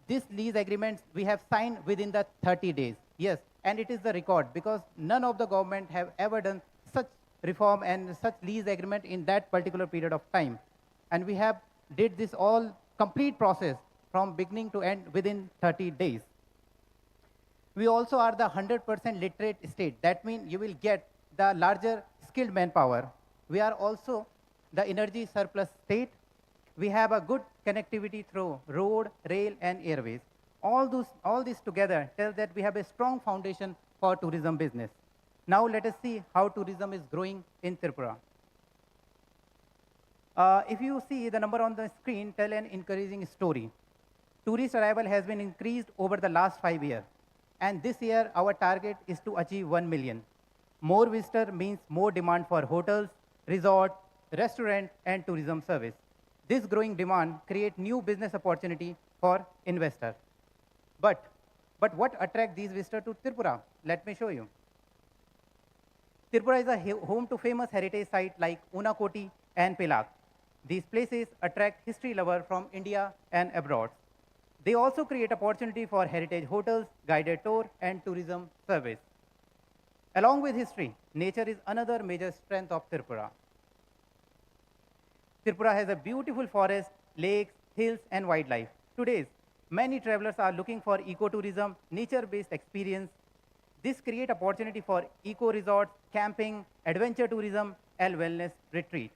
This lease agreement we have signed within the 30 days. Yes, and it is the record because none of the government have ever done such reform and such lease agreement in that particular period of time. And we have did this all complete process from beginning to end within 30 days. We also are the 100% literate state. That means you will get the larger skilled manpower. We are also the energy surplus state. We have a good connectivity through road, rail, and airways. All this together tells that we have a strong foundation for tourism business. Now let us see how tourism is growing in Tripura. If you see the number on the screen, tell an encouraging story. Tourist arrival has been increased over the last 5 years. And this year, our target is to achieve 1 million. More visitor means more demand for hotels, resort, restaurant, and tourism service. This growing demand creates new business opportunity for investors. But what attracts these visitors to Tripura? Let me show you. Tripura is a home to famous heritage sites like Unakoti and Pilak. These places attract history lovers from India and abroad. They also create opportunity for heritage hotels, guided tour, and tourism service. Along with history, nature is another major strength of Tripura. Tripura has a beautiful forest, lakes, hills, and wildlife. Today, many travelers are looking for ecotourism, nature-based experience. This creates opportunity for eco-resorts, camping, adventure tourism, and wellness retreat.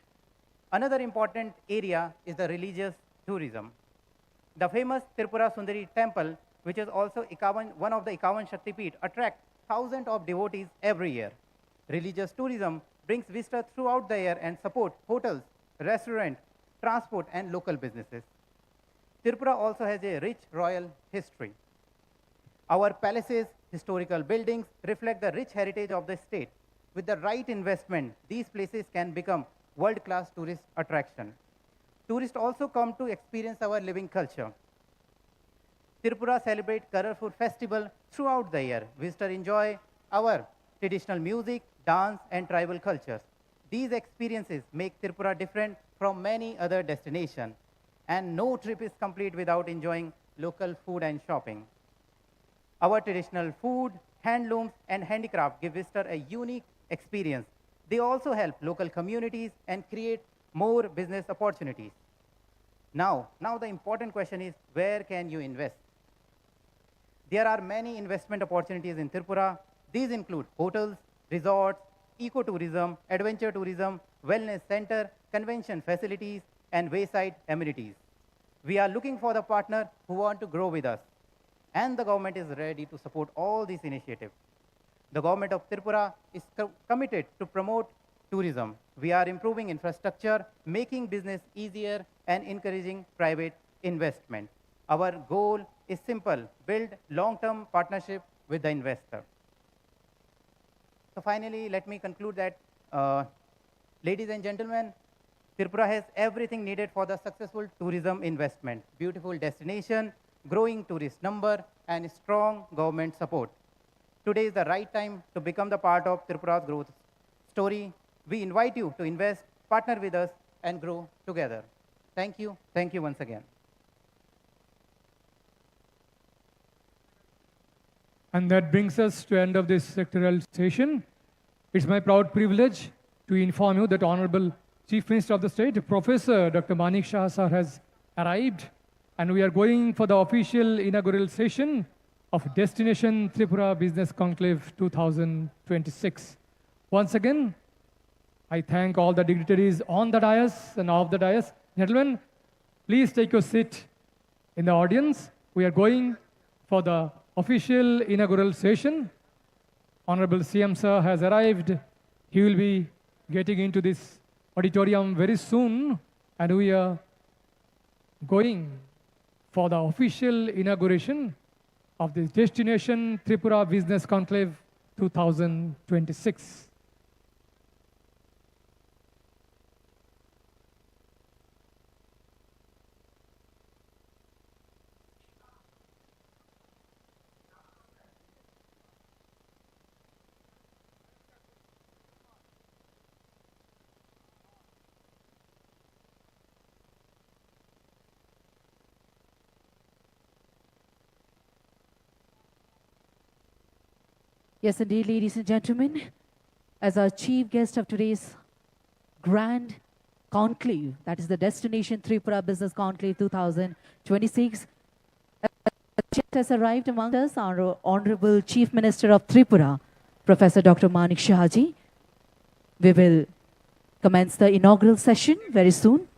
Another important area is the religious tourism. The famous Tripura Sundari temple, which is also one of the Ikavan Shakti Peeth, attracts thousands of devotees every year. Religious tourism brings visitors throughout the year and support hotels, restaurants, transport, and local businesses. Tripura also has a rich royal history. Our palaces, historical buildings reflect the rich heritage of the state. With the right investment, these places can become world-class tourist attraction. Tourists also come to experience our living culture. Tripura celebrates colorful festivals throughout the year. Visitors enjoy our traditional music, dance, and tribal cultures. These experiences make Tripura different from many other destinations, and no trip is complete without enjoying local food and shopping. Our traditional food, handlooms, and handicraft give visitors a unique experience. They also help local communities and create more business opportunities. Now the important question is, where can you invest? There are many investment opportunities in Tripura. These include hotels, resorts, ecotourism, adventure tourism, wellness center, convention facilities, and wayside amenities. We are looking for the partner who want to grow with us, and the government is ready to support all these initiatives. The government of Tripura is committed to promote tourism. We are improving infrastructure, making business easier, and encouraging private investment. Our goal is simple: build long-term partnership with the investor. So finally, let me conclude that, ladies and gentlemen, Tripura has everything needed for the successful tourism investment: beautiful destination, growing tourist number, and strong government support. Today is the right time to become the part of Tripura's growth story. We invite you to invest, partner with us, and grow together. Thank you. Thank you once again. And that brings us to the end of this sectoral session. It's my proud privilege to inform you that Honorable Chief Minister of the State, Professor Dr. Manik Shah sir, has arrived, and we are going for the official inaugural session of Destination Tripura Business Conclave 2026. Once again, I thank all the dignitaries on the dais and off the dais. Gentlemen, please take your seat in the audience. We are going for the official inaugural session. Honorable CM sir has arrived. He will be getting into this auditorium very soon, and we are going for the official inauguration of the Destination Tripura Business Conclave 2026. Yes, indeed, ladies and gentlemen, as our chief guest of today's grand conclave, that is the Destination Tripura Business Conclave 2026, just has arrived among us our Honorable Chief Minister of Tripura, Professor Dr. Manik Shahaji. We will commence the inaugural session very soon.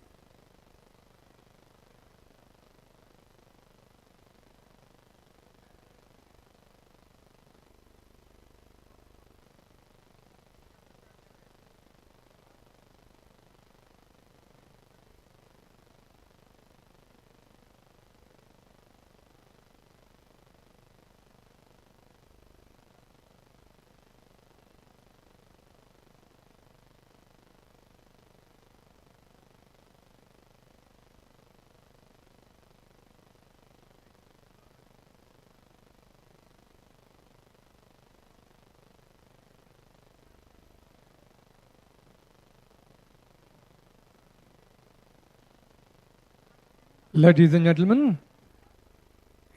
Ladies and gentlemen,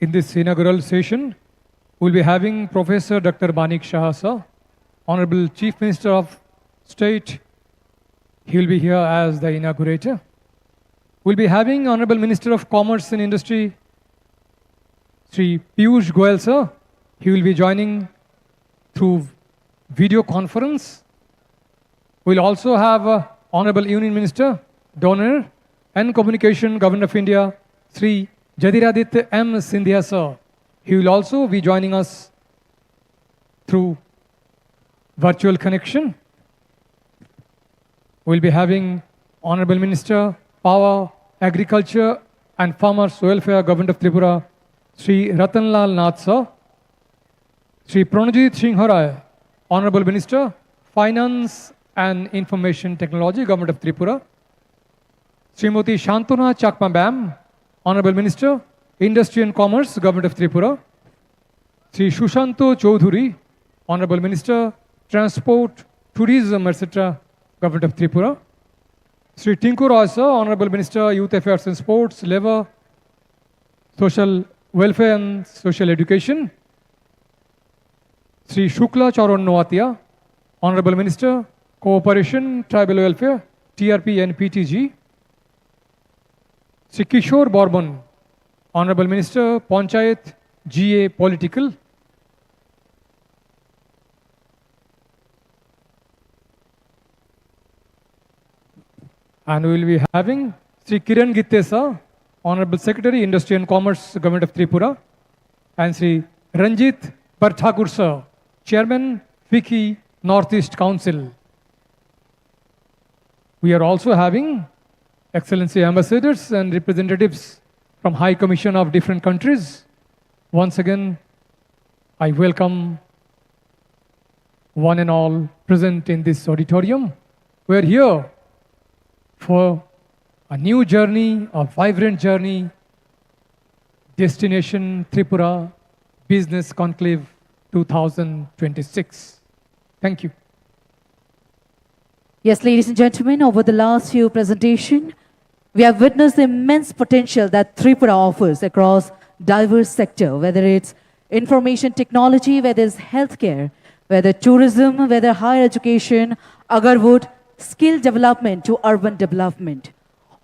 in this inaugural session, we'll be having Professor Dr. Manik Shah, sir, Honorable Chief Minister of State. He will be here as the inaugurator. We'll be having Honorable Minister of Commerce and Industry, Sri Piyush Goyal, sir. He will be joining through video conference. We'll also have Honorable Union Minister, Donor and Communication, Government of India, Sri Jadiraditya M. Sindhya, sir. He will also be joining us through virtual connection. We'll be having Honorable Minister, Power, Agriculture and Farmers Welfare, Government of Tripura, Sri Ratanlal Nath, sir. Sri Pranajit Singh Rai, Honorable Minister, Finance and Information Technology, Government of Tripura. Srimati Shantuna Chakma Bam, Honorable Minister, Industry and Commerce, Government of Tripura. Sri Shushanto Chaudhuri, Honorable Minister, Transport, Tourism, etc., Government of Tripura. Sri Tinku Roy, sir, Honorable Minister, Youth Affairs and Sports, Labor, Social Welfare and Social Education. Sri Shukla Charan Noatia, Honorable Minister, Cooperation, Tribal Welfare, TRP and PTG. Sri Kishore Bourbon, Honorable Minister, Panchayat, GA Political. And we will be having Sri Kiran Gittesa, Honorable Secretary, Industry and Commerce, Government of Tripura. And Sri Ranjit Barthakur, sir, Chairman, FICCI, Northeast Council. We are also having Excellency Ambassadors and representatives from High Commission of different countries. Once again, I welcome one and all present in this auditorium. We are here for a new journey, a vibrant journey, Destination Tripura Business Conclave 2026. Thank you. Yes, ladies and gentlemen, over the last few presentations, we have witnessed the immense potential that Tripura offers across diverse sectors, whether it's information technology, whether it's healthcare, whether tourism, whether higher education, agarwood, skill development to urban development.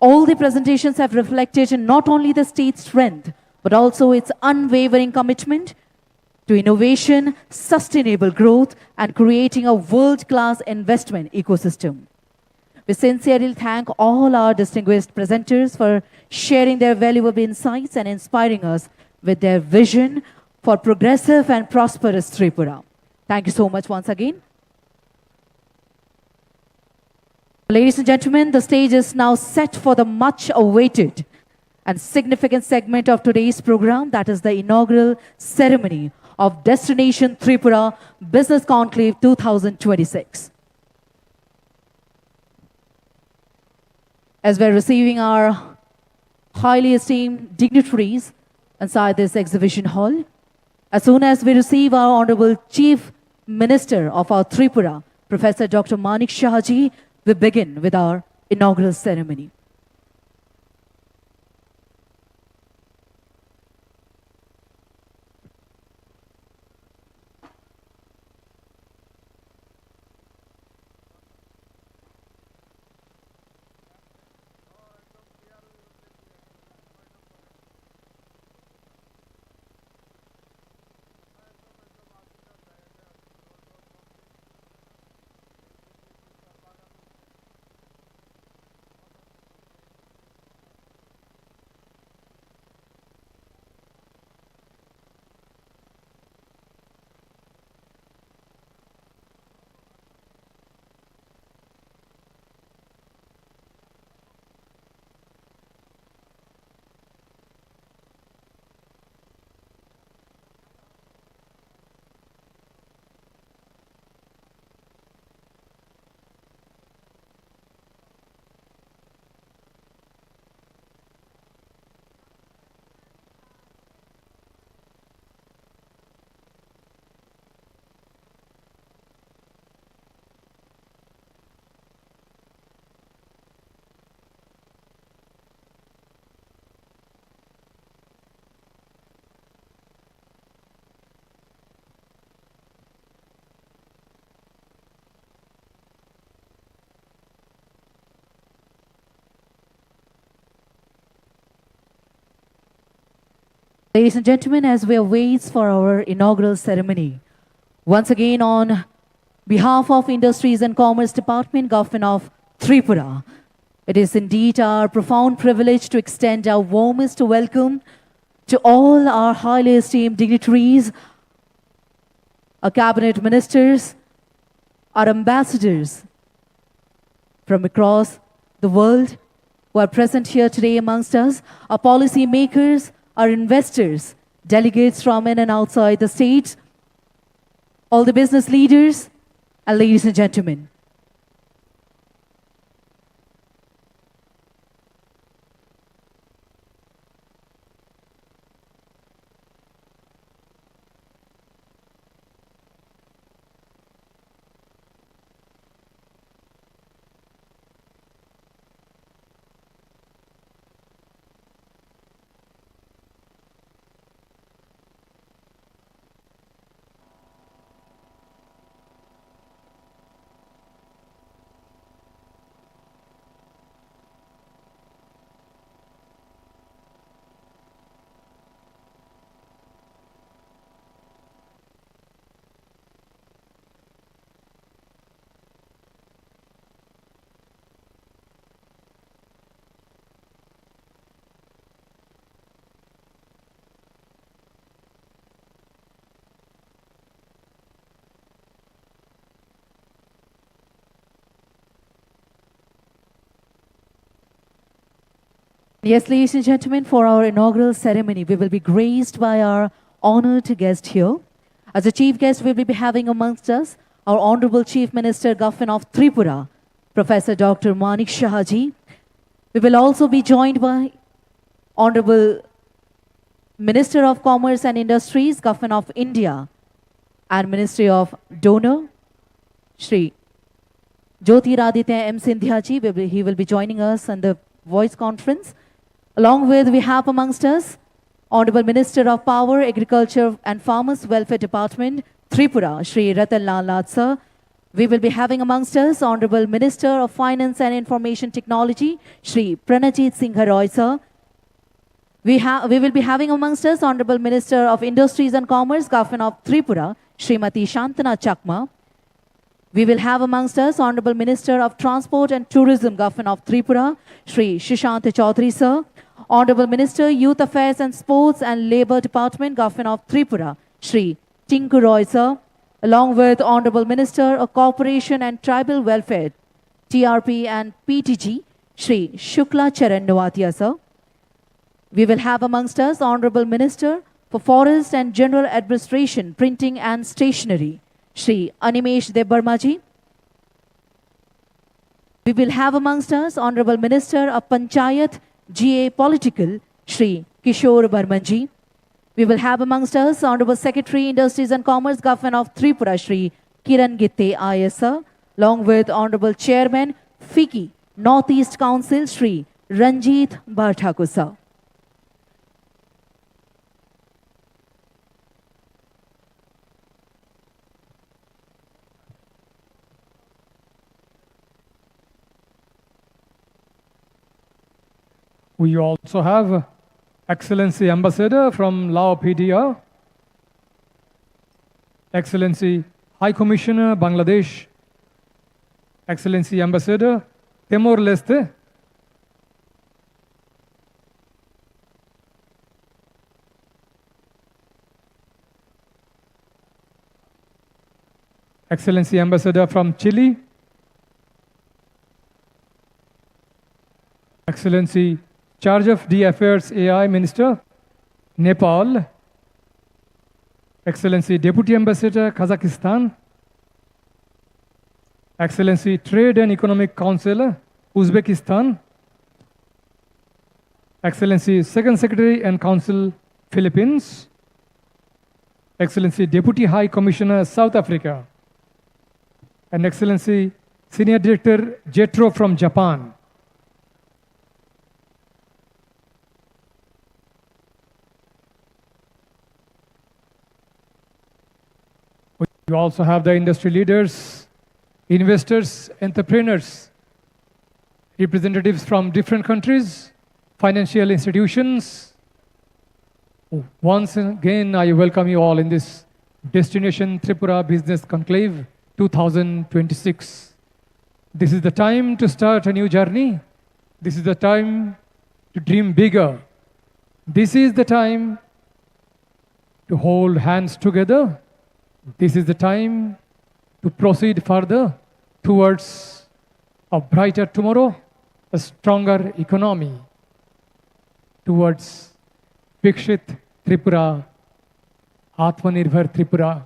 All the presentations have reflected not only the state's strength, but also its unwavering commitment to innovation, sustainable growth, and creating a world-class investment ecosystem. We sincerely thank all our distinguished presenters for sharing their valuable insights and inspiring us with their vision for progressive and prosperous Tripura. Thank you so much once again. Ladies and gentlemen, the stage is now set for the much-awaited and significant segment of today's program, that is the inaugural ceremony of Destination Tripura Business Conclave 2026. As we're receiving our highly esteemed dignitaries inside this exhibition hall, as soon as we receive our Honorable Chief Minister of our Tripura, Professor Dr. Manik Shahaji, we begin with our inaugural ceremony. Ladies and gentlemen, as we await for our inaugural ceremony, once again on behalf of Industries and Commerce Department, Government of Tripura, it is indeed our profound privilege to extend our warmest welcome to all our highly esteemed dignitaries, our cabinet ministers, our ambassadors from across the world who are present here today amongst us, our policy makers, our investors, delegates from in and outside the state, all the business leaders, and ladies and gentlemen. Yes, ladies and gentlemen, for our inaugural ceremony, we will be graced by our honored guest here. As a chief guest, we will be having amongst us our Honorable Chief Minister, Government of Tripura, Professor Dr. Manik Shahaji. We will also be joined by Honorable Minister of Commerce and Industries, Government of India, and Ministry of Donor, Shri Jyotiraditya M. Sindhya ji. He will be joining us on the voice conference. Along with, we have amongst us Honorable Minister of Power, Agriculture and Farmers Welfare Department, Tripura, Shri Ratan Lal Nath sir. We will be having amongst us Honorable Minister of Finance and Information Technology, Shri Pranajit Singh Roy sir. We will be having amongst us Honorable Minister of Industries and Commerce, Government of Tripura, Srimati Shantana Chakma. We will have amongst us Honorable Minister of Transport and Tourism, Government of Tripura, Shri Shishant Chaudhary sir. Honorable Minister, Youth Affairs and Sports and Labour Department, Government of Tripura, Shri Tinku Roy sir. Along with Honorable Minister of Corporation and Tribal Welfare, TRP and PTG, Shri Shukla Charan Novatia sir. We will have amongst us Honorable Minister for Forest and General Administration, Printing and Stationery, Shri Animesh Debbarmaji. We will have amongst us Honorable Minister of Panchayat, GA Political, Shri Kishore Barmanji. We will have amongst us Honorable Secretary, Industries and Commerce, Government of Tripura, Shri Kiran Gitte ISR, along with Honorable Chairman, FICCI, Northeast Council, Shri Ranjit Bharthakur sir. We also have Excellency Ambassador from Lao PDR, Excellency High Commissioner Bangladesh, Excellency Ambassador Timor-Leste, Excellency Ambassador from Chile, Excellency Charge of the Affairs AI Minister, Nepal, Excellency Deputy Ambassador, Kazakhstan, Excellency Trade and Economic Council, Uzbekistan, Excellency Second Secretary and Council, Philippines, Excellency Deputy High Commissioner, South Africa, and Excellency Senior Director, JETRO from Japan. You also have the industry leaders, investors, entrepreneurs, representatives from different countries, financial institutions, Once again, I welcome you all in this Destination Tripura Business Conclave 2026. This is the time to start a new journey. This is the time to dream bigger. This is the time to hold hands together. This is the time to proceed further towards a brighter tomorrow, a stronger economy, towards Vikshit Tripura, Atmanirbhar Tripura,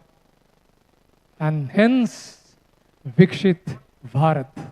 and hence Vikshit Bharat.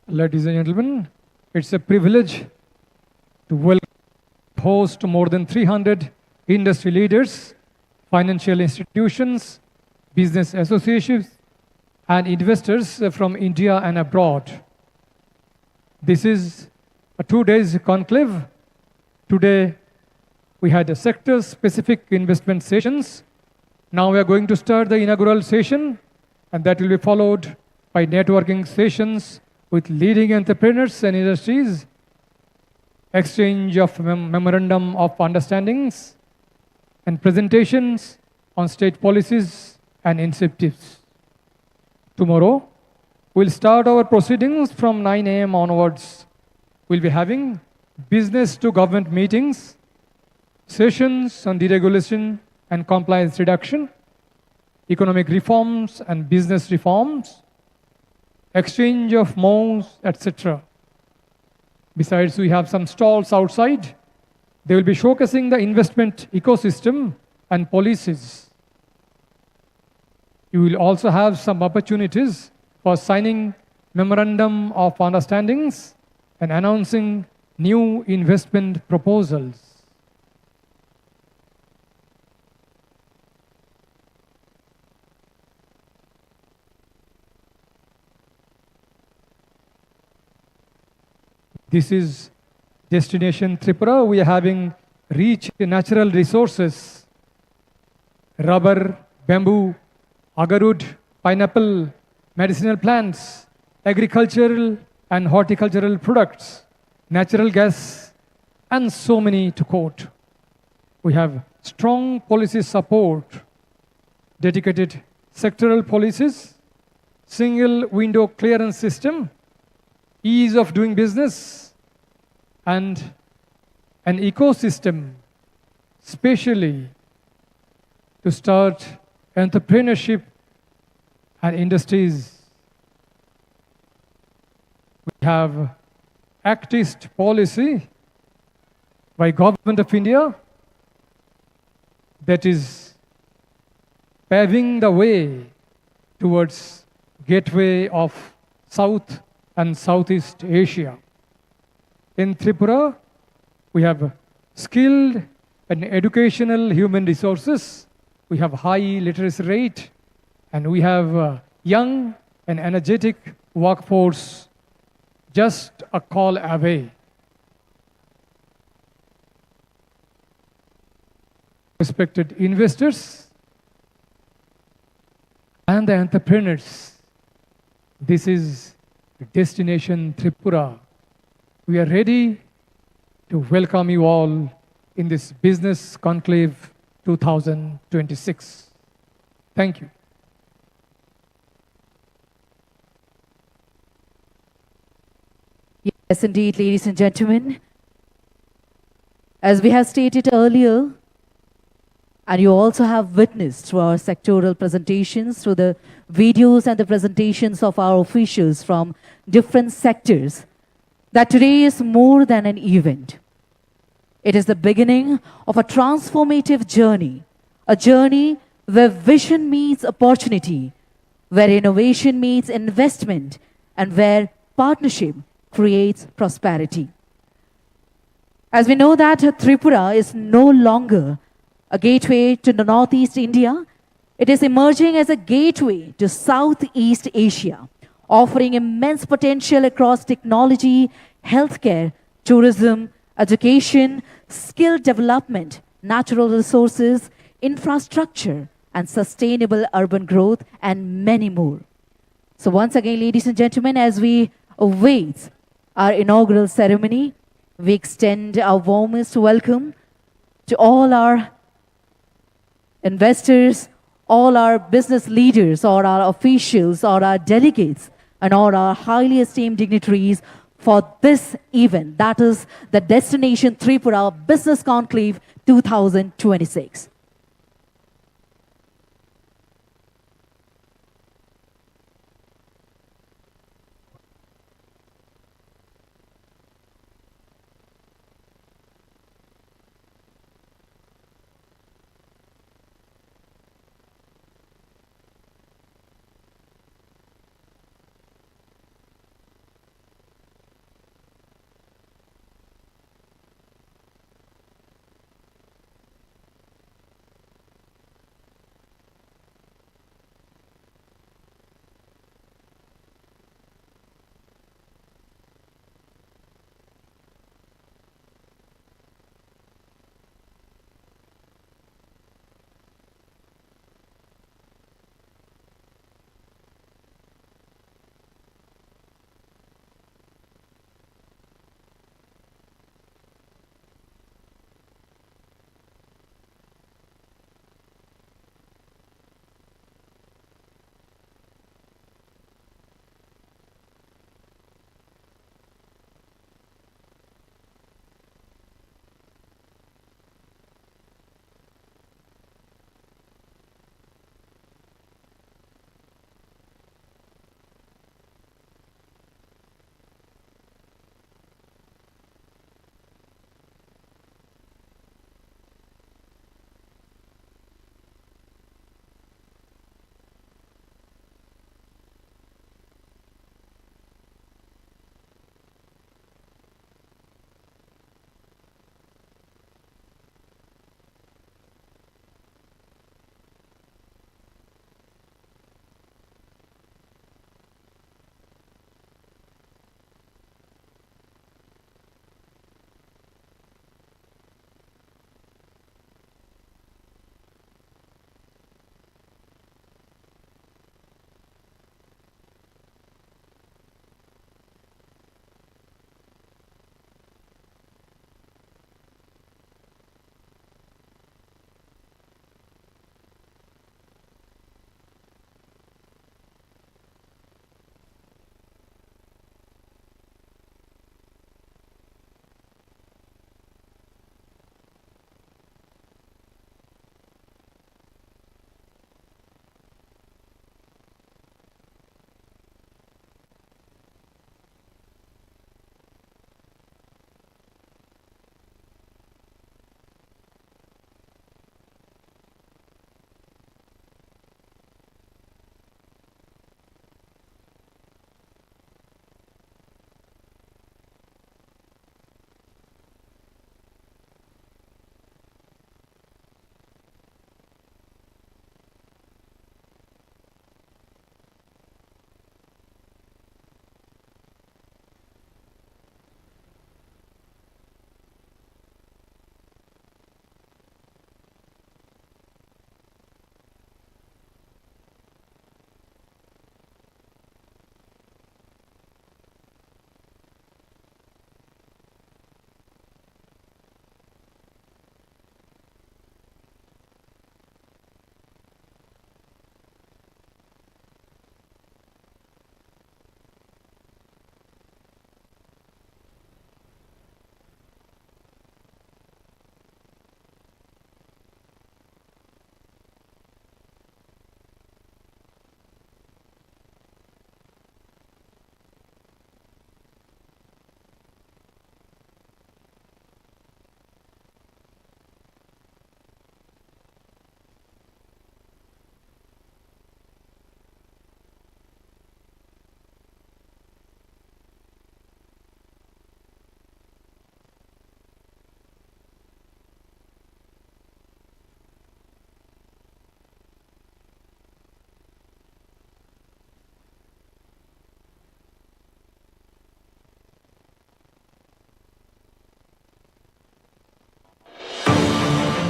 Ladies and gentlemen, it's a privilege to welcome host more than 300 industry leaders, financial institutions, business associations, and investors from India and abroad. This is a 2 days conclave. Today, we had a sector-specific investment sessions. Now we are going to start the inaugural session, and that will be followed by networking sessions with leading entrepreneurs and industries, exchange of memorandum of understandings, and presentations on state policies and incentives. Tomorrow, we'll start our proceedings from 9 a.m. onwards. We'll be having business to government meetings, sessions on deregulation and compliance reduction, economic reforms and business reforms, exchange of modes, etc. Besides, we have some stalls outside. They will be showcasing the investment ecosystem and policies. You will also have some opportunities for signing memorandum of understandings and announcing new investment proposals. This is Destination Tripura. We are having rich natural resources, rubber, bamboo, agarwood, pineapple, medicinal plants, agricultural and horticultural products, natural gas, and so many to quote. We have strong policy support, dedicated sectoral policies, single window clearance system, ease of doing business, and an ecosystem, especially to start entrepreneurship and industries. We have Actist policy by Government of India that is paving the way towards gateway of South and Southeast Asia. In Tripura, we have skilled and educational human resources. We have high literacy rate, and we have young and energetic workforce just a call away. Respected investors, and the entrepreneurs. This is Destination Tripura. We are ready to welcome you all in this Business Conclave 2026. Thank you. Yes, indeed, ladies and gentlemen. As we have stated earlier, and you also have witnessed through our sectoral presentations, through the videos and the presentations of our officials from different sectors, that today is more than an event. It is the beginning of a transformative journey, a journey where vision meets opportunity, where innovation meets investment, and where partnership creates prosperity. As we know that Tripura is no longer a gateway to the Northeast India, it is emerging as a gateway to Southeast Asia, offering immense potential across technology, healthcare, tourism, education, skill development, natural resources, infrastructure, and sustainable urban growth, and many more. So once again, ladies and gentlemen, as we await our inaugural ceremony, we extend our warmest welcome to all our investors, all our business leaders, or our officials, or our delegates, and all our highly esteemed dignitaries for this event, that is the Destination Tripura Business Conclave 2026.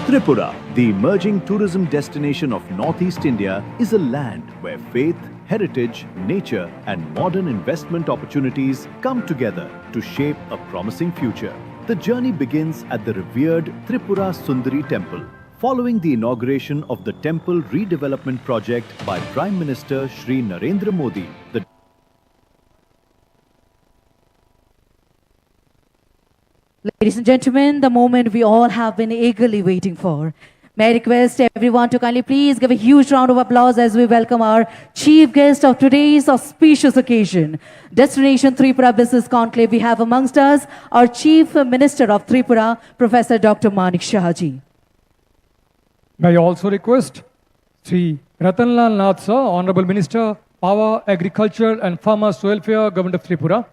Tripura, the emerging tourism destination of Northeast India, is a land where faith, heritage, nature, and modern investment opportunities come together to shape a promising future. The journey begins at the revered Tripura Sundari Temple. Following the inauguration of the temple redevelopment project by Prime Minister Shri Narendra Modi, the Ladies and gentlemen, the moment we all have been eagerly waiting for. May I request everyone to kindly please give a huge round of applause as we welcome our chief guest of today's auspicious occasion. Destination Tripura Business Conclave, we have amongst us our Chief Minister of Tripura, Professor Dr. Manik Shahaji. May I also request Sri Ratanlal Nath Sir, Honorable Minister, Power, Agriculture and Farmers Welfare, Government of Tripura.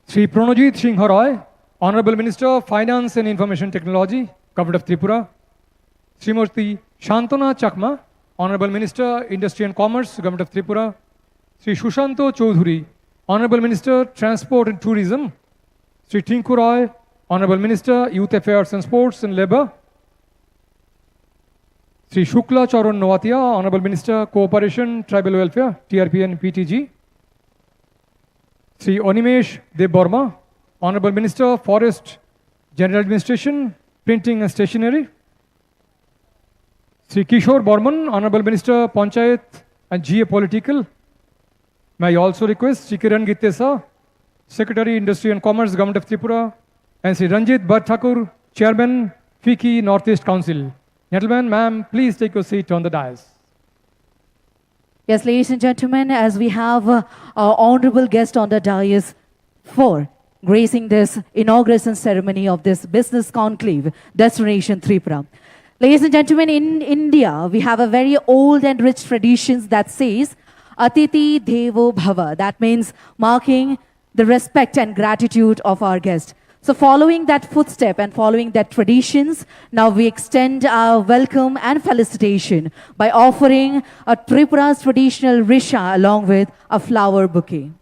Sri Pranojit Singh Roy, Honorable Minister, Finance and Information Technology, Government of Tripura. Srimurti Shantana Chakma, Honorable Minister, Industry and Commerce, Government of Tripura. Sri Shushanto Choudhury, Honorable Minister, Transport and Tourism. Sri Tinku Roy, Honorable Minister, Youth Affairs and Sports and Labour. Sri Shukla Charan Noatia, Honorable Minister, Cooperation, Tribal Welfare, TRP and PTG. Sri Onimesh Deborma, Honorable Minister, Forest, General Administration, Printing and Stationery. Sri Kishore Borman, Honorable Minister, Panchayat and Geopolitical. May I also request Sri Kiran Gittesa, Secretary, Industry and Commerce, Government of Tripura, and Sri Ranjit Bhatt Thakur, Chairman, FICCI Northeast Council. Gentlemen, ma'am, please take your seat on the dais. Yes, ladies and gentlemen, as we have our honorable guest on the dais for gracing this inauguration ceremony of this business conclave, Destination Tripura. Ladies and gentlemen, in India, we have a very old and rich traditions that says, Atiti Devo Bhava. That means marking the respect and gratitude of our guest. So following that footstep and following that traditions, now we extend our welcome and felicitation by offering a Tripura's traditional risha along with a flower bouquet.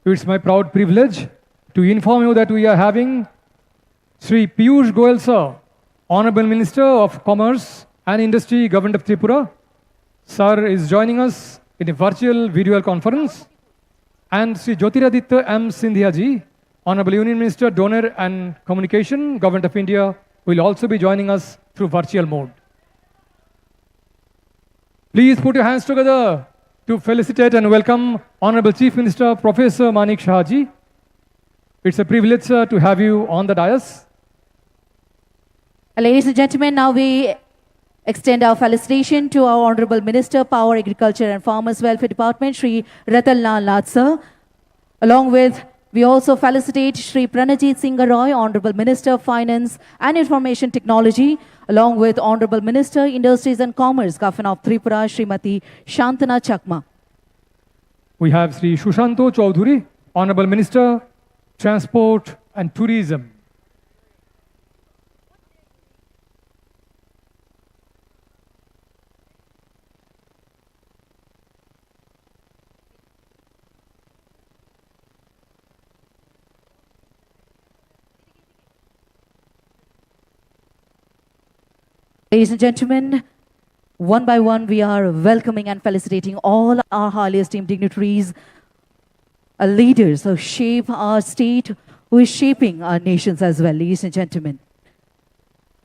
It's my proud privilege to inform you that we are having Sri Piyush Goyal Sir, Honorable Minister of Commerce and Industry, Government of Tripura. Sir is joining us in a virtual video conference. And Sri Jyotiraditya M. Sindhya ji, Honorable Union Minister, Donor and Communication, Government of India, will also be joining us through virtual mode. Please put your hands together to felicitate and welcome Honorable Chief Minister, Professor Manik Shahaji. It's a privilege, sir, to have you on the dais. Ladies and gentlemen, now we extend our felicitation to our Honorable Minister, Power, Agriculture and Farmers Welfare Department, Shri Ratanlal Nath Sir. Along with, we also felicitate Shri Pranajit Singh Roy, Honorable Minister, Finance and Information Technology, along with Honorable Minister, Industries and Commerce, Governor of Tripura, Srimati Shantana Chakma. We have Sri Shushanto Choudhury, Honorable Minister, Transport and Tourism. Ladies and gentlemen, one by one, we are welcoming and felicitating all our highly esteemed dignitaries, leaders who shape our state, who is shaping our nations as well, ladies and gentlemen.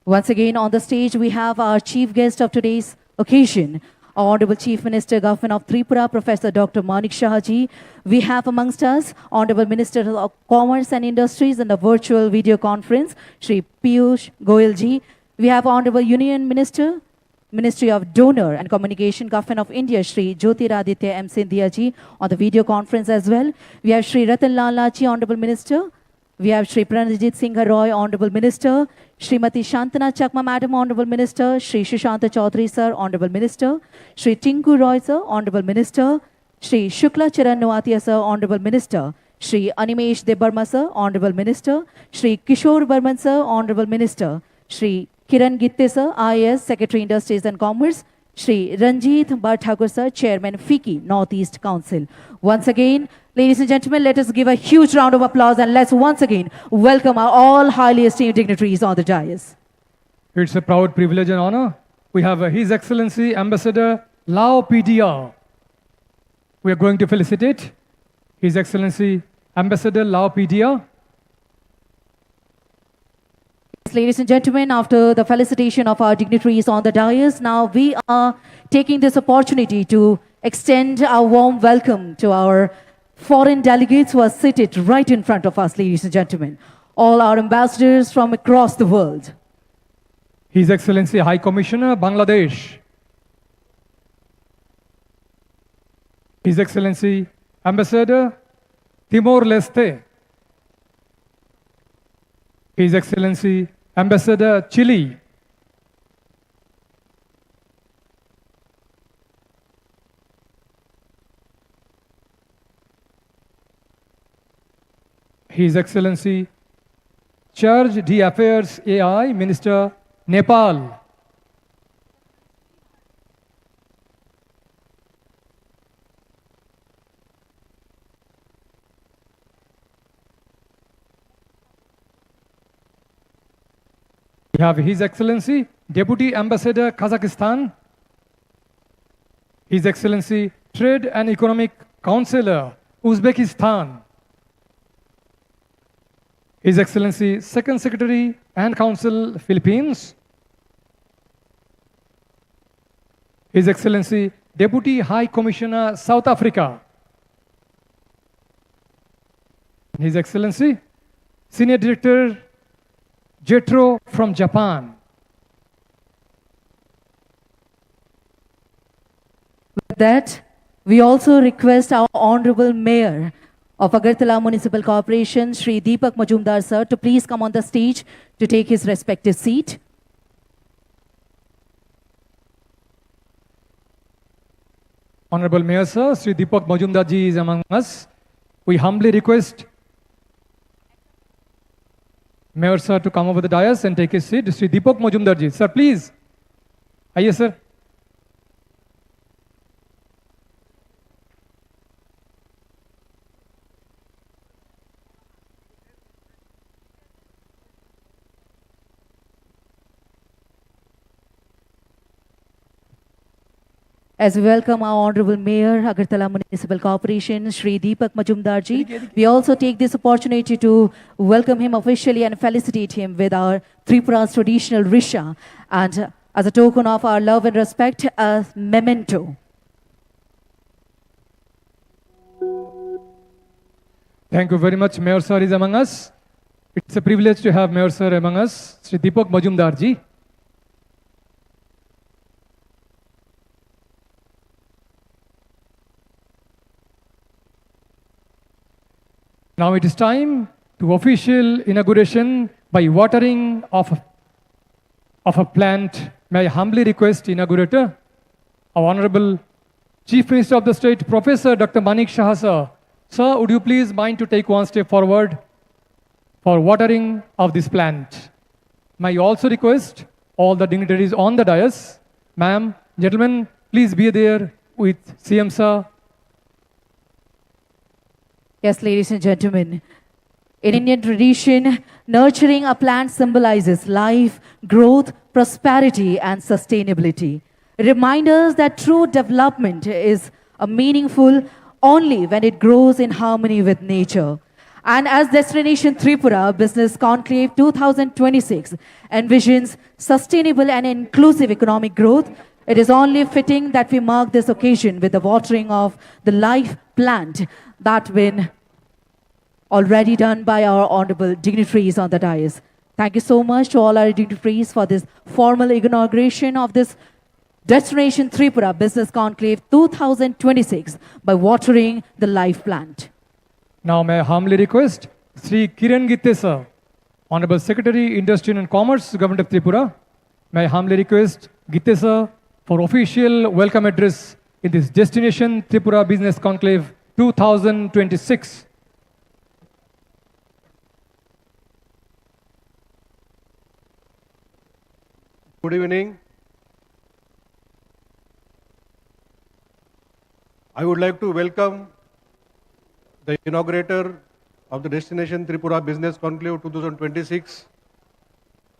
Once again, on the stage, we have our chief guest of today's occasion, our Honorable Chief Minister, Government of Tripura, Professor Dr. Manik Shahaji. We have amongst us Honorable Minister of Commerce and Industries in the virtual video conference, Shri Piyush Goyal ji. We have Honorable Union Minister, Ministry of Donor and Communication, Government of India, Shri Jyotiraditya M. Sindhya ji on the video conference as well. We have Shri Ratanlal Nath ji, Honorable Minister. We have Shri Pranajit Singh Roy, Honorable Minister. Srimati Shantana Chakma, Madam, Honorable Minister. Shri Shushanta Chaudhary, Sir, Honorable Minister. Shri Tinku Roy, Sir, Honorable Minister. Shri Shukla Charan Noatia, Sir, Honorable Minister. Shri Animesh Debarma, Sir, Honorable Minister. Shri Kishore Barman, Sir, Honorable Minister. Shri Kiran Gitte, Sir, IAS, Secretary, Industries and Commerce. Shri Ranjit Bhatthakur sir, Chairman FICCI Northeast Council. Once again, ladies and gentlemen, let us give a huge round of applause and let's once again welcome our all highly esteemed dignitaries on the dais. It's a proud privilege and honor. We have His Excellency Ambassador Lao PDR. We are going to felicitate His Excellency Ambassador Lao PDR. Ladies and gentlemen, after the felicitation of our dignitaries on the dais, now we are taking this opportunity to extend our warm welcome to our foreign delegates who are seated right in front of us, ladies and gentlemen. All our ambassadors from across the world. His Excellency High Commissioner, Bangladesh. His Excellency Ambassador, Timor-Leste. His Excellency Ambassador, Chile. His Excellency Charge d'Affaires AI Minister, Nepal. We have His Excellency Deputy Ambassador, Kazakhstan. His Excellency Trade and Economic Counselor, Uzbekistan. His Excellency Second Secretary and Council, Philippines. His Excellency Deputy High Commissioner, South Africa. His Excellency Senior Director, Jetro from Japan. With that, we also request our Honorable Mayor of Agartala Municipal Corporation, Shri Deepak Majumdar sir, to please come on the stage to take his respective seat. Honorable Mayor sir, Shri Deepak Majumdar ji is among us. We humbly request Mayor sir to come over the dais and take his seat. Shri Deepak Majumdar ji, sir, please. Aye, sir. As we welcome our Honorable Mayor, Agartala Municipal Corporation, Shri Deepak Majumdar ji, we also take this opportunity to welcome him officially and felicitate him with our Tripura's traditional Risha, and as a token of our love and respect, a memento. Thank you very much. Mayor sir is among us. It's a privilege to have Mayor sir among us, Shri Deepak Majumdar ji. Now it is time to official inauguration by watering of a plant. May I humbly request inaugurator, our Honorable Chief Minister of the State, Professor Dr. Manik Shah sir. Sir, would you please mind to take one step forward for watering of this plant? May I also request all the dignitaries on the dais, ma'am, gentlemen, please be there with CM sir. Yes, ladies and gentlemen, in Indian tradition, nurturing a plant symbolizes life, growth, prosperity, and sustainability. Remind us that true development is meaningful only when it grows in harmony with nature. And as Destination Tripura Business Conclave 2026 envisions sustainable and inclusive economic growth, it is only fitting that we mark this occasion with the watering of the life plant that been already done by our honorable dignitaries on the dais. Thank you so much to all our dignitaries for this formal inauguration of this Destination Tripura Business Conclave 2026 by watering the life plant. Now may I humbly request Sri Kiran Gitte sir, Honorable Secretary, Industry and Commerce, Government of Tripura. May I humbly request Gitte sir for official welcome address in this Destination Tripura Business Conclave 2026. Good evening. I would like to welcome the inaugurator of the Destination Tripura Business Conclave 2026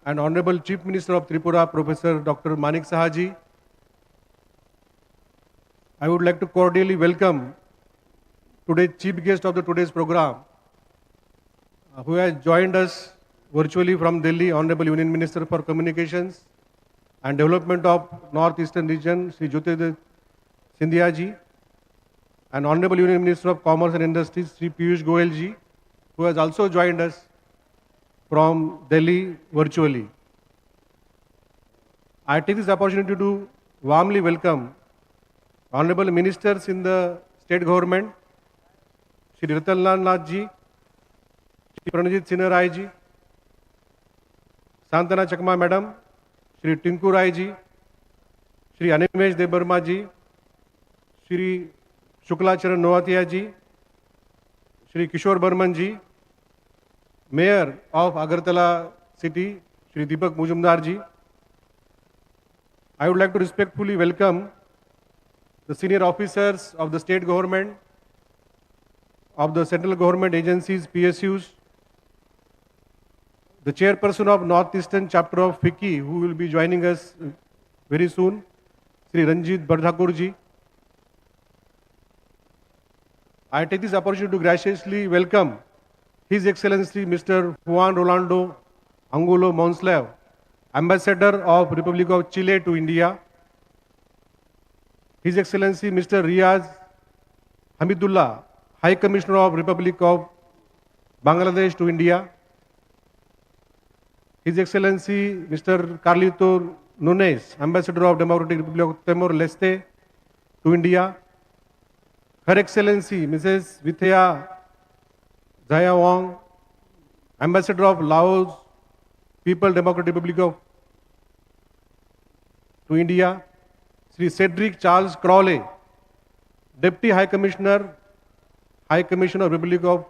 and Honorable Chief Minister of Tripura, Professor Dr. Manik Sahaji. I would like to cordially welcome today's chief guest of today's program, who has joined us virtually from Delhi, Honorable Union Minister for Communications and Development of Northeastern Region, Sri Jyotirmoy Scindia ji, and Honorable Union Minister of Commerce and Industries, Sri Piyush Goyal ji, who has also joined us from Delhi virtually. I take this opportunity to warmly welcome Honorable Ministers in the State Government, Shri Ratan Nath ji, Shri Pranajit Sinha Rai ji, Santana Chakma Madam, Shri Tinku Rai ji, Shri Animesh Debarma ji, Shri Shukla Charan Noatia ji, Shri Kishore Burman ji, Mayor of Agartala City, Shri Deepak Mujumdar ji. I would like to respectfully welcome the senior officers of the state government, of the central government agencies, PSUs, the chairperson of Northeastern chapter of FICCI, who will be joining us very soon, Sri Ranjit Bardhakur ji. I take this opportunity to graciously welcome His Excellency Mr. Juan Rolando Angulo Monslav, Ambassador of Republic of Chile to India, His Excellency Mr. Riaz Hamidullah, High Commissioner of Republic of Bangladesh to India, His Excellency Mr. Carlito Nunes, Ambassador of Democratic Republic of Timor-Leste to India, Her Excellency Mrs. Vithya Zaya Wong, Ambassador of Laos, People Democratic Republic of to India, Sri Cedric Charles Crowley, Deputy High Commissioner, High Commissioner of Republic of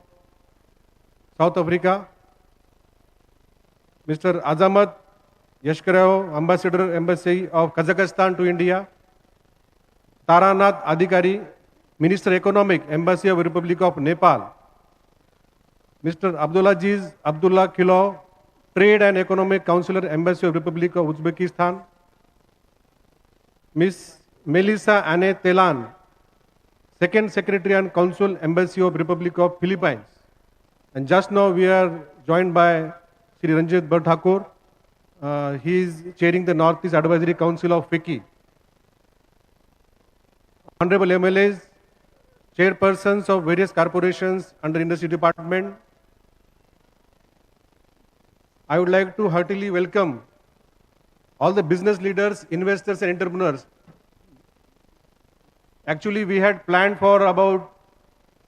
South Africa, Mr. Azamat Yashkarov, Ambassador Embassy of Kazakhstan to India, Taranath Adhikari, Minister Economic, Embassy of Republic of Nepal, Mr. Abdulaziz Abdullah Kilo, Trade and Economic Counselor, Embassy of Republic of Uzbekistan, Ms. Melissa Anne Telan, Second Secretary and Consul, Embassy of Republic of Philippines. And just now we are joined by Sri Ranjit Bardhakur. He is chairing the Northeast Advisory Council of FICCI. Honorable MLAs, chairpersons of various corporations under Industry Department, I would like to heartily welcome all the business leaders, investors and entrepreneurs. Actually, we had planned for about,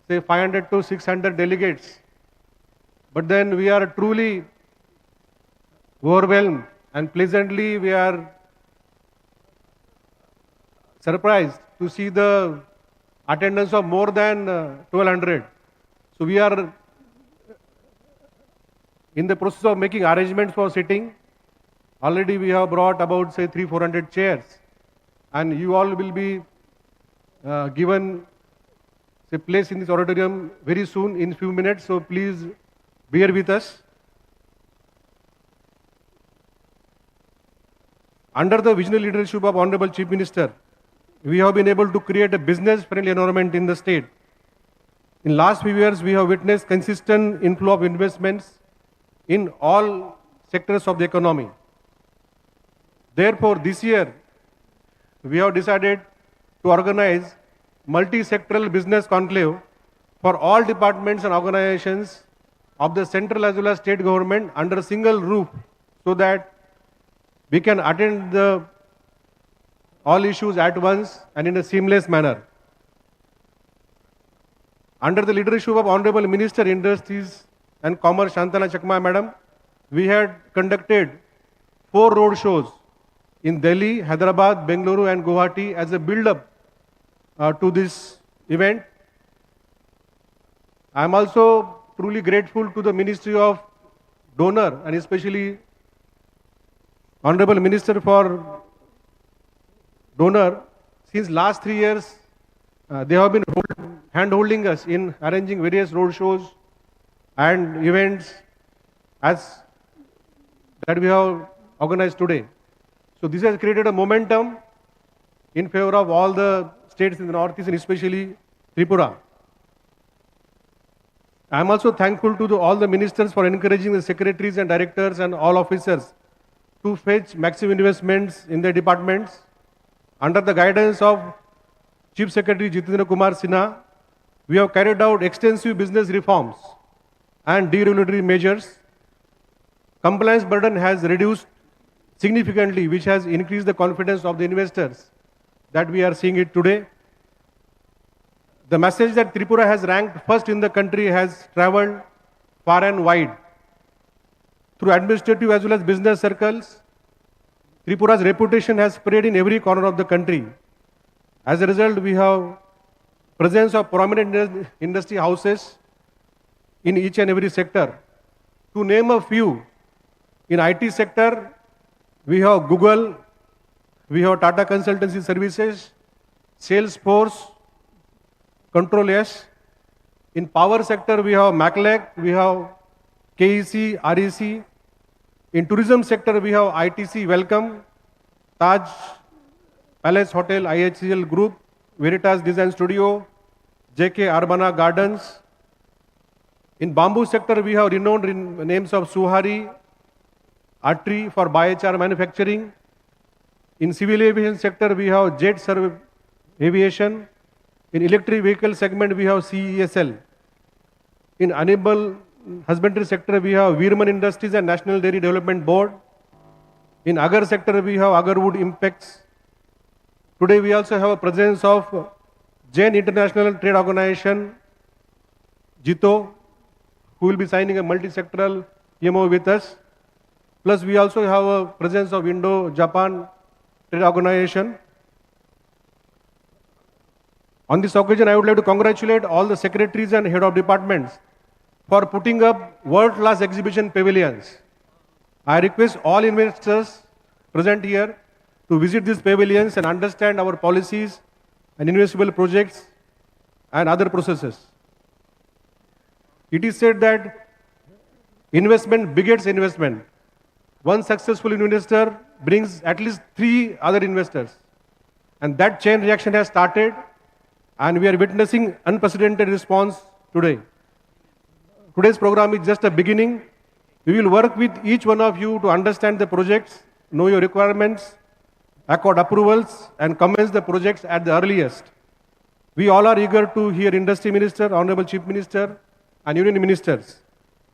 say, 500 to 600 delegates. But then we are truly overwhelmed and pleasantly we are surprised to see the attendance of more than 1200. So we are in the process of making arrangements for sitting. Already we have brought about, say, 300-400 chairs. And you all will be given, say, place in this auditorium very soon, in few minutes. So please bear with us. Under the visionary leadership of Honorable Chief Minister, we have been able to create a business-friendly environment in the state. In last few years, we have witnessed consistent inflow of investments in all sectors of the economy. Therefore, this year, we have decided to organize multi-sectoral business conclave for all departments and organizations of the central as well as state government under a single roof, so that we can attend all issues at once and in a seamless manner. Under the leadership of Honorable Minister Industries and Commerce Shantana Chakma Madam, we had conducted 4 road shows in Delhi, Hyderabad, Bengaluru and Guwahati as a build-up to this event. I am also truly grateful to the Ministry of Donor and especially Honorable Minister for Donor. Since last 3 years, They have been hand-holding us in arranging various road shows and events as that we have organized today. So this has created a momentum in favor of all the states in the Northeast and especially Tripura. I am also thankful to all the ministers for encouraging the secretaries and directors and all officers to fetch maximum investments in their departments. Under the guidance of Chief Secretary Jitendra Kumar Sinha, we have carried out extensive business reforms and deregulatory measures. Compliance burden has reduced significantly, which has increased the confidence of the investors that we are seeing it today. The message that Tripura has ranked first in the country has traveled far and wide. Through administrative as well as business circles, Tripura's reputation has spread in every corner of the country. As a result, we have presence of prominent industry houses in each and every sector. To name a few, in IT sector, we have Google, we have Tata Consultancy Services, Salesforce, Control S. In power sector, we have MacLec, we have KEC, REC. In tourism sector, we have ITC, Welcome, Taj, Palace Hotel, IHCL Group, Veritas Design Studio, JK Arbana Gardens. In bamboo sector, we have renowned names of Suhari, Atri for biochar manufacturing. In civil aviation sector, we have Jet Serve Aviation. In electric vehicle segment, we have CESL. In animal husbandry sector, we have Veerman Industries and National Dairy Development Board. In Agar sector, we have Agarwood Impex. Today, we also have a presence of Jain International Trade Organization, JITO, who will be signing a multi-sectoral MOU with us. Plus, we also have a presence of Indo-Japan Trade Organization. On this occasion, I would like to congratulate all the secretaries and head of departments for putting up world-class exhibition pavilions. I request all investors present here to visit these pavilions and understand our policies and investable projects and other processes. It is said that investment begets investment. One successful investor brings at least 3 other investors. And that chain reaction has started, and we are witnessing unprecedented response today. Today's program is just a beginning. We will work with each one of you to understand the projects, know your requirements, accord approvals, and commence the projects at the earliest. We all are eager to hear Industry Minister, Honorable Chief Minister, and Union Ministers.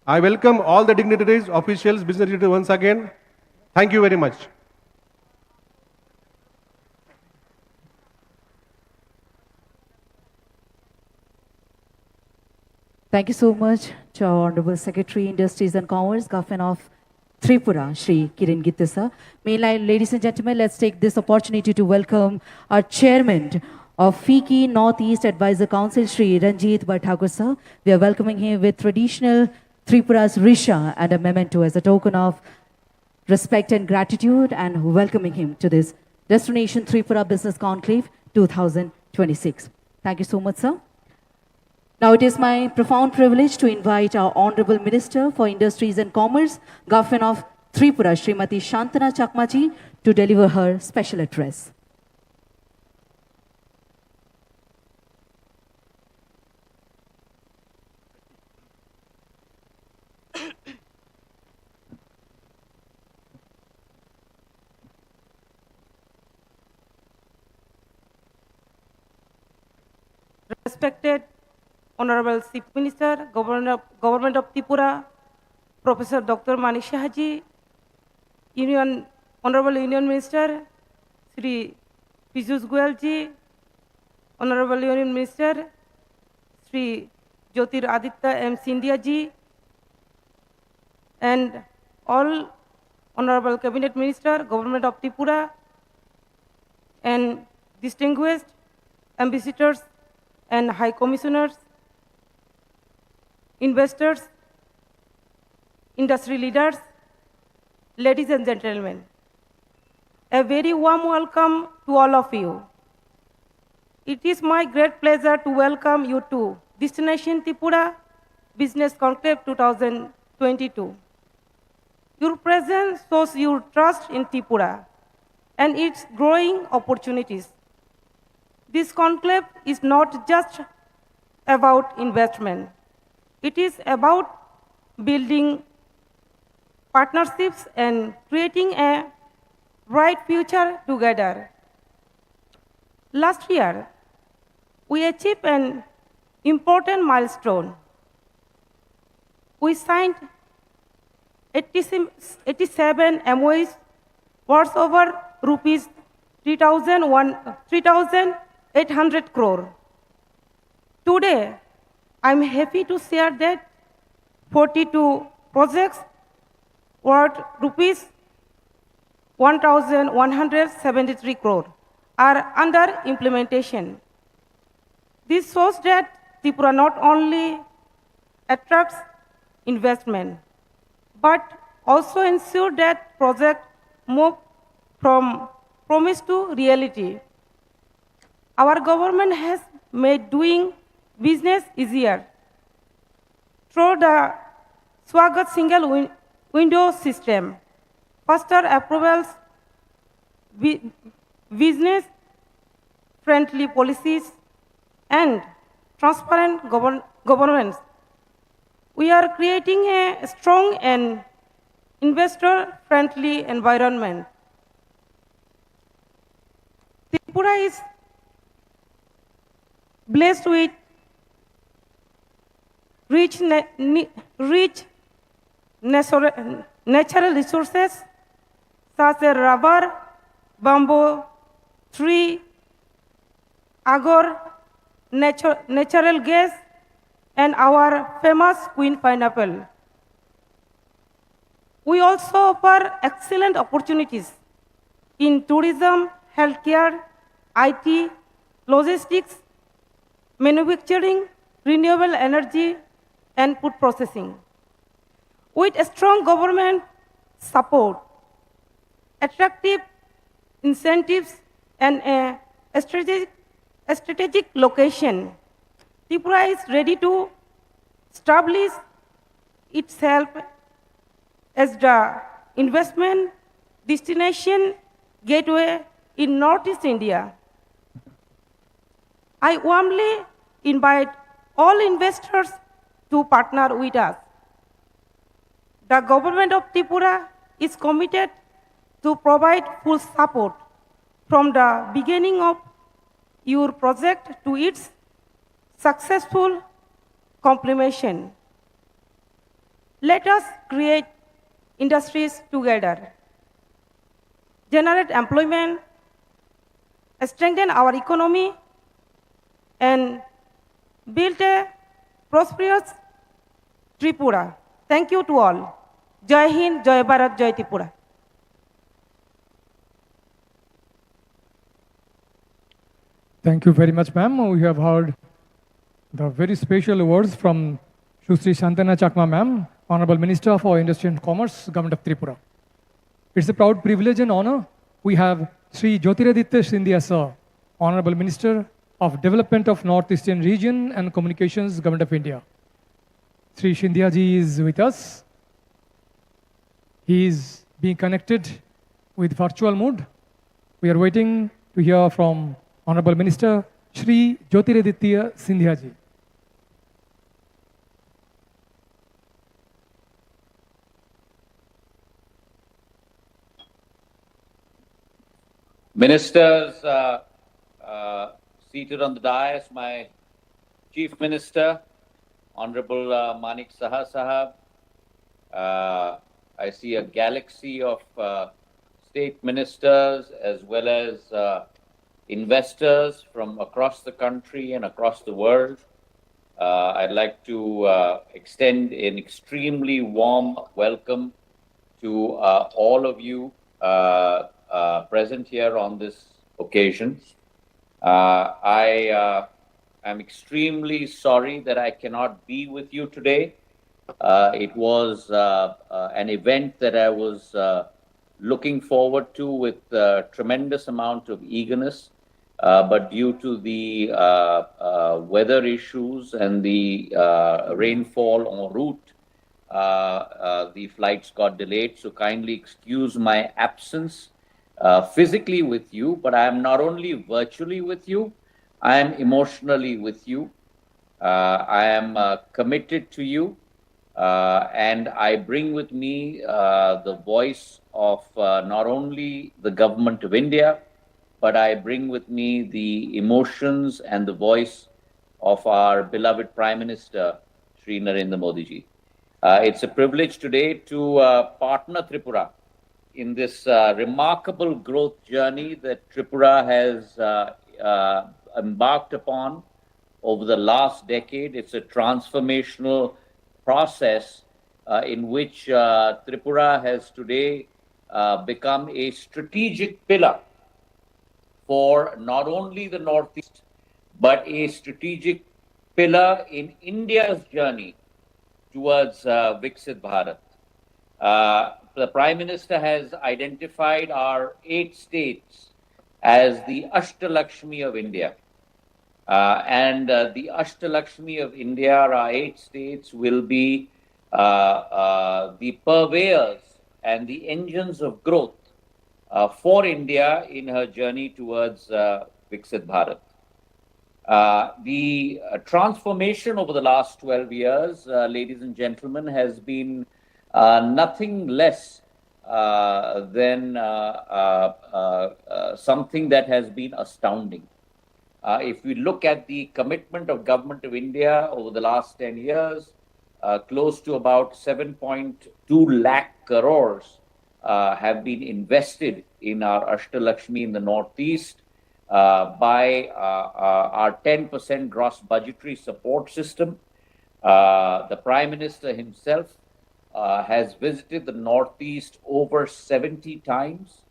I welcome all the dignitaries, officials, business leaders once again. Thank you very much. Thank you so much to our Honorable Secretary, Industries and Commerce, Government of Tripura, Shri Kiran Gitte sir. Ladies and gentlemen, let's take this opportunity to welcome our Chairman of FICCI Northeast Advisor Council, Shri Ranjit Bhatthakur sir. We are welcoming him with traditional Tripura's Risha and a memento as a token of respect and gratitude, and welcoming him to this Destination Tripura Business Conclave 2026. Thank you so much, sir. Now it is my profound privilege to invite our Honorable Minister for Industries and Commerce, Government of Tripura, Srimati Shantana Chakmaji, to deliver her special address. Respected Honorable Chief Minister, Government of Tripura, Professor Dr. Manik Shahaji, Honorable Union Minister, Sri Piyush Goyal ji, Honorable Union Minister, Sri Jyotir Aditya M. Scindia ji, and all Honorable Cabinet Minister, Government of Tripura, and distinguished ambassadors and High Commissioners, investors, industry leaders, ladies and gentlemen. A very warm welcome to all of you. It is my great pleasure to welcome you to Destination Tripura Business Conclave 2022. Your presence shows your trust in Tripura and its growing opportunities. This conclave is not just about investment. It is about building partnerships and creating a bright future together. Last year, we achieved an important milestone. We signed 87 MOUs worth over rupees 3,800 crore. Today, I'm happy to share that 42 projects worth rupees 1,173 crore are under implementation. This shows that Tripura not only attracts investment, but also ensure that projects move from promise to reality. Our government has made doing business easier through the Swagat single window system, faster approvals, business-friendly policies, and transparent governance. We are creating a strong and investor-friendly environment. Tripura is blessed with rich natural resources such as rubber, bamboo, tree, agar, natural gas, and our famous queen pineapple. We also offer excellent opportunities in tourism, healthcare, IT, logistics, manufacturing, renewable energy, and food processing. With a strong government support, attractive incentives, and a strategic location, Tripura is ready to establish itself as the investment destination gateway in Northeast India. I warmly invite all investors to partner with us. The government of Tripura is committed to provide full support from the beginning of your project to its successful completion. Let us create industries together, generate employment, strengthen our economy, and build a prosperous Tripura. Thank you to all. Jai Hind, Jai Bharat, Jai Tripura. Thank you very much, ma'am. We have heard the very special words from Shri Shantana Chakma, ma'am, Honorable Minister for Industry and Commerce, Government of Tripura. It's a proud privilege and honor. We have Sri Jyotiraditya Scindia, sir, Honorable Minister of Development of Northeastern Region and Communications, Government of India. Sri Scindia ji is with us. He is being connected with virtual mode. We are waiting to hear from Honorable Minister Sri Jyotiraditya Scindia ji. Ministers seated on the dais, my Chief Minister, Honorable Manik Saha Sahab. I see a galaxy of state ministers as well as investors from across the country and across the world. I'd like to extend an extremely warm welcome to all of you present here on this occasion. I am extremely sorry that I cannot be with you today. It was an event that I was looking forward to with a tremendous amount of eagerness. but due to the weather issues and the rainfall en route, the flights got delayed. So kindly excuse my absence physically with you, but I am not only virtually with you, I am emotionally with you. I am committed to you, and I bring with me the voice of not only the government of India, but I bring with me the emotions and the voice of our beloved Prime Minister, Sri Narendra Modi ji. It's a privilege today to partner Tripura in this remarkable growth journey that Tripura has embarked upon over the last decade. It's a transformational process in which Tripura has today become a strategic pillar for not only the Northeast, but a strategic pillar in India's journey towards Viksit Bharat. The Prime Minister has identified our 8 states as the Ashtalakshmi of India. And the Ashtalakshmi of India, our 8 states, will be the purveyors and the engines of growth for India in her journey towards Viksit Bharat. The transformation over the last 12 years, ladies and gentlemen, has been nothing less than something that has been astounding. If we look at the commitment of Government of India over the last 10 years, close to about 7.2 lakh crores have been invested in our Ashtalakshmi in the Northeast by our 10% gross budgetary support system. The Prime Minister himself has visited the Northeast over 70 times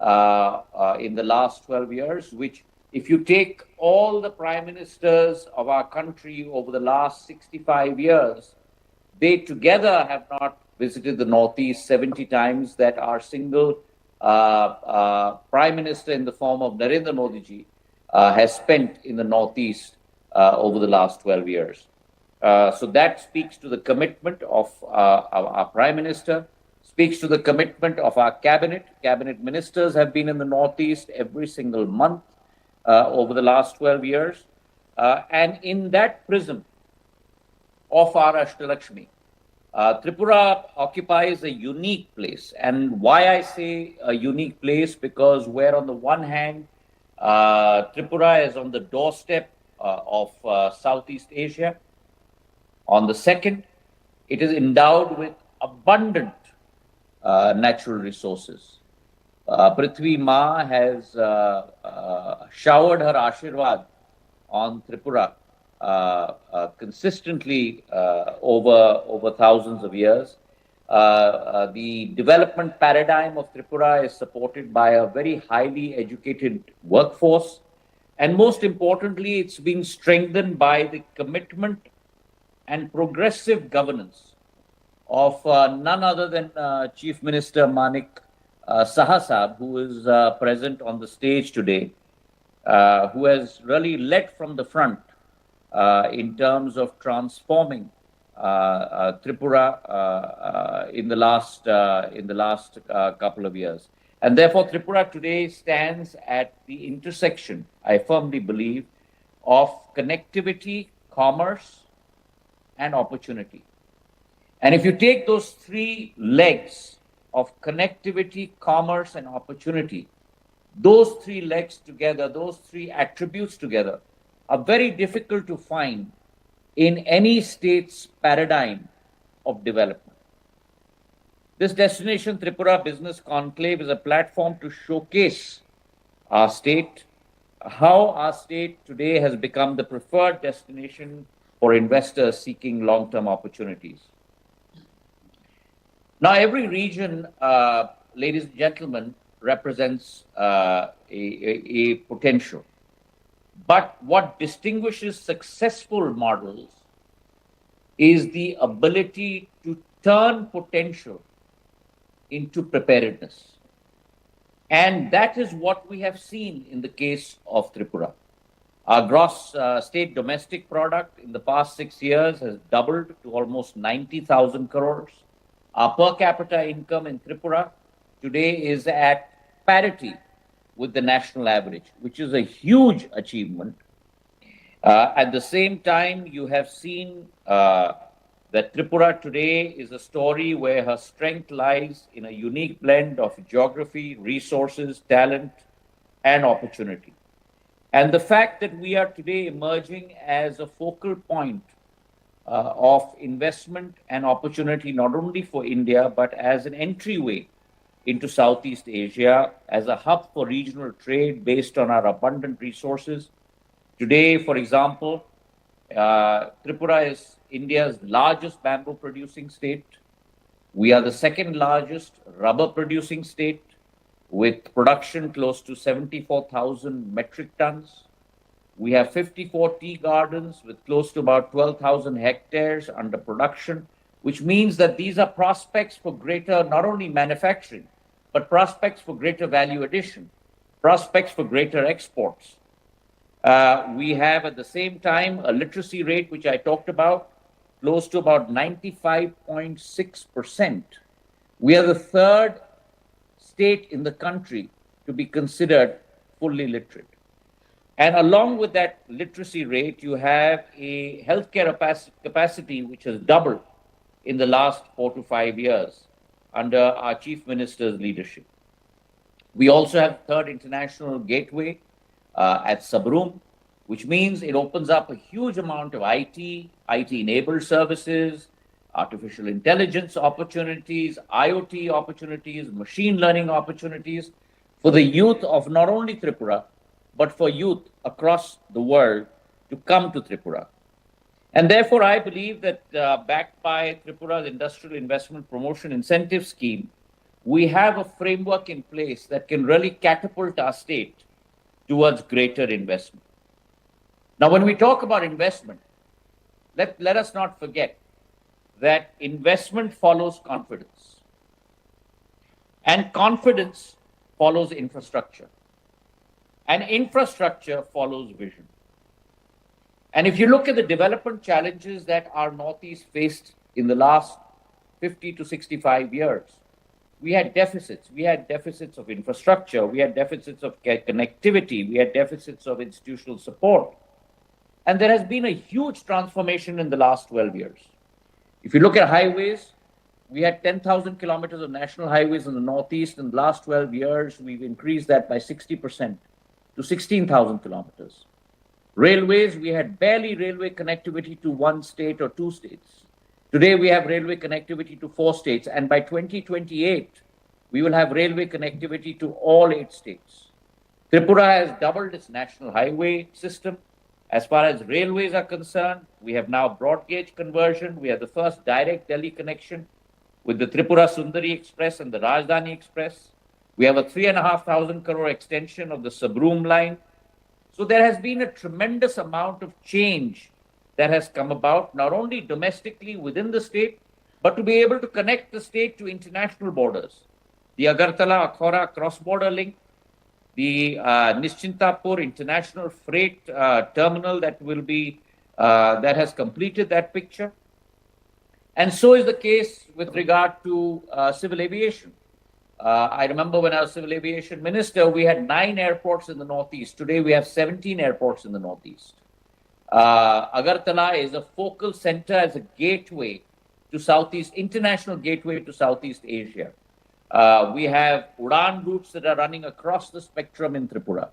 in the last 12 years, which, if you take all the Prime Ministers of our country over the last 65 years, they together have not visited the Northeast 70 times that our single Prime Minister in the form of Narendra Modi ji has spent in the Northeast over the last 12 years. So that speaks to the commitment of our Prime Minister, speaks to the commitment of our cabinet. Cabinet ministers have been in the Northeast every single month over the last 12 years. And in that prism of our Ashtalakshmi, Tripura occupies a unique place. And why I say a unique place, because where on the one hand, Tripura is on the doorstep of Southeast Asia. On the second, it is endowed with abundant natural resources. Prithvi Ma has showered her Ashirwad on Tripura consistently over thousands of years. The development paradigm of Tripura is supported by a very highly educated workforce. And most importantly, it's been strengthened by the commitment and progressive governance of none other than Chief Minister Manik Sahasab, who is present on the stage today, who has really led from the front in terms of transforming Tripura in the last couple of years. And therefore, Tripura today stands at the intersection, I firmly believe, of connectivity, commerce, and opportunity. And if you take those 3 legs of connectivity, commerce, and opportunity, those 3 legs together, those 3 attributes together, are very difficult to find in any state's paradigm of development. This Destination Tripura Business Conclave is a platform to showcase our state, how our state today has become the preferred destination for investors seeking long-term opportunities. Now, every region, ladies and gentlemen, represents a potential. But what distinguishes successful models is the ability to turn potential into preparedness. And that is what we have seen in the case of Tripura. Our gross state domestic product in the past 6 years has doubled to almost 90,000 crores. Our per capita income in Tripura today is at parity with the national average, which is a huge achievement. At the same time, you have seen that Tripura today is a story where her strength lies in a unique blend of geography, resources, talent, and opportunity. And the fact that we are today emerging as a focal point of investment and opportunity, not only for India, but as an entryway into Southeast Asia, as a hub for regional trade based on our abundant resources. Today, for example, Tripura is India's largest bamboo producing state. We are the second largest rubber producing state with production close to 74,000 metric tons. We have 54 tea gardens with close to about 12,000 hectares under production, which means that these are prospects for greater, not only manufacturing, but prospects for greater value addition, prospects for greater exports. We have at the same time a literacy rate, which I talked about, close to about 95.6%. We are the third state in the country to be considered fully literate. And along with that literacy rate, you have a healthcare capacity which has doubled in the last 4 to 5 years under our Chief Minister's leadership. We also have third international gateway at Sabroom, which means it opens up a huge amount of IT-enabled services, artificial intelligence opportunities, IoT opportunities, machine learning opportunities for the youth of not only Tripura, but for youth across the world to come to Tripura. And therefore, I believe that backed by Tripura's Industrial Investment Promotion Incentive Scheme, we have a framework in place that can really catapult our state towards greater investment. Now, when we talk about investment, let us not forget that investment follows confidence. And confidence follows infrastructure. And infrastructure follows vision. And if you look at the development challenges that our Northeast faced in the last 50 to 65 years, we had deficits. We had deficits of infrastructure. We had deficits of connectivity. We had deficits of institutional support. And there has been a huge transformation in the last 12 years. If you look at highways, we had 10,000 kilometers of national highways in the Northeast. In the last 12 years, we've increased that by 60% to 16,000 kilometers. Railways, we had barely railway connectivity to one state or two states. Today, we have railway connectivity to 4 states. And by 2028, we will have railway connectivity to all 8 states. Tripura has doubled its national highway system. As far as railways are concerned, we have now broad gauge conversion. We have the first direct Delhi connection with the Tripura Sundari Express and the Rajdhani Express. We have a 3,500 crore extension of the Sabroom line. So there has been a tremendous amount of change that has come about, not only domestically within the state, but to be able to connect the state to international borders. The Agartala-Akhora cross-border link, the Nischintapur International Freight Terminal that has completed that picture. And so is the case with regard to civil aviation. I remember when I was civil aviation minister, we had 9 airports in the Northeast. Today we have 17 airports in the Northeast. Agartala is a focal center as a gateway to Southeast, international gateway to Southeast Asia. We have Udan routes that are running across the spectrum in Tripura.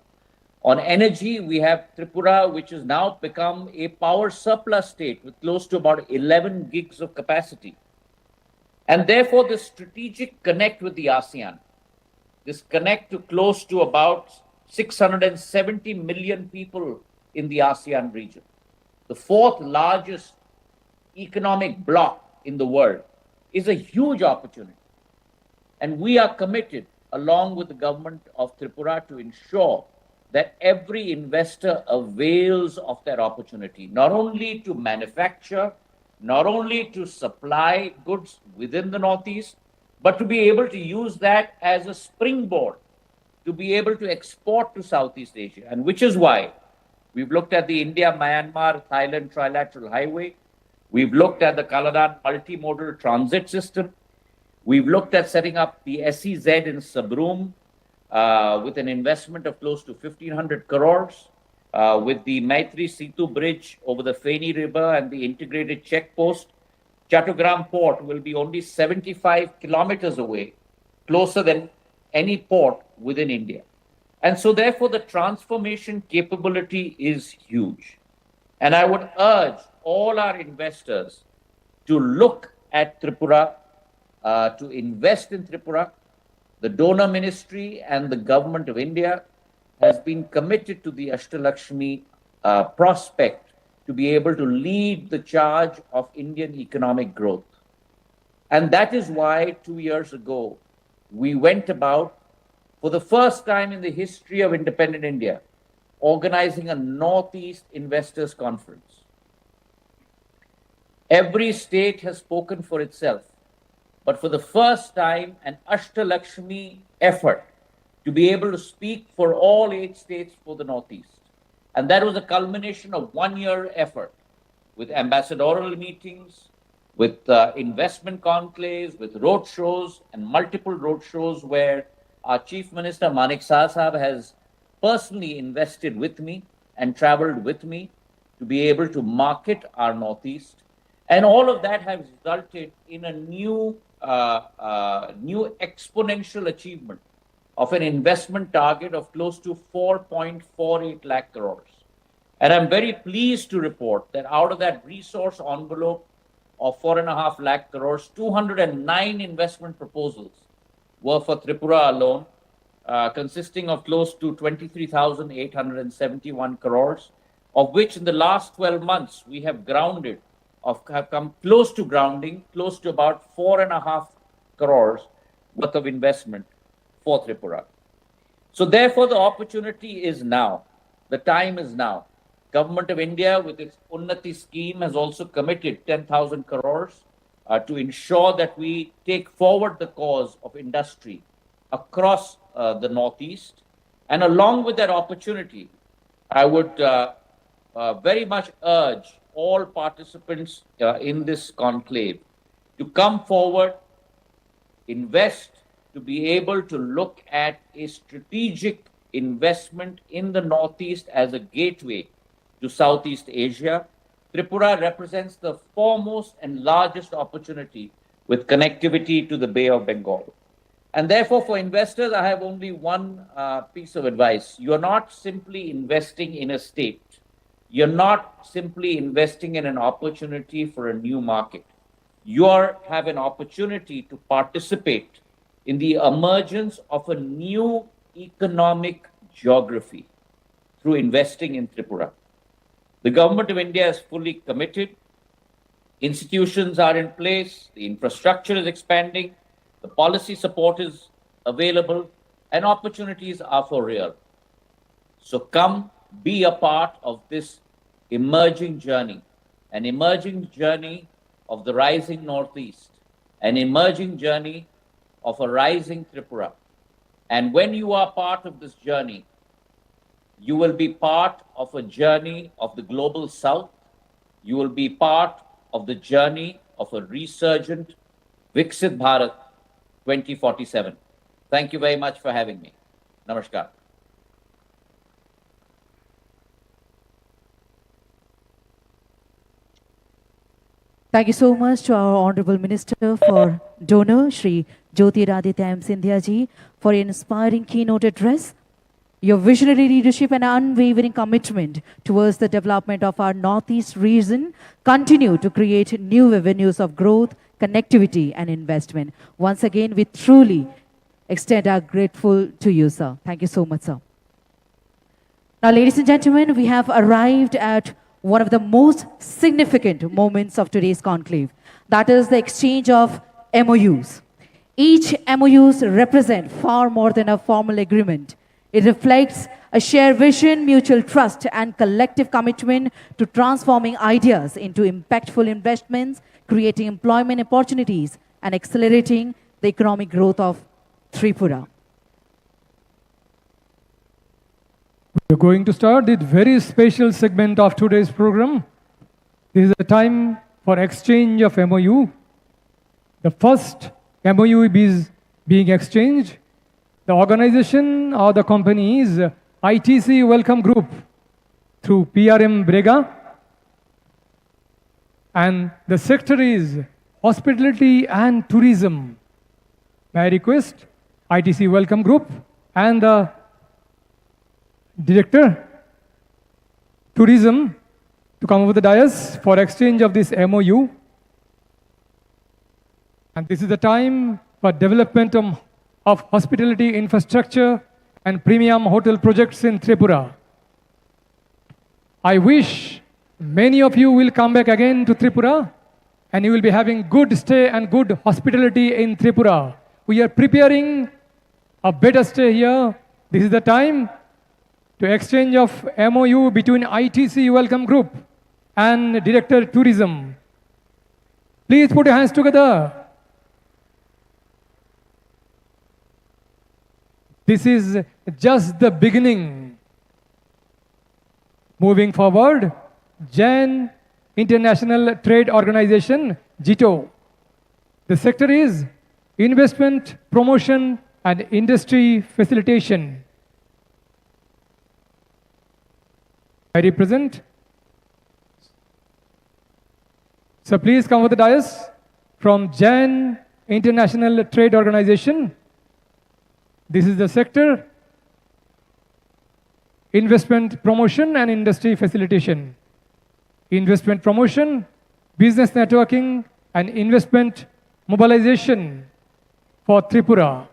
On energy, we have Tripura, which has now become a power surplus state with close to about 11 gigs of capacity. And therefore, this strategic connect with the ASEAN, this connect to close to about 670 million people in the ASEAN region, the 4th largest economic bloc in the world, is a huge opportunity. And we are committed, along with the government of Tripura, to ensure that every investor avails of that opportunity, not only to manufacture, not only to supply goods within the Northeast, but to be able to use that as a springboard to be able to export to Southeast Asia. And which is why we've looked at the India-Myanmar-Thailand trilateral highway. We've looked at the Kaladan multimodal transit system. We've looked at setting up the SEZ in Sabroom with an investment of close to 1,500 crores, with the Maitri Setu bridge over the Feni River and the integrated checkpost. Chattogram port will be only 75 kilometers away, closer than any port within India. And so therefore the transformation capability is huge. And I would urge all our investors to look at Tripura, to invest in Tripura. The donor ministry and the government of India has been committed to the Ashtalakshmi prospect to be able to lead the charge of Indian economic growth. And that is why 2 years ago, we went about, for the first time in the history of independent India, organizing a Northeast Investors Conference. Every state has spoken for itself, but for the first time, an Ashtalakshmi effort to be able to speak for all 8 states for the Northeast. And that was a culmination of 1-year effort with ambassadorial meetings, with investment conclaves, with roadshows and multiple roadshows where our Chief Minister Manik Sahab has personally invested with me and traveled with me to be able to market our Northeast. And all of that has resulted in a new exponential achievement of an investment target of close to 4.48 lakh crores. And I'm very pleased to report that out of that resource envelope of 4.5 lakh crores, 209 investment proposals were for Tripura alone, consisting of close to 23,871 crores, of which in the last 12 months we have come close to grounding, close to about 4.5 crores worth of investment for Tripura. So therefore the opportunity is now. The time is now. Government of India with its Unnati scheme has also committed 10,000 crores to ensure that we take forward the cause of industry across the Northeast. And along with that opportunity, I would very much urge all participants in this conclave to come forward, invest, to be able to look at a strategic investment in the Northeast as a gateway to Southeast Asia. Tripura represents the foremost and largest opportunity with connectivity to the Bay of Bengal. And therefore, for investors, I have only one piece of advice. You're not simply investing in a state. You're not simply investing in an opportunity for a new market. You have an opportunity to participate in the emergence of a new economic geography through investing in Tripura. The government of India is fully committed. Institutions are in place. The infrastructure is expanding. The policy support is available, and opportunities are for real. So come be a part of this emerging journey, an emerging journey of the rising Northeast, an emerging journey of a rising Tripura. And when you are part of this journey, you will be part of a journey of the global South. You will be part of the journey of a resurgent Viksit Bharat 2047. Thank you very much for having me. Namaskar. Thank you so much to our Honorable Minister for Donor, Shri Jyotiraditya M. Scindia ji, for your inspiring keynote address. Your visionary leadership and unwavering commitment towards the development of our Northeast region continue to create new avenues of growth, connectivity, and investment. Once again, we truly extend our grateful to you, sir. Thank you so much, sir. Now, ladies and gentlemen, we have arrived at one of the most significant moments of today's conclave. That is the exchange of MOUs. Each MOUs represent far more than a formal agreement. It reflects a shared vision, mutual trust, and collective commitment to transforming ideas into impactful investments, creating employment opportunities, and accelerating the economic growth of Tripura. We're going to start the very special segment of today's program. This is a time for exchange of MOU. The first MOU is being exchanged. The organization or the company is ITC Welcome Group through PRM Brega. And the sector is hospitality and tourism. May I request ITC Welcome Group and the Director, Tourism, to come over the dais for exchange of this MOU. And this is the time for development of hospitality infrastructure and premium hotel projects in Tripura. I wish many of you will come back again to Tripura and you will be having good stay and good hospitality in Tripura. We are preparing a better stay here. This is the time to exchange of MOU between ITC Welcome Group and Director Tourism. Please put your hands together. This is just the beginning. Moving forward, Jain International Trade Organization, JITO. The sector is investment, promotion, and industry facilitation. I represent. So please come over the dais from Jain International Trade Organization. This is the sector, investment promotion and industry facilitation. Investment promotion, business networking, and investment mobilization for Tripura.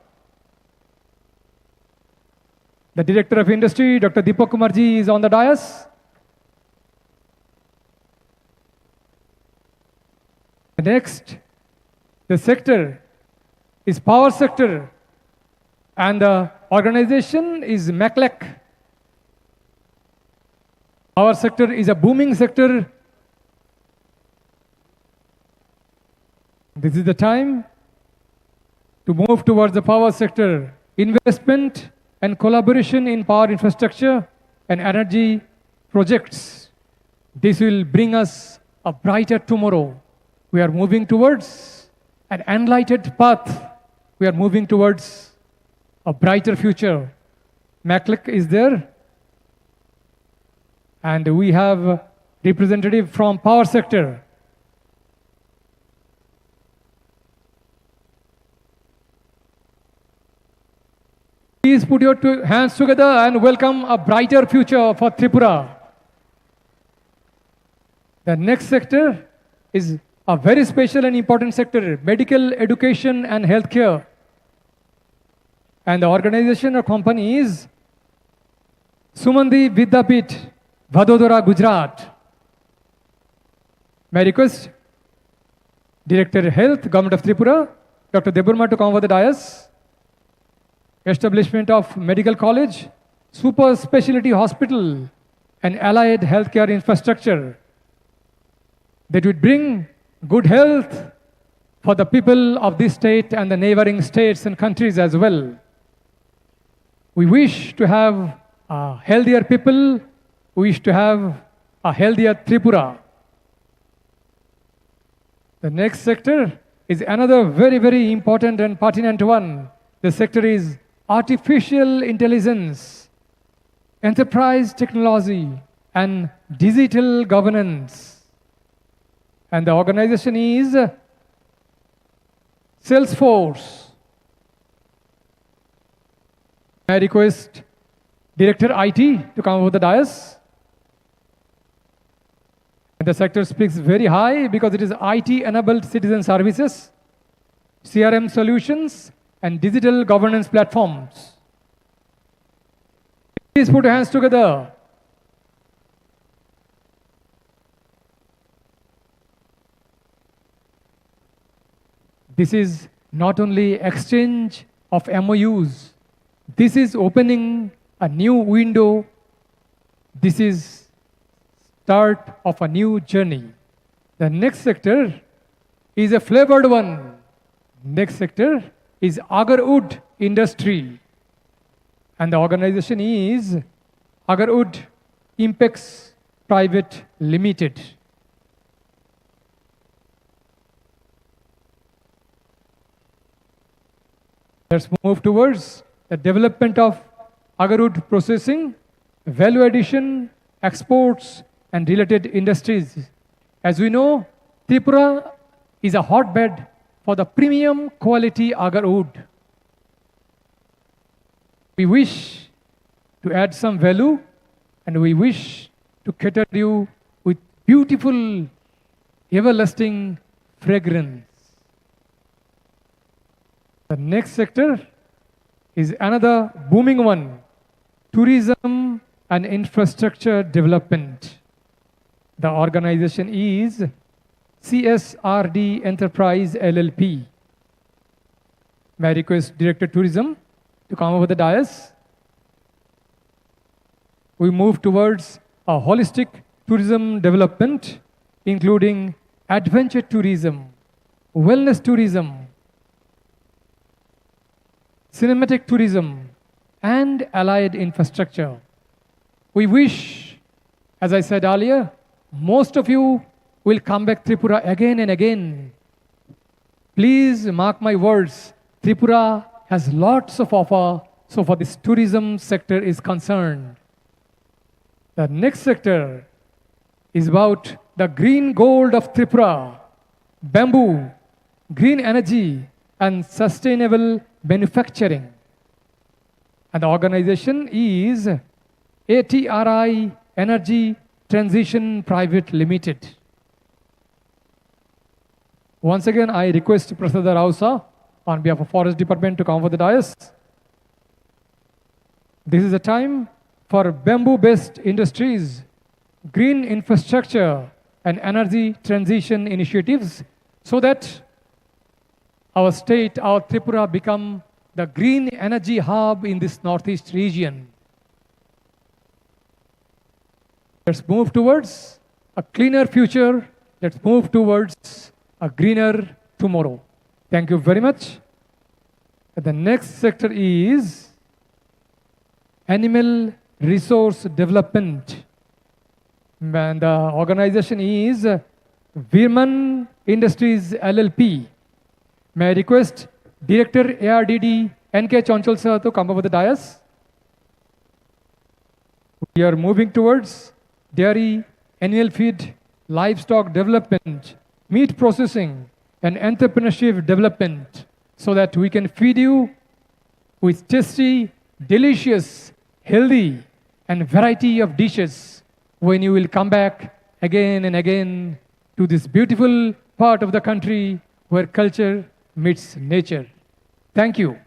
The Director of Industry, Dr. Deepak Kumarji, is on the dais. Next, the sector is power sector, and the organization is MACLEC. Power sector is a booming sector. This is the time to move towards the power sector. Investment and collaboration in power infrastructure and energy projects. This will bring us a brighter tomorrow. We are moving towards an enlightened path. We are moving towards a brighter future. MACLEC is there. And we have representative from power sector. Please put your hands together and welcome a brighter future for Tripura. The next sector is a very special and important sector, medical education and healthcare. And the organization or company is Sumandi Vidyapith, Vadodara, Gujarat. May I request Director Health, Government of Tripura, Dr. Deburma, to come over the dais. Establishment of medical college, super specialty hospital, and allied healthcare infrastructure that would bring good health for the people of this state and the neighboring states and countries as well. We wish to have healthier people. We wish to have a healthier Tripura. The next sector is another very, very important and pertinent one. The sector is artificial intelligence, enterprise technology, and digital governance. And the organization is Salesforce. I request Director IT to come over the dais. And the sector speaks very high because it is IT-enabled citizen services, CRM solutions, and digital governance platforms. Please put your hands together. This is not only exchange of MOUs, this is opening a new window. This is start of a new journey. The next sector is a flavored one. Next sector is agar wood industry. And the organization is Agarwood Impex Private Limited. Let's move towards the development of agarwood processing, value addition, exports, and related industries. As we know, Tripura is a hotbed for the premium quality agarwood. We wish to add some value, and we wish to cater you with beautiful, everlasting fragrance. The next sector is another booming one, tourism and infrastructure development. The organization is CSRD Enterprise LLP. May I request Director Tourism to come over the dais? We move towards a holistic tourism development, including adventure tourism, wellness tourism, cinematic tourism, and allied infrastructure. We wish, as I said earlier, most of you will come back Tripura again and again. Please mark my words, Tripura has lots of offer, so for this tourism sector is concerned. The next sector is about the green gold of Tripura, bamboo, green energy, and sustainable manufacturing. And the organization is ATRI Energy Transition Private Limited. Once again, I request Prasada Rausa on behalf of Forest Department to come over the dais. This is a time for bamboo-based industries, green infrastructure, and energy transition initiatives so that our state, our Tripura, become the green energy hub in this northeast region. Let's move towards a cleaner future. Let's move towards a greener tomorrow. Thank you very much. The next sector is animal resource development. And the organization is Virman Industries LLP. May I request Director ARDD NK Chonchal sir to come over the dais. We are moving towards dairy, animal feed, livestock development, meat processing, and entrepreneurship development so that we can feed you with tasty, delicious, healthy, and variety of dishes when you will come back again and again to this beautiful part of the country where culture meets nature. Thank you.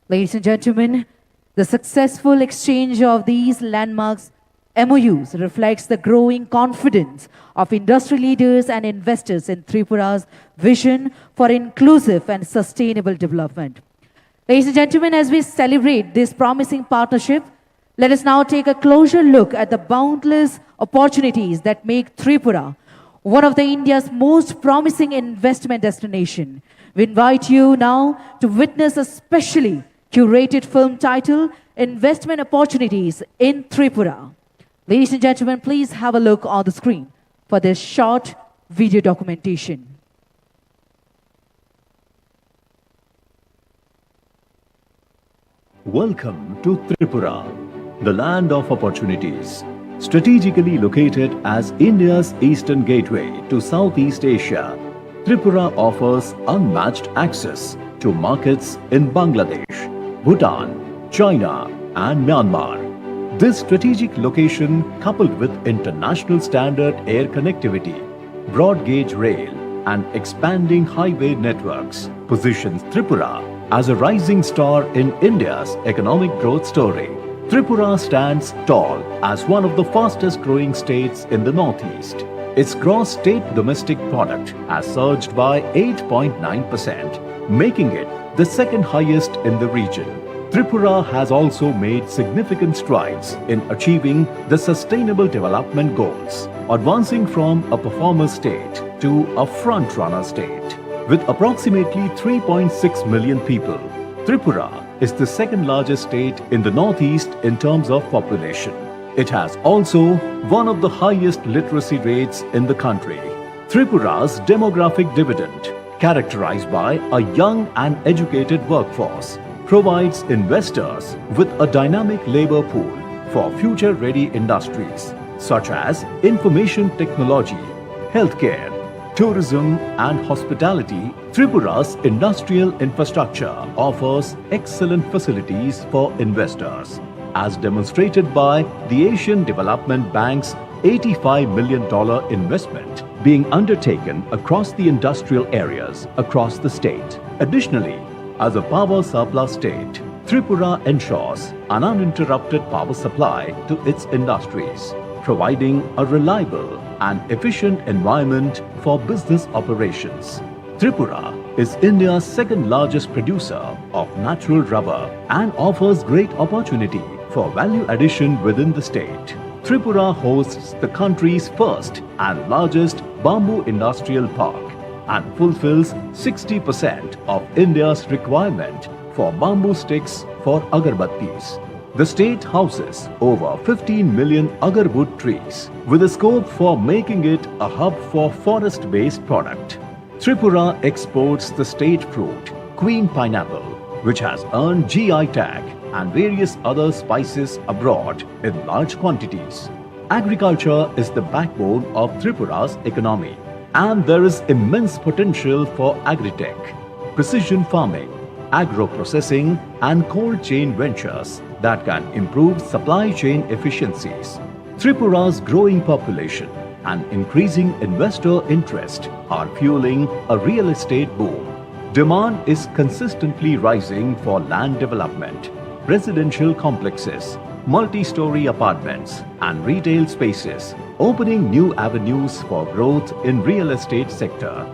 Ladies and gentlemen, the successful exchange of these landmarks MOUs reflects the growing confidence of industry leaders and investors in Tripura's vision for inclusive and sustainable development. Ladies and gentlemen, as we celebrate this promising partnership, let us now take a closer look at the boundless opportunities that make Tripura one of the India's most promising investment destination. We invite you now to witness a specially curated film titled Investment Opportunities in Tripura. Ladies and gentlemen, please have a look on the screen for this short video documentation. Welcome to Tripura, the land of opportunities. Strategically located as India's eastern gateway to Southeast Asia, Tripura offers unmatched access to markets in Bangladesh, Bhutan, China, and Myanmar. This strategic location, coupled with international standard air connectivity, broad gauge rail, and expanding highway networks, positions Tripura as a rising star in India's economic growth story. Tripura stands tall as one of the fastest growing states in the northeast. Its gross state domestic product has surged by 8.9%, making it the second highest in the region. Tripura has also made significant strides in achieving the Sustainable Development Goals, advancing from a performer state to a front-runner state. With approximately 3.6 million people, Tripura is the second largest state in the Northeast in terms of population. It has also one of the highest literacy rates in the country. Tripura's demographic dividend, characterized by a young and educated workforce, provides investors with a dynamic labor pool for future-ready industries such as information technology, healthcare, tourism and hospitality. Tripura's industrial infrastructure offers excellent facilities for investors, as demonstrated by the Asian Development Bank's $85 million investment being undertaken across the industrial areas across the state. Additionally, as a power surplus state, Tripura ensures an uninterrupted power supply to its industries, providing a reliable and efficient environment for business operations. Tripura is India's second largest producer of natural rubber and offers great opportunity for value addition within the state. Tripura hosts the country's first and largest bamboo industrial park and fulfills 60% of India's requirement for bamboo sticks for agarbattis. The state houses over 15 million agarwood trees with a scope for making it a hub for forest-based product. Tripura exports the state fruit, Queen Pineapple, which has earned GI tag, and various other spices abroad in large quantities. Agriculture is the backbone of Tripura's economy, and there is immense potential for agritech, precision farming, agro-processing and cold chain ventures that can improve supply chain efficiencies. Tripura's growing population and increasing investor interest are fueling a real estate boom. Demand is consistently rising for land development, residential complexes, multi-story apartments and retail spaces, opening new avenues for growth in real estate sector.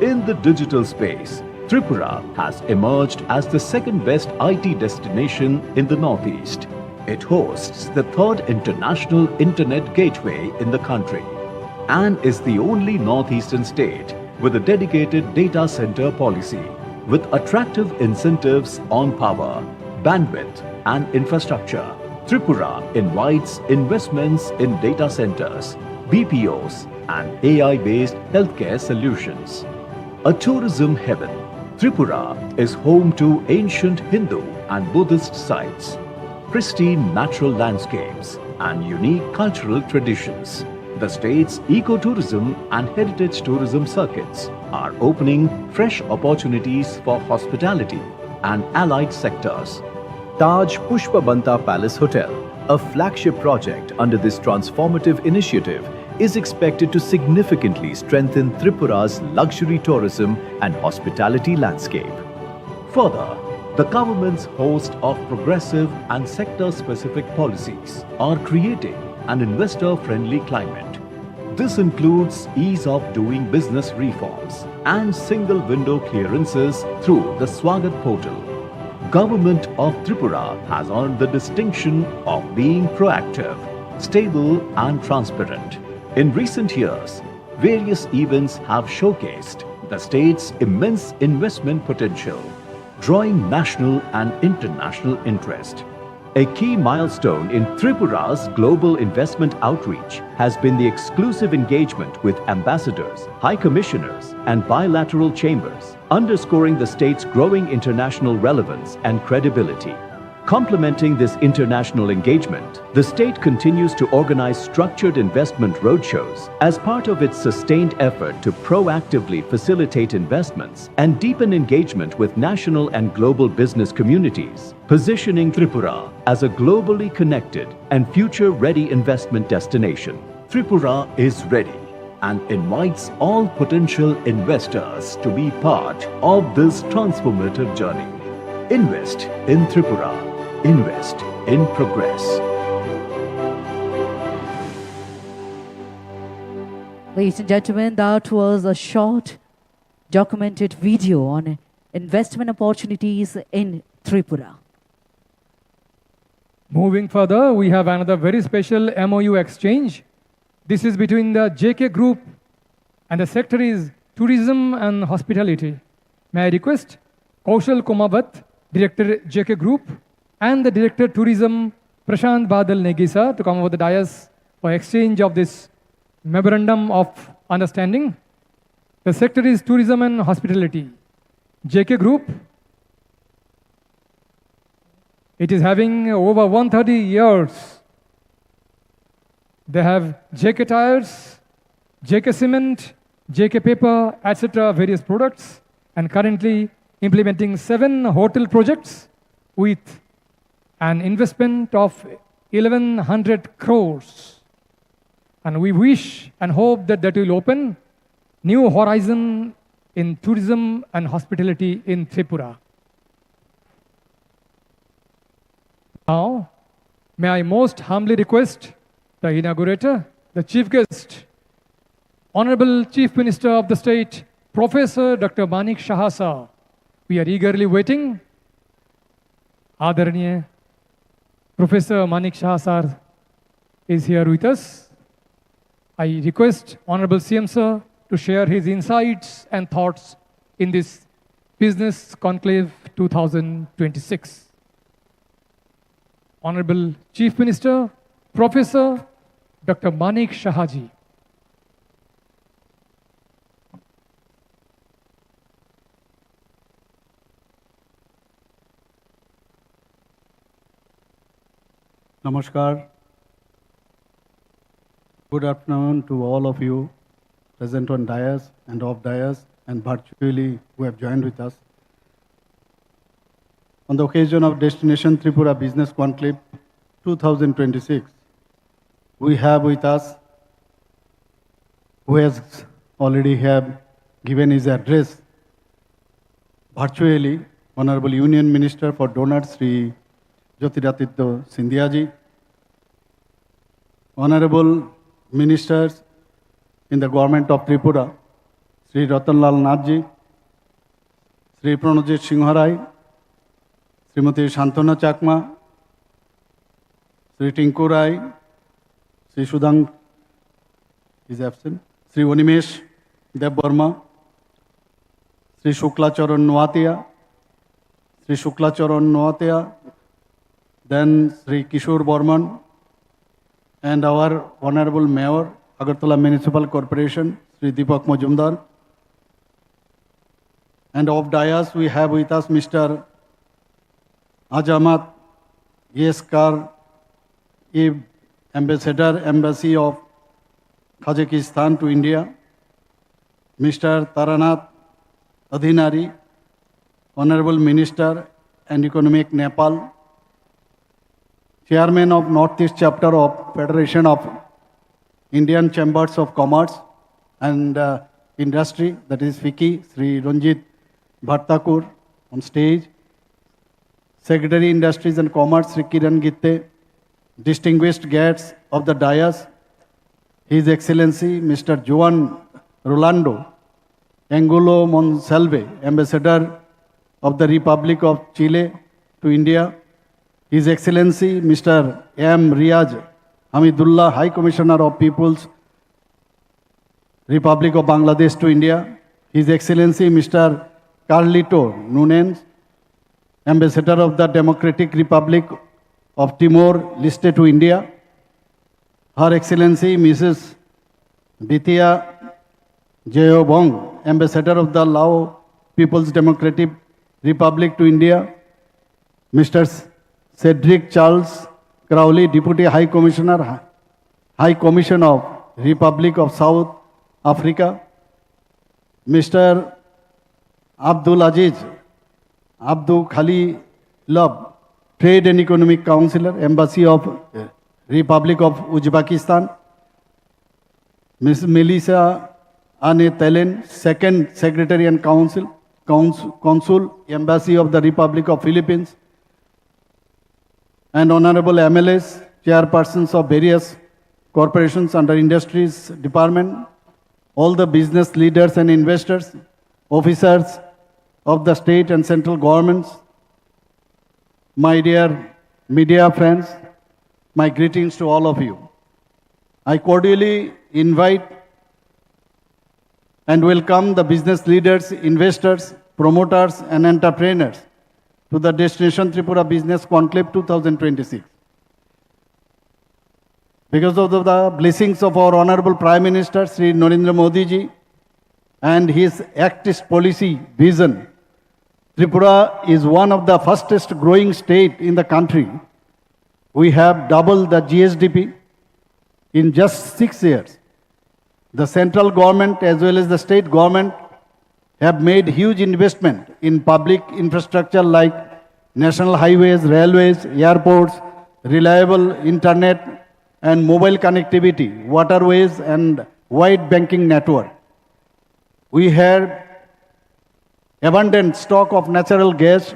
In the digital space, Tripura has emerged as the second best IT destination in the Northeast. It hosts the third international internet gateway in the country and is the only northeastern state with a dedicated data center policy. With attractive incentives on power, bandwidth and infrastructure, Tripura invites investments in data centers, BPOs and AI-based healthcare solutions. A tourism heaven, Tripura is home to ancient Hindu and Buddhist sites, pristine natural landscapes and unique cultural traditions. The state's ecotourism and heritage tourism circuits are opening fresh opportunities for hospitality and allied sectors. Taj Pushpabanta Palace Hotel, a flagship project under this transformative initiative, is expected to significantly strengthen Tripura's luxury tourism and hospitality landscape. Further, the government's host of progressive and sector-specific policies are creating an investor-friendly climate. This includes ease of doing business reforms and single window clearances through the Swagat portal. Government of Tripura has earned the distinction of being proactive, stable and transparent. In recent years, various events have showcased the state's immense investment potential, drawing national and international interest. A key milestone in Tripura's global investment outreach has been the exclusive engagement with ambassadors, high commissioners, and bilateral chambers, underscoring the state's growing international relevance and credibility. Complementing this international engagement, the state continues to organize structured investment roadshows as part of its sustained effort to proactively facilitate investments and deepen engagement with national and global business communities, positioning Tripura as a globally connected and future-ready investment destination. Tripura is ready and invites all potential investors to be part of this transformative journey. Invest in Tripura. Invest in progress. Ladies and gentlemen, that was a short documented video on investment opportunities in Tripura. Moving further, we have another very special MOU exchange. This is between the JK Group and the sector is Tourism and Hospitality. May I request Kaushal Kumabat Director JK Group, and the Director Tourism Prashant Badal Negisa to come over the dais for exchange of this memorandum of understanding. The sector is tourism and hospitality. JK Group, it is having over 130 years. They have JK Tires, JK Cement, JK Paper, etc., various products, and currently implementing 7 hotel projects with an investment of 1,100 crores. And we wish and hope that that will open new horizon in tourism and hospitality in Tripura. Now, may I most humbly request the inaugurator, the chief guest, Honorable Chief Minister of the State, Professor Dr. Manik Shah sir. We are eagerly waiting. Adaraniya Professor Manik Shah sir is here with us. I request Honorable CM sir to share his insights and thoughts in this Business Conclave 2026. Honorable Chief Minister, Professor Dr. Manik Shah ji. Namaskar. Good afternoon to all of you present on dais and off dais and virtually who have joined with us. On the occasion of Destination Tripura Business Conclave 2026, we have with us, who has already have given his address virtually, Honorable Union Minister for Donors, Sri Jyotiraditya Scindia ji, Honorable Ministers in the Government of Tripura, Sri Ratanlal Nath ji, Sri Pranajit Singh Rai, Srimati Shantana Chakma, Sri Tinku Rai, Sri Sudang is absent, Sri Unimesh Dev Burma, Sri Shuklacharan Noatia, then Sri Kishore Burman, and our Honorable Mayor, Agartala Municipal Corporation, Sri Deepak Majumdar. And of dais, we have with us Mr. Ajamat Yeskar, Ambassador, Embassy of Kazakhstan to India, Mr. Taranath Adhinari, Honorable Minister and Economic Nepal, Chairman of Northeast Chapter of Federation of Indian Chambers of Commerce and Industry, that is FICCI, Sri Ranjit Bhattakur on stage, Secretary Industries and Commerce, Sri Kiran Gitte, distinguished guests of the dais, His Excellency Mr. Juan Rolando Angulo Monsalve, Ambassador of the Republic of Chile to India, His Excellency Mr. M. Riaz Hamidullah, High Commissioner of People's Republic of Bangladesh to India, His Excellency Mr. Carlito Nunes, Ambassador of the Democratic Republic of Timor Leste to India, Her Excellency Mrs. Bithia Jeobong, Ambassador of the Lao People's Democratic Republic to India, Mr. Cedric Charles Crowley, Deputy High Commissioner, High Commission of Republic of South Africa, Mr. Abdul Aziz Abdul Khalilov, Trade and Economic Counselor, Embassy of Republic of Uzbekistan, Ms. Melissa Anne Telen, Second Secretary and Consul, Embassy of the Republic of Philippines, and Honorable MLAs, Chairpersons of various corporations under Industries Department, all the business leaders and investors, officers of the state and central governments, my dear media friends, my greetings to all of you. I cordially invite and welcome the business leaders, investors, promoters, and entrepreneurs to the Destination Tripura Business Conclave 2026. Because of the blessings of our Honorable Prime Minister, Sri Narendra Modi ji, and his actist policy vision, Tripura is one of the fastest growing state in the country. We have doubled the GSDP in just 6 years. The central government as well as the state government have made huge investment in public infrastructure like national highways, railways, airports, reliable internet and mobile connectivity, waterways and wide banking network. We have abundant stock of natural gas,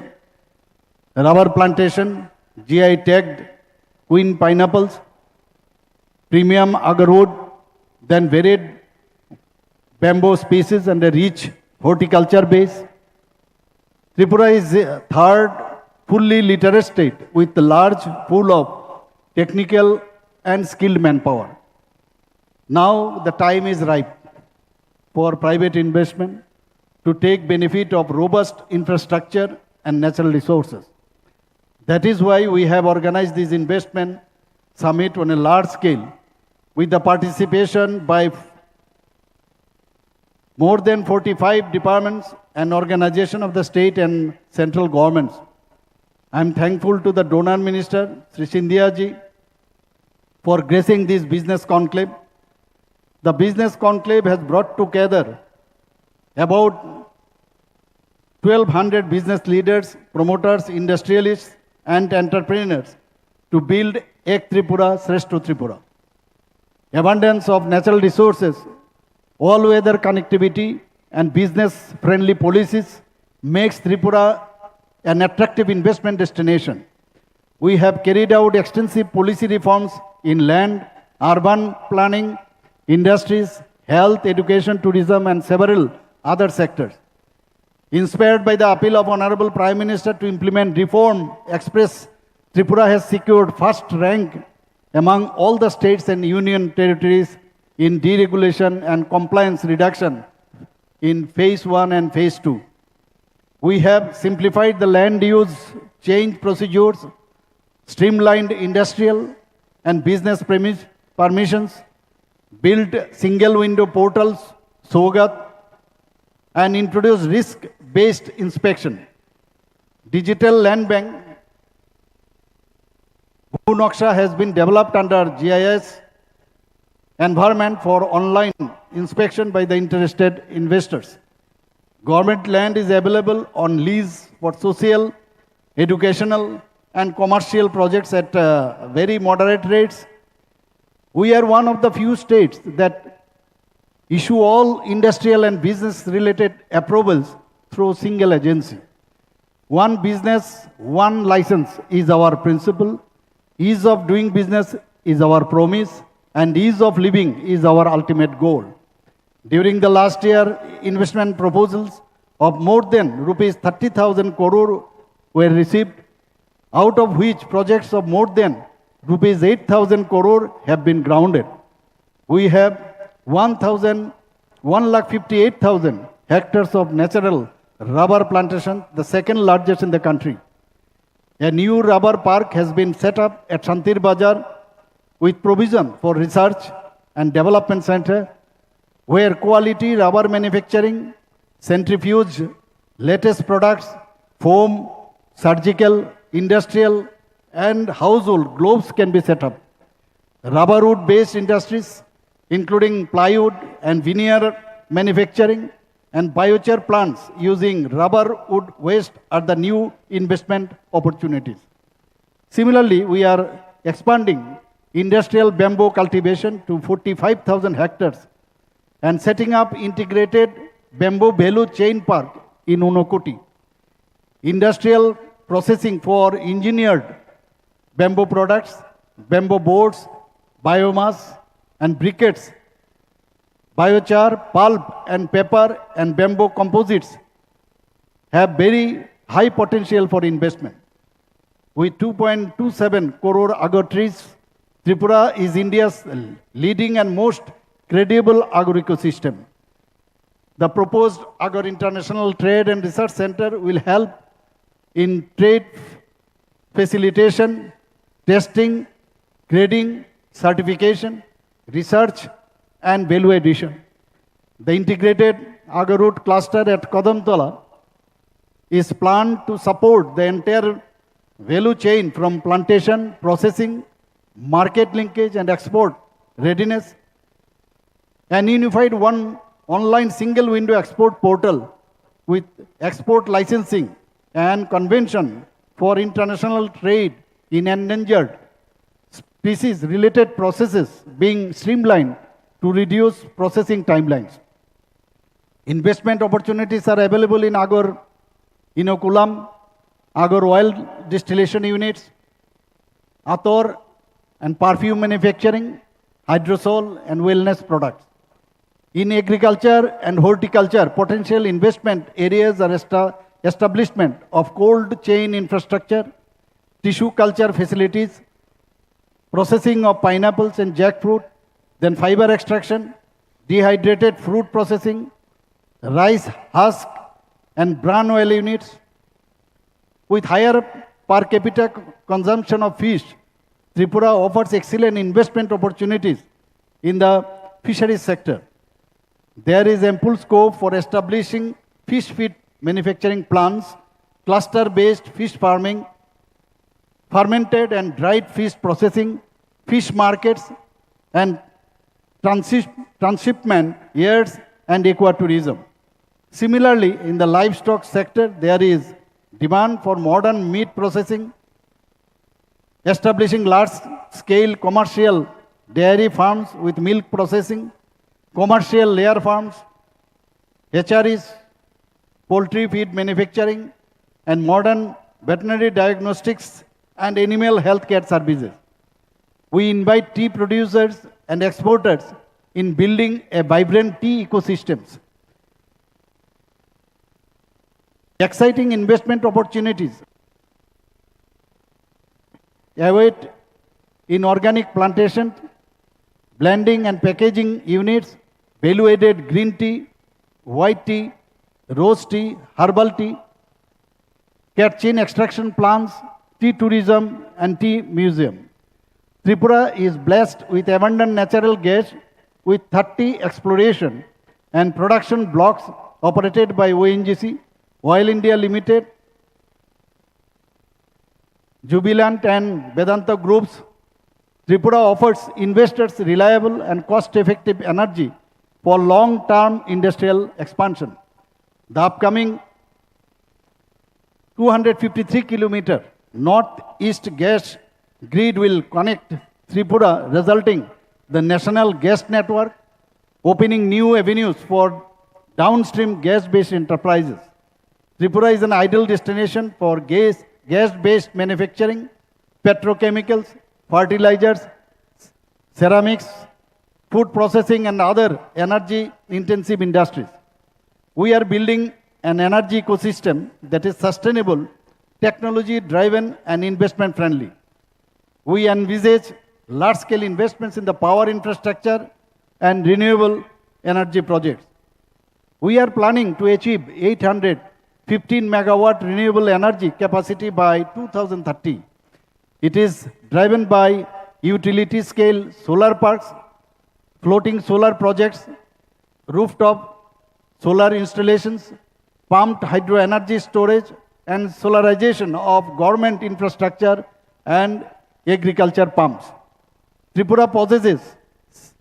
rubber plantation, GI tagged queen pineapples, premium agarwood, then varied bamboo species and a rich horticulture base. Tripura is the third fully literate state with a large pool of technical and skilled manpower. Now the time is ripe for private investment to take benefit of robust infrastructure and natural resources. That is why we have organized this investment summit on a large scale with the participation by more than 45 departments and organizations of the state and central governments. I am thankful to the donor minister, Sri Scindia ji, for gracing this business conclave. The business conclave has brought together about 1,200 business leaders, promoters, industrialists, and entrepreneurs to build Ek Tripura, Shreshto Tripura. Abundance of natural resources, all-weather connectivity, and business-friendly policies makes Tripura an attractive investment destination. We have carried out extensive policy reforms in land, urban planning, industries, health, education, tourism, and several other sectors. Inspired by the appeal of Honorable Prime Minister to implement Reform Express, Tripura has secured first rank among all the states and union territories in deregulation and compliance reduction in Phase 1 and Phase 2. We have simplified the land use change procedures, streamlined industrial and business permissions, built single window portals, SOGAT, and introduced risk-based inspection. Digital land bank, Bhunoksha has been developed under GIS environment for online inspection by the interested investors. Government land is available on lease for social, educational, and commercial projects at very moderate rates. We are one of the few states that issue all industrial and business-related approvals through single agency. One business, one license is our principle. Ease of doing business is our promise, and ease of living is our ultimate goal. During the last year, investment proposals of more than rupees 30,000 crore were received, out of which projects of more than rupees 8,000 crore have been grounded. We have 1,58,000 hectares of natural rubber plantation, the second largest in the country. A new rubber park has been set up at Shantir Bazar with provision for research and development center, where quality rubber manufacturing, centrifuge, latest products, foam, surgical, industrial, and household gloves can be set up. Rubber wood-based industries, including plywood and veneer manufacturing, and biochar plants using rubber wood waste are the new investment opportunities. Similarly, we are expanding industrial bamboo cultivation to 45,000 hectares and setting up integrated bamboo value chain park in Unokoti. Industrial processing for engineered bamboo products, bamboo boards, biomass, and briquettes, biochar, pulp and paper, and bamboo composites have very high potential for investment. With 2.27 crore agar trees, Tripura is India's leading and most credible agro ecosystem. The proposed Agar International Trade and Research Center will help in trade facilitation, testing, grading, certification, research, and value addition. The integrated Agarut cluster at Kodamtola is planned to support the entire value chain from plantation, processing, market linkage, and export readiness. An unified one online single window export portal with export licensing and convention for international trade in endangered species related processes being streamlined to reduce processing timelines. Investment opportunities are available in Agar Inoculam, Agar oil distillation units, Ator and perfume manufacturing, hydrosol and wellness products. In agriculture and horticulture, potential investment areas are establishment of cold chain infrastructure, tissue culture facilities, processing of pineapples and jackfruit, then fiber extraction, dehydrated fruit processing, rice husk and bran oil units. With higher per capita consumption of fish, Tripura offers excellent investment opportunities in the fisheries sector. There is ample scope for establishing fish feed manufacturing plants, cluster-based fish farming, fermented and dried fish processing, fish markets, and transshipment yards and aquatourism. Similarly, in the livestock sector, there is demand for modern meat processing, establishing large-scale commercial dairy farms with milk processing, commercial layer farms, hatcheries, poultry feed manufacturing, and modern veterinary diagnostics and animal health care services. We invite tea producers and exporters in building a vibrant tea ecosystems. Exciting investment opportunities await in organic plantation, blending and packaging units, value-added green tea, white tea, rose tea, herbal tea, catchin extraction plants, tea tourism, and tea museum. Tripura is blessed with abundant natural gas with 30 exploration and production blocks operated by ONGC, Oil India Limited, Jubilant and Vedanta groups. Tripura offers investors reliable and cost-effective energy for long-term industrial expansion. The upcoming 253-kilometer northeast gas grid will connect Tripura, resulting the national gas network, opening new avenues for downstream gas-based enterprises. Tripura is an ideal destination for gas-based manufacturing, petrochemicals, fertilizers, ceramics, food processing, and other energy-intensive industries. We are building an energy ecosystem that is sustainable, technology-driven, and investment-friendly. We envisage large-scale investments in the power infrastructure and renewable energy projects. We are planning to achieve 815 megawatt renewable energy capacity by 2030. It is driven by utility-scale solar parks, floating solar projects, rooftop solar installations, pumped hydro energy storage, and solarization of government infrastructure and agriculture pumps. Tripura possesses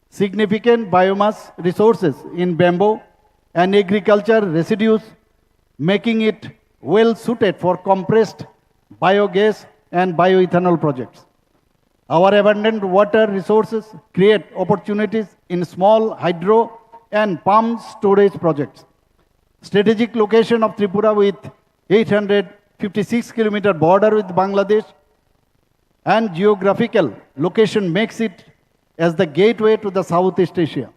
significant biomass resources in bamboo and agriculture residues, making it well suited for compressed biogas and bioethanol projects. Our abundant water resources create opportunities in small hydro and pump storage projects. Strategic location of Tripura with 856-kilometer border with Bangladesh and geographical location makes it as the gateway to the Southeast Asia.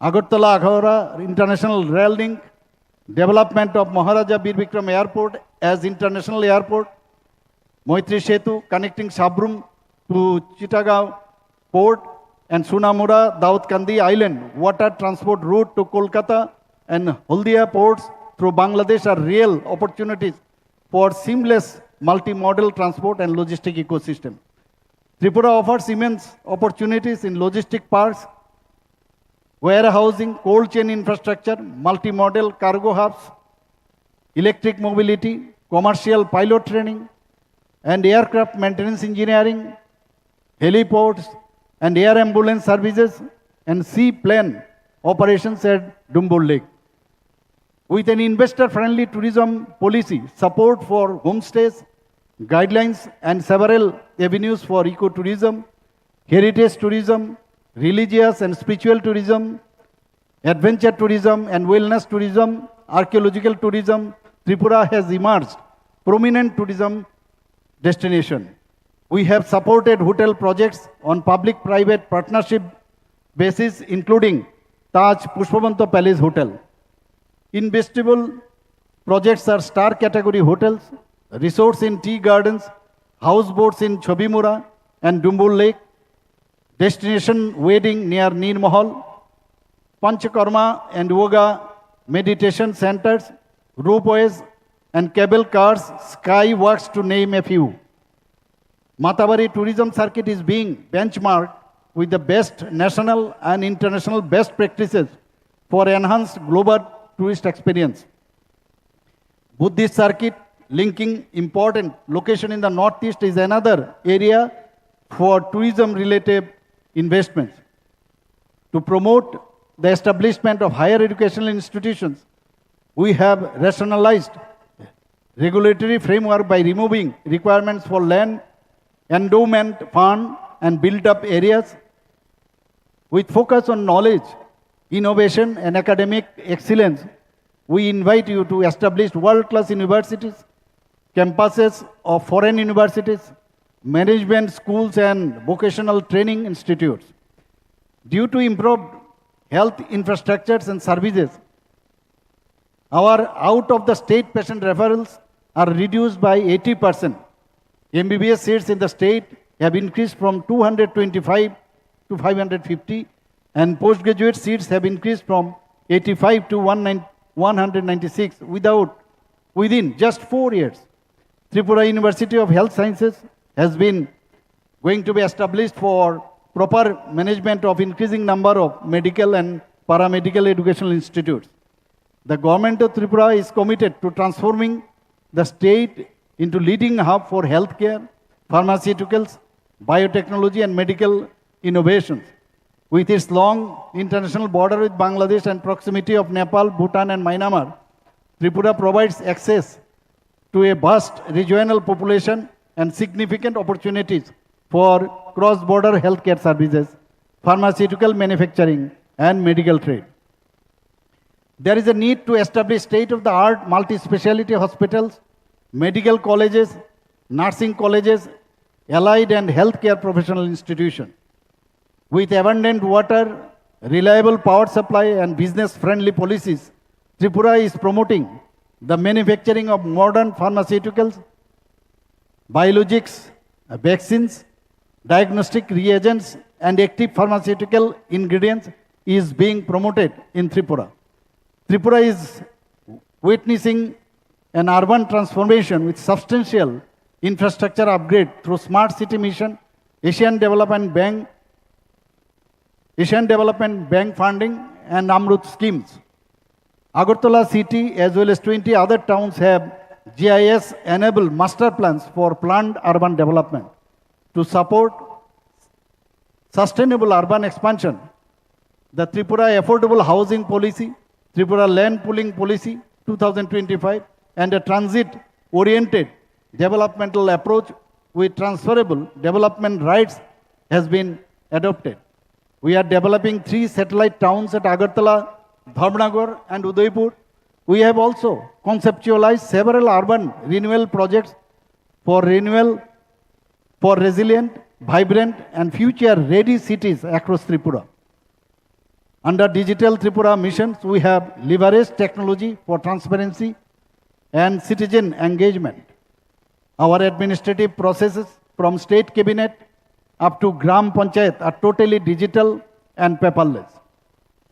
Agartala Aghora International Rail Link, development of Maharaja Bir Bikram Airport as international airport, Moitri Setu connecting Sabrum to Chittagong Port, and Sunamura Daudkandi Island water transport route to Kolkata and Haldia ports through Bangladesh are real opportunities for seamless multimodal transport and logistic ecosystem. Tripura offers immense opportunities in logistic parks, warehousing, cold chain infrastructure, multimodal cargo hubs, electric mobility, commercial pilot training, and aircraft maintenance engineering, heliports, and air ambulance services, and seaplane operations at Dumbur Lake. With an investor-friendly tourism policy, support for homestays, guidelines, and several avenues for ecotourism, heritage tourism, religious and spiritual tourism, adventure tourism, and wellness tourism, archaeological tourism, Tripura has emerged prominent tourism destination. We have supported hotel projects on public-private partnership basis, including Taj Pushpabanta Palace Hotel. Investable projects are star category hotels, resorts in tea gardens, houseboats in Chobimura and Dumbur Lake, destination wedding near Nir Mahal, Panchakarma and yoga meditation centers, ropeways and cable cars, sky works to name a few. Matabari tourism circuit is being benchmarked with the best national and international best practices for enhanced global tourist experience. Buddhist circuit linking important location in the northeast is another area for tourism related investments. To promote the establishment of higher educational institutions, we have rationalized regulatory framework by removing requirements for land endowment fund and built up areas with focus on knowledge, innovation and academic excellence. We invite you to establish world-class universities, campuses of foreign universities, management schools and vocational training institutes. Due to improved health infrastructures and services, our out-of-the-state patient referrals are reduced by 80%. MBBS seats in the state have increased from 225 to 550, and postgraduate seats have increased from 85 to 196 within just 4 years. Tripura University of Health Sciences has been going to be established for proper management of increasing number of medical and paramedical educational institutes. The government of Tripura is committed to transforming the state into leading hub for healthcare, pharmaceuticals, biotechnology and medical innovations. With its long international border with Bangladesh and proximity of Nepal, Bhutan and Myanmar, Tripura provides access to a vast regional population and significant opportunities for cross-border healthcare services, pharmaceutical manufacturing and medical trade. There is a need to establish state-of-the-art multi-speciality hospitals, medical colleges, nursing colleges, allied and healthcare professional institutions. With abundant water, reliable power supply and business-friendly policies, Tripura is promoting the manufacturing of modern pharmaceuticals, biologics, vaccines, diagnostic reagents and active pharmaceutical ingredients is being promoted in Tripura. Tripura is witnessing an urban transformation with substantial infrastructure upgrade through Smart City Mission, Asian Development Bank funding and Amrut schemes. Agartala city as well as 20 other towns have GIS-enabled master plans for planned urban development. To support sustainable urban expansion, the Tripura Affordable Housing Policy, Tripura Land Pooling Policy 2025, and a transit-oriented developmental approach with transferable development rights has been adopted. We are developing 3 satellite towns at Agartala, Dharmnagar and Udaipur. We have also conceptualized several urban renewal projects for resilient, vibrant and future-ready cities across Tripura. Under Digital Tripura missions, we have leveraged technology for transparency and citizen engagement. Our administrative processes from state cabinet up to Gram Panchayat are totally digital and paperless.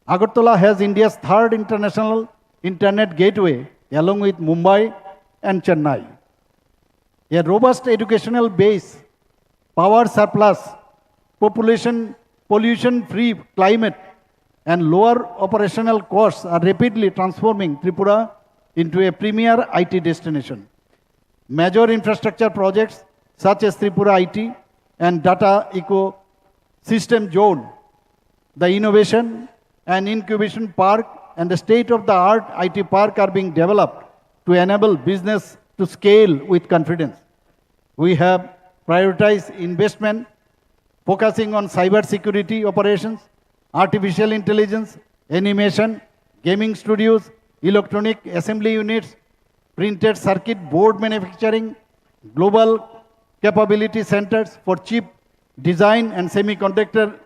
Agartala has India's 3rd international internet gateway along with Mumbai and Chennai. A robust educational base, power surplus, population, pollution-free climate, and lower operational costs are rapidly transforming Tripura into a premier IT destination. Major infrastructure projects such as Tripura IT and Data Ecosystem Zone, the Innovation and Incubation Park, and the state-of-the-art IT park are being developed to enable business to scale with confidence. We have prioritized investment focusing on cyber security operations, artificial intelligence, animation, gaming studios, electronic assembly units, printed circuit board manufacturing, global capability centers for chip design and semiconductor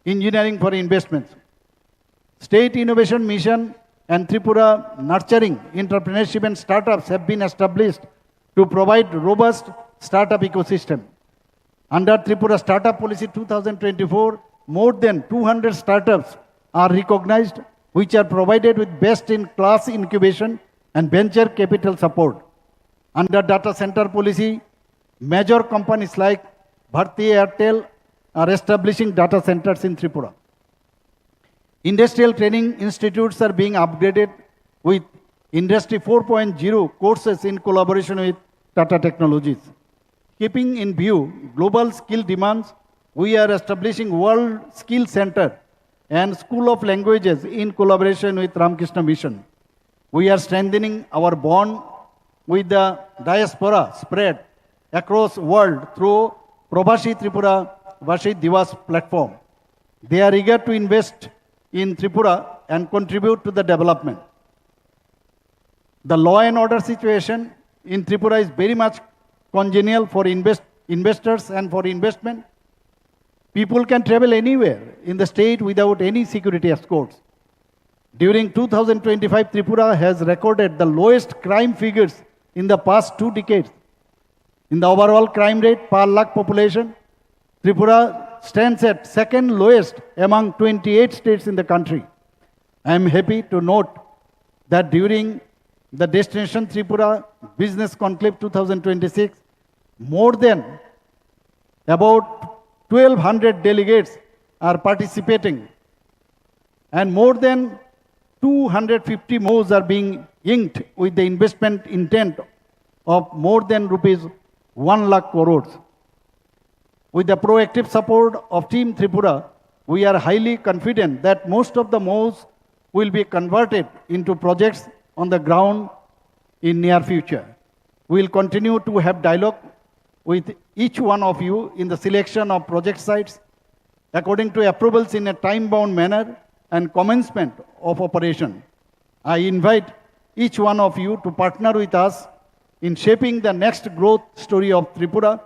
engineering for investments. State Innovation Mission and Tripura Nurturing Entrepreneurship and Startups have been established to provide robust startup ecosystem. Under Tripura Startup Policy 2024, more than 200 startups are recognized, which are provided with best-in-class incubation and venture capital support. Under Data Center Policy, major companies like Bharti Airtel are establishing data centers in Tripura. Industrial training institutes are being upgraded with Industry 4.0 courses in collaboration with Tata Technologies. Keeping in view global skill demands, we are establishing World Skill Center and School of Languages in collaboration with Ramakrishna Mission. We are strengthening our bond with the diaspora spread across the world through Prabhashi Tripura Vashi Divas platform. They are eager to invest in Tripura and contribute to the development. The law and order situation in Tripura is very much congenial for investors and for investment. People can travel anywhere in the state without any security escorts. During 2025, Tripura has recorded the lowest crime figures in the past 2 decades. In the overall crime rate per lakh population, Tripura stands at second lowest among 28 states in the country. I am happy to note that during the Destination Tripura Business Conclave 2026, more than about 1,200 delegates are participating, and more than 250 MOUs are being inked with the investment intent of more than rupees 1 lakh crores. With the proactive support of Team Tripura, we are highly confident that most of the MOUs will be converted into projects on the ground in near future. We will continue to have dialogue with each one of you in the selection of project sites according to approvals in a time-bound manner and commencement of operation. I invite each one of you to partner with us in shaping the next growth story of Tripura.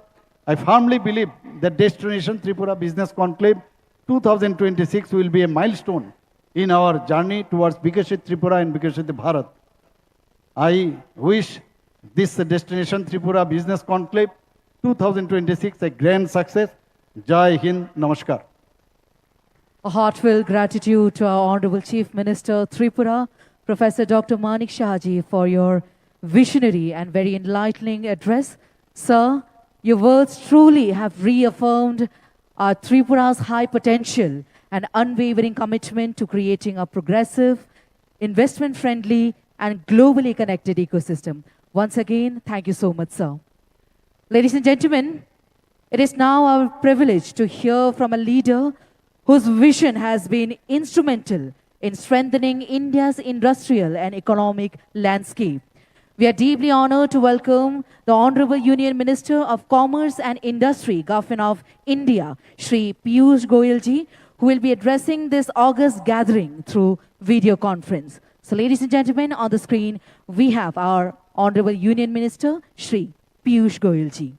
I firmly believe that Destination Tripura Business Conclave 2026 will be a milestone in our journey towards Vikashit Tripura and Vikashit Bharat. I wish this Destination Tripura Business Conclave 2026 a grand success. Jai Hind, Namaskar. A heartfelt gratitude to our Honorable Chief Minister Tripura, Professor Dr. Manik Shahaji, for your visionary and very enlightening address. Sir, your words truly have reaffirmed our Tripura's high potential and unwavering commitment to creating a progressive, investment-friendly, and globally connected ecosystem. Once again, thank you so much, sir. Ladies and gentlemen, it is now our privilege to hear from a leader whose vision has been instrumental in strengthening India's industrial and economic landscape. We are deeply honored to welcome the Honorable Union Minister of Commerce and Industry, Government of India, Shri Piyush Goyal ji, who will be addressing this August gathering through video conference. So ladies and gentlemen, on the screen, we have our Honorable Union Minister, Shri Piyush Goyal ji.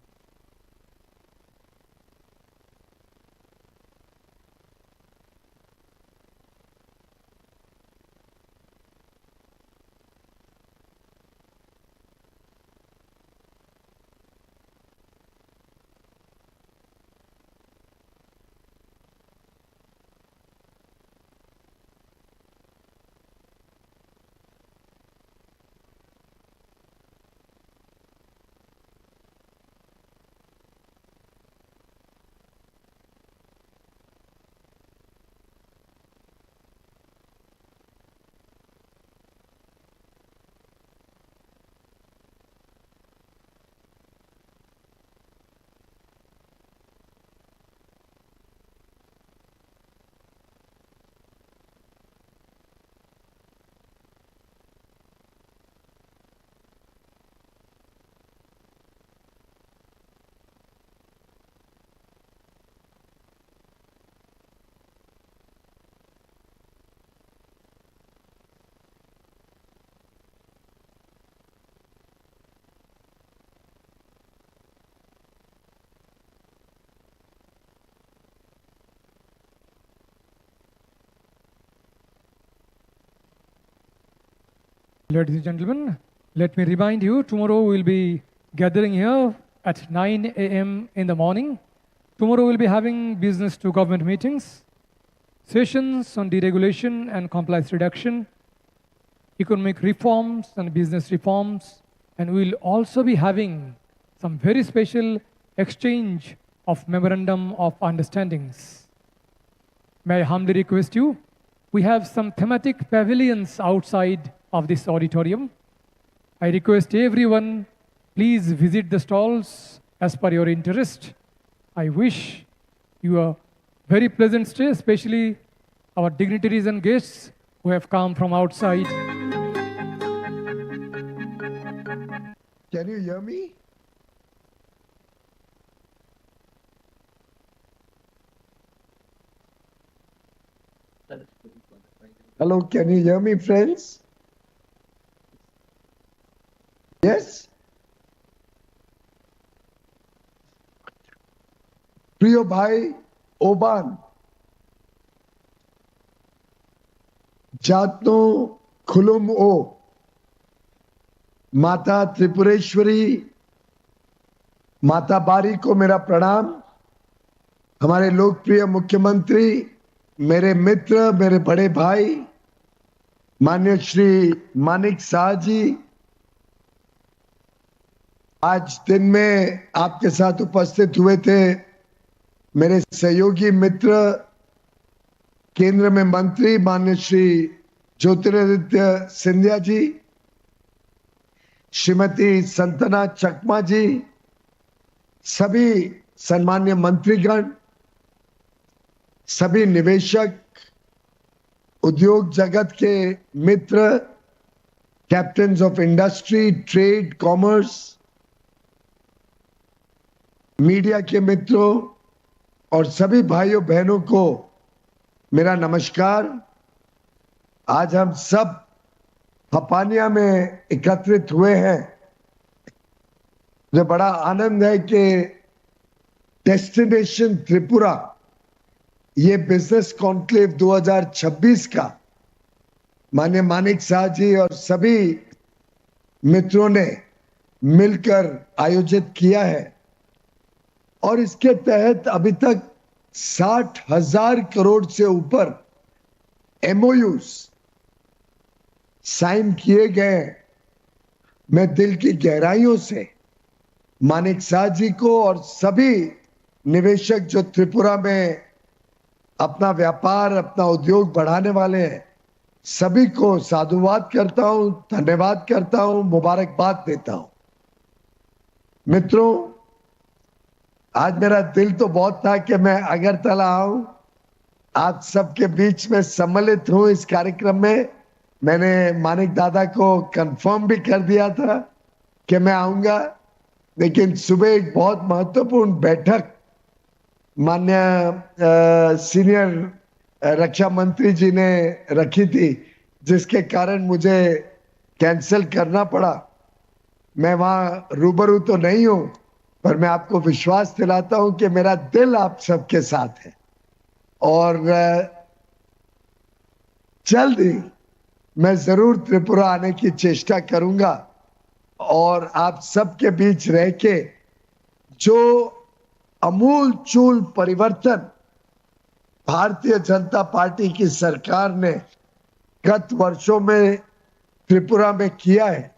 Ladies and gentlemen, let me remind you, tomorrow we'll be gathering here at 9 a.m. in the morning. Tomorrow we'll be having business to government meetings, sessions on deregulation and compliance reduction, economic reforms and business reforms, and we'll also be having some very special exchange of memorandum of understandings. May I humbly request you, we have some thematic pavilions outside of this auditorium. I request everyone, please visit the stalls as per your interest. I wish you a very pleasant stay, especially our dignitaries and guests who have come from outside. Can you hear me? Hello, can you hear me, friends? Yes? প্রিয় ভাই ওবান जातनो खुलुम ओ माता त्रिपुरेश्वरी माता बारी को मेरा प्रणाम। हमारे लोकप्रिय मुख्यमंत्री, मेरे मित्र, मेरे बड़े भाई माननीय श्री मानिक शाह जी, आज दिन में आपके साथ उपस्थित हुए थे मेरे सहयोगी मित्र, केंद्र में मंत्री माननीय श्री ज्योतिरादित्य सिंधिया जी, श्रीमती संतना चकमा जी, सभी सम्मान्य मंत्रीगण, सभी निवेशक, उद्योग जगत के मित्र, captains of industry, trade, commerce, media के मित्रों और सभी भाइयों बहनों को मेरा नमस्कार। आज हम सब हपानिया में एकत्रित हुए हैं। मुझे बड़ा आनंद है कि डेस्टिनेशन त्रिपुरा, ये बिजनेस कॉन्क्लेव 2026 का माननीय मानिक शाह जी और सभी मित्रों ने मिलकर आयोजित किया है और इसके तहत अभी तक 60,000 करोड़ से ऊपर MOUs साइन किए गए। मैं दिल की गहराइयों से मानिक शाह जी को और सभी निवेशक जो त्रिपुरा में अपना व्यापार, अपना उद्योग बढ़ाने वाले हैं, सभी को साधुवाद करता हूं, धन्यवाद करता हूं, मुबारकबाद देता हूं। मित्रों, आज मेरा दिल तो बहुत था कि मैं अगरतला आऊं, आप सबके बीच में सम्मिलित हूं इस कार्यक्रम में। मैंने मानिक दादा को कंफर्म भी कर दिया था कि मैं आऊंगा, लेकिन सुबह एक बहुत महत्वपूर्ण बैठक माननीय सीनियर रक्षा मंत्री जी ने रखी थी, जिसके कारण मुझे कैंसिल करना पड़ा। मैं वहां रूबरू तो नहीं हूं, पर मैं आपको विश्वास दिलाता हूं कि मेरा दिल आप सबके साथ है और जल्द ही मैं जरूर त्रिपुरा आने की चेष्टा करूंगा और आप सबके बीच रह के जो अमूल चूल परिवर्तन भारतीय जनता पार्टी की सरकार ने गत वर्षों में त्रिपुरा में किया है,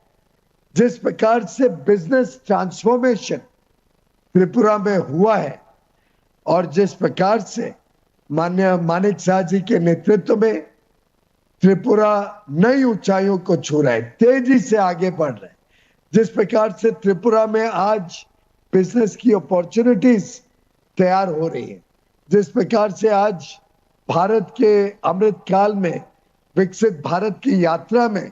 जिस प्रकार से बिजनेस ट्रांसफॉर्मेशन त्रिपुरा में हुआ है और जिस प्रकार से माननीय मानिक शाह जी के नेतृत्व में त्रिपुरा नई ऊंचाइयों को छू रहा है, तेजी से आगे बढ़ रहा है। जिस प्रकार से त्रिपुरा में आज बिजनेस की अपॉर्चुनिटीज तैयार हो रही है, जिस प्रकार से आज भारत के अमृत काल में विकसित भारत की यात्रा में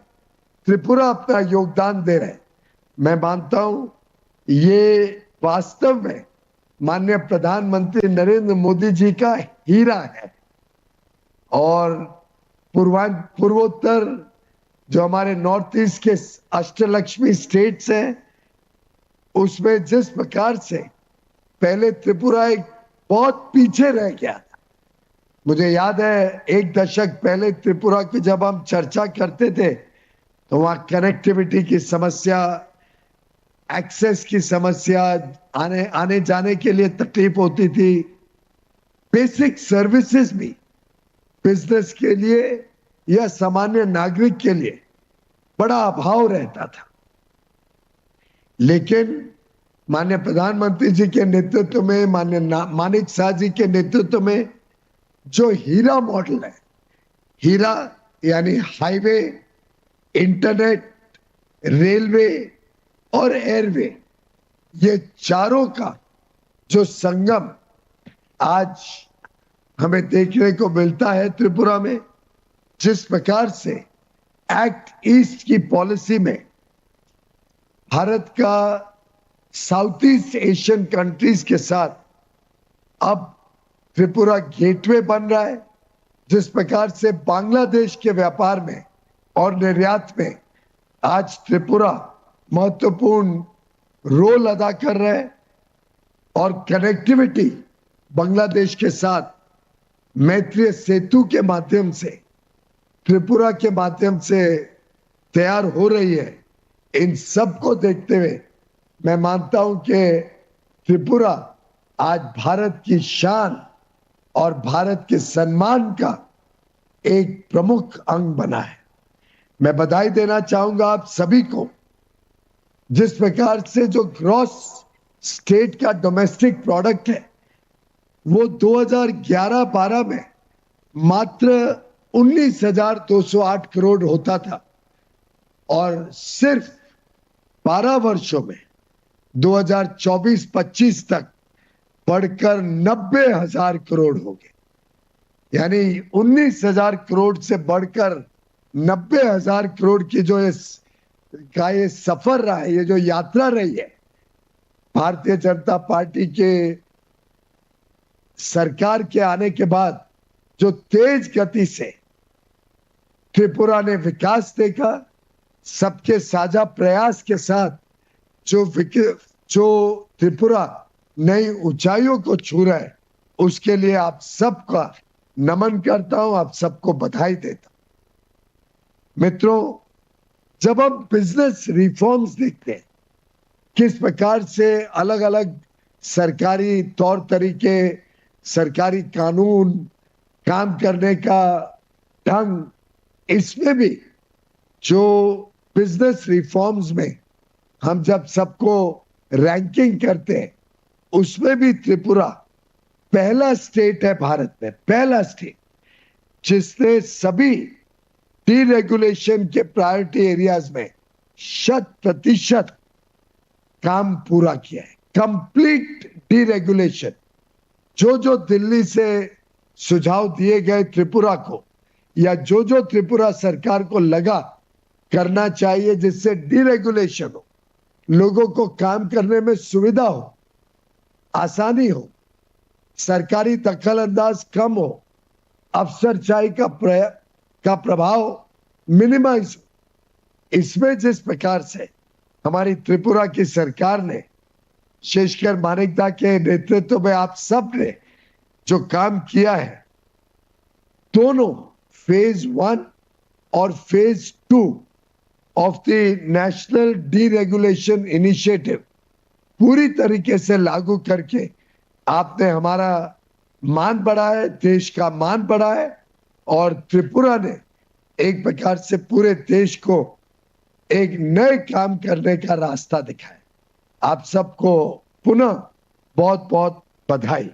त्रिपुरा अपना योगदान दे रहे हैं, मैं मानता हूं ये वास्तव में माननीय प्रधानमंत्री नरेंद्र मोदी जी का हीरा है। और पूर्वोत्तर जो हमारे नॉर्थ ईस्ट के अष्टलक्ष्मी स्टेट्स हैं, उसमें जिस प्रकार से पहले त्रिपुरा एक बहुत पीछे रह गया था। मुझे याद है 1 दशक पहले त्रिपुरा की जब हम चर्चा करते थे तो वहां कनेक्टिविटी की समस्या, एक्सेस की समस्या, आने आने जाने के लिए तकलीफ होती थी। बेसिक सर्विसेज भी बिजनेस के लिए या सामान्य नागरिक के लिए बड़ा अभाव रहता था। लेकिन माननीय प्रधानमंत्री जी के नेतृत्व में, माननीय मानिक शाह जी के नेतृत्व में जो हीरा मॉडल है, हीरा यानी हाईवे, इंटरनेट, रेलवे और एयरवे, ये चारों का जो संगम आज हमें देखने को मिलता है त्रिपुरा में, जिस प्रकार से एक्ट ईस्ट की पॉलिसी में भारत का साउथ ईस्ट एशियन कंट्रीज के साथ अब त्रिपुरा गेटवे बन रहा है, जिस प्रकार से बांग्लादेश के व्यापार में और निर्यात में आज त्रिपुरा महत्वपूर्ण रोल अदा कर रहा है, और कनेक्टिविटी बांग्लादेश के साथ मैत्रीय सेतु के माध्यम से, त्रिपुरा के माध्यम से तैयार हो रही है। इन सब को देखते हुए मैं मानता हूं कि त्रिपुरा आज भारत की शान और भारत के सम्मान का एक प्रमुख अंग बना है। मैं बधाई देना चाहूंगा आप सभी को, जिस प्रकार से जो ग्रॉस स्टेट का डोमेस्टिक प्रोडक्ट है वो 2011-12 में मात्र 19,208 करोड़ होता था, और सिर्फ 12 वर्षों में 2024-25 तक बढ़कर 90,000 करोड़ हो गए। यानी 19,000 करोड़ से बढ़कर 90,000 करोड़ की जो ये सफर रहा है, ये जो यात्रा रही है, भारतीय जनता पार्टी के सरकार के आने के बाद जो तेज गति से त्रिपुरा ने विकास देखा, सबके साझा प्रयास के साथ जो त्रिपुरा नई ऊंचाइयों को छू रहा है, उसके लिए आप सबका नमन करता हूं, आप सबको बधाई देता हूं। मित्रों, जब हम बिजनेस रिफॉर्म्स देखते हैं, किस प्रकार से अलग अलग सरकारी तौर तरीके, सरकारी कानून, काम करने का ढंग, इसमें भी जो बिजनेस रिफॉर्म्स में हम जब सबको रैंकिंग करते हैं, उसमें भी त्रिपुरा पहला स्टेट है भारत में, पहला स्टेट जिसने सभी डीरेगुलेशन के प्रायोरिटी एरियाज में 100% काम पूरा किया है। कंप्लीट डीरेगुलेशन, जो दिल्ली से सुझाव दिए गए त्रिपुरा को, या जो त्रिपुरा सरकार को लगा करना चाहिए जिससे डीरेगुलेशन हो, लोगों को काम करने में सुविधा हो, आसानी हो, सरकारी दखल अंदाज कम हो, अफसरशाही का प्रभाव मिनिमाइज हो, इसमें जिस प्रकार से हमारी त्रिपुरा की सरकार ने, शेषकर मानिकदा के नेतृत्व में आप सब ने जो काम किया है, दोनों फेज 1 और phase 2 of the national deregulation initiative पूरी तरीके से लागू करके आपने हमारा मान बढ़ाया है, देश का मान बढ़ाया है, और त्रिपुरा ने एक प्रकार से पूरे देश को एक नए काम करने का रास्ता दिखाया। आप सबको पुनः बहुत बहुत बधाई।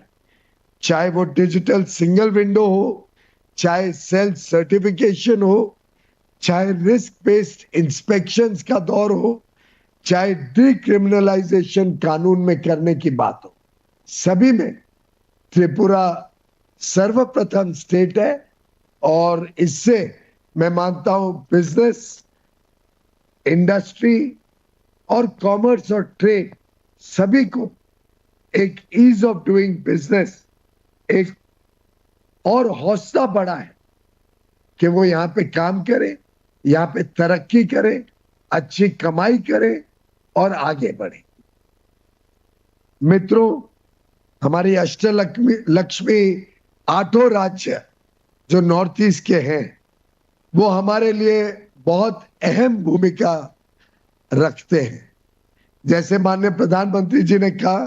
चाहे वो डिजिटल सिंगल विंडो हो, चाहे सेल्फ सर्टिफिकेशन हो, चाहे रिस्क बेस्ड इंस्पेक्शंस का दौर हो, चाहे डिक्रिमिनलाइजेशन कानून में करने की बात हो, सभी में त्रिपुरा सर्वप्रथम स्टेट है। और इससे मैं मानता हूं बिजनेस, इंडस्ट्री और कॉमर्स और ट्रेड सभी को एक ईज ऑफ डूइंग बिजनेस, एक और हौसला बढ़ा है कि वो यहां पे काम करे, यहां पे तरक्की करे, अच्छी कमाई करे और आगे बढ़े। मित्रों, हमारी अष्टलक्ष्मी 8 राज्य जो नॉर्थ ईस्ट के हैं, वो हमारे लिए बहुत अहम भूमिका रखते हैं। जैसे माननीय प्रधानमंत्री जी ने कहा,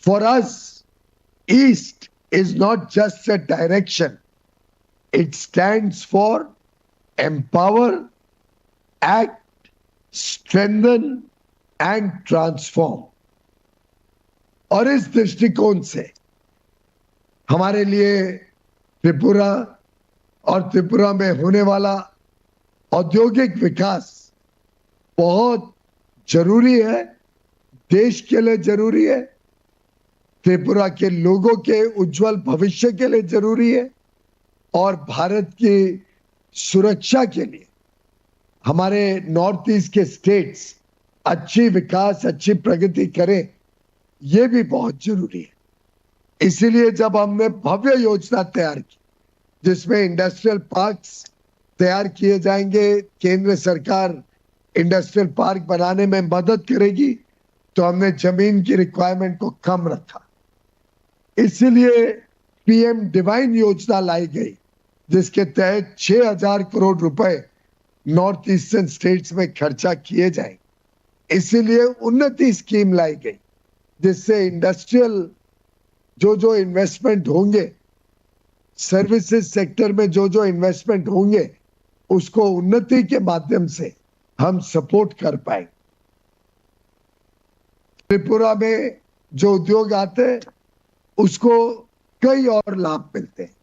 for us east is not just a direction, it stands for empower, act, strengthen and transform. और इस दृष्टिकोण से हमारे लिए त्रिपुरा और त्रिपुरा में होने वाला औद्योगिक विकास बहुत जरूरी है, देश के लिए जरूरी है, त्रिपुरा के लोगों के उज्जवल भविष्य के लिए जरूरी है, और भारत की सुरक्षा के लिए हमारे नॉर्थ ईस्ट के स्टेट्स अच्छी विकास, अच्छी प्रगति करें, ये भी बहुत जरूरी है। इसीलिए जब हमने भव्य योजना तैयार की जिसमें इंडस्ट्रियल पार्क्स तैयार किए जाएंगे, केंद्र सरकार इंडस्ट्रियल पार्क बनाने में मदद करेगी, तो हमने जमीन की रिक्वायरमेंट को कम रखा। इसीलिए पीएम डिवाइन योजना लाई गई जिसके तहत 6,000 करोड़ रुपए नॉर्थ ईस्टर्न स्टेट्स में खर्चा किए जाएंगे। इसीलिए उन्नति स्कीम लाई गई जिससे इंडस्ट्रियल जो इन्वेस्टमेंट होंगे, सर्विसेज सेक्टर में जो इन्वेस्टमेंट होंगे, उसको उन्नति के माध्यम से हम सपोर्ट कर पाएंगे। त्रिपुरा में जो उद्योग आते हैं उसको कई और लाभ मिलते हैं।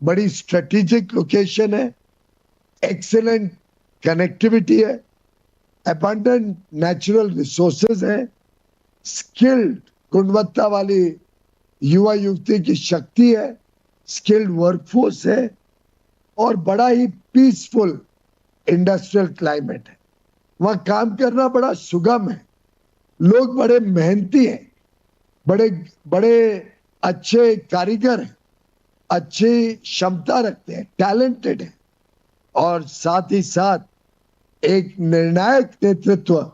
बड़ी स्ट्रेटेजिक लोकेशन है, एक्सीलेंट कनेक्टिविटी है, अबंडेंट नेचुरल रिसोर्सेज है, स्किल्ड गुणवत्ता वाली युवा युवती की शक्ति है, स्किल्ड वर्कफोर्स है, और बड़ा ही पीसफुल इंडस्ट्रियल क्लाइमेट है। वहां काम करना बड़ा सुगम है, लोग बड़े मेहनती हैं, बड़े अच्छे कारीगर हैं, अच्छी क्षमता रखते हैं, टैलेंटेड हैं, और साथ ही साथ एक निर्णायक नेतृत्व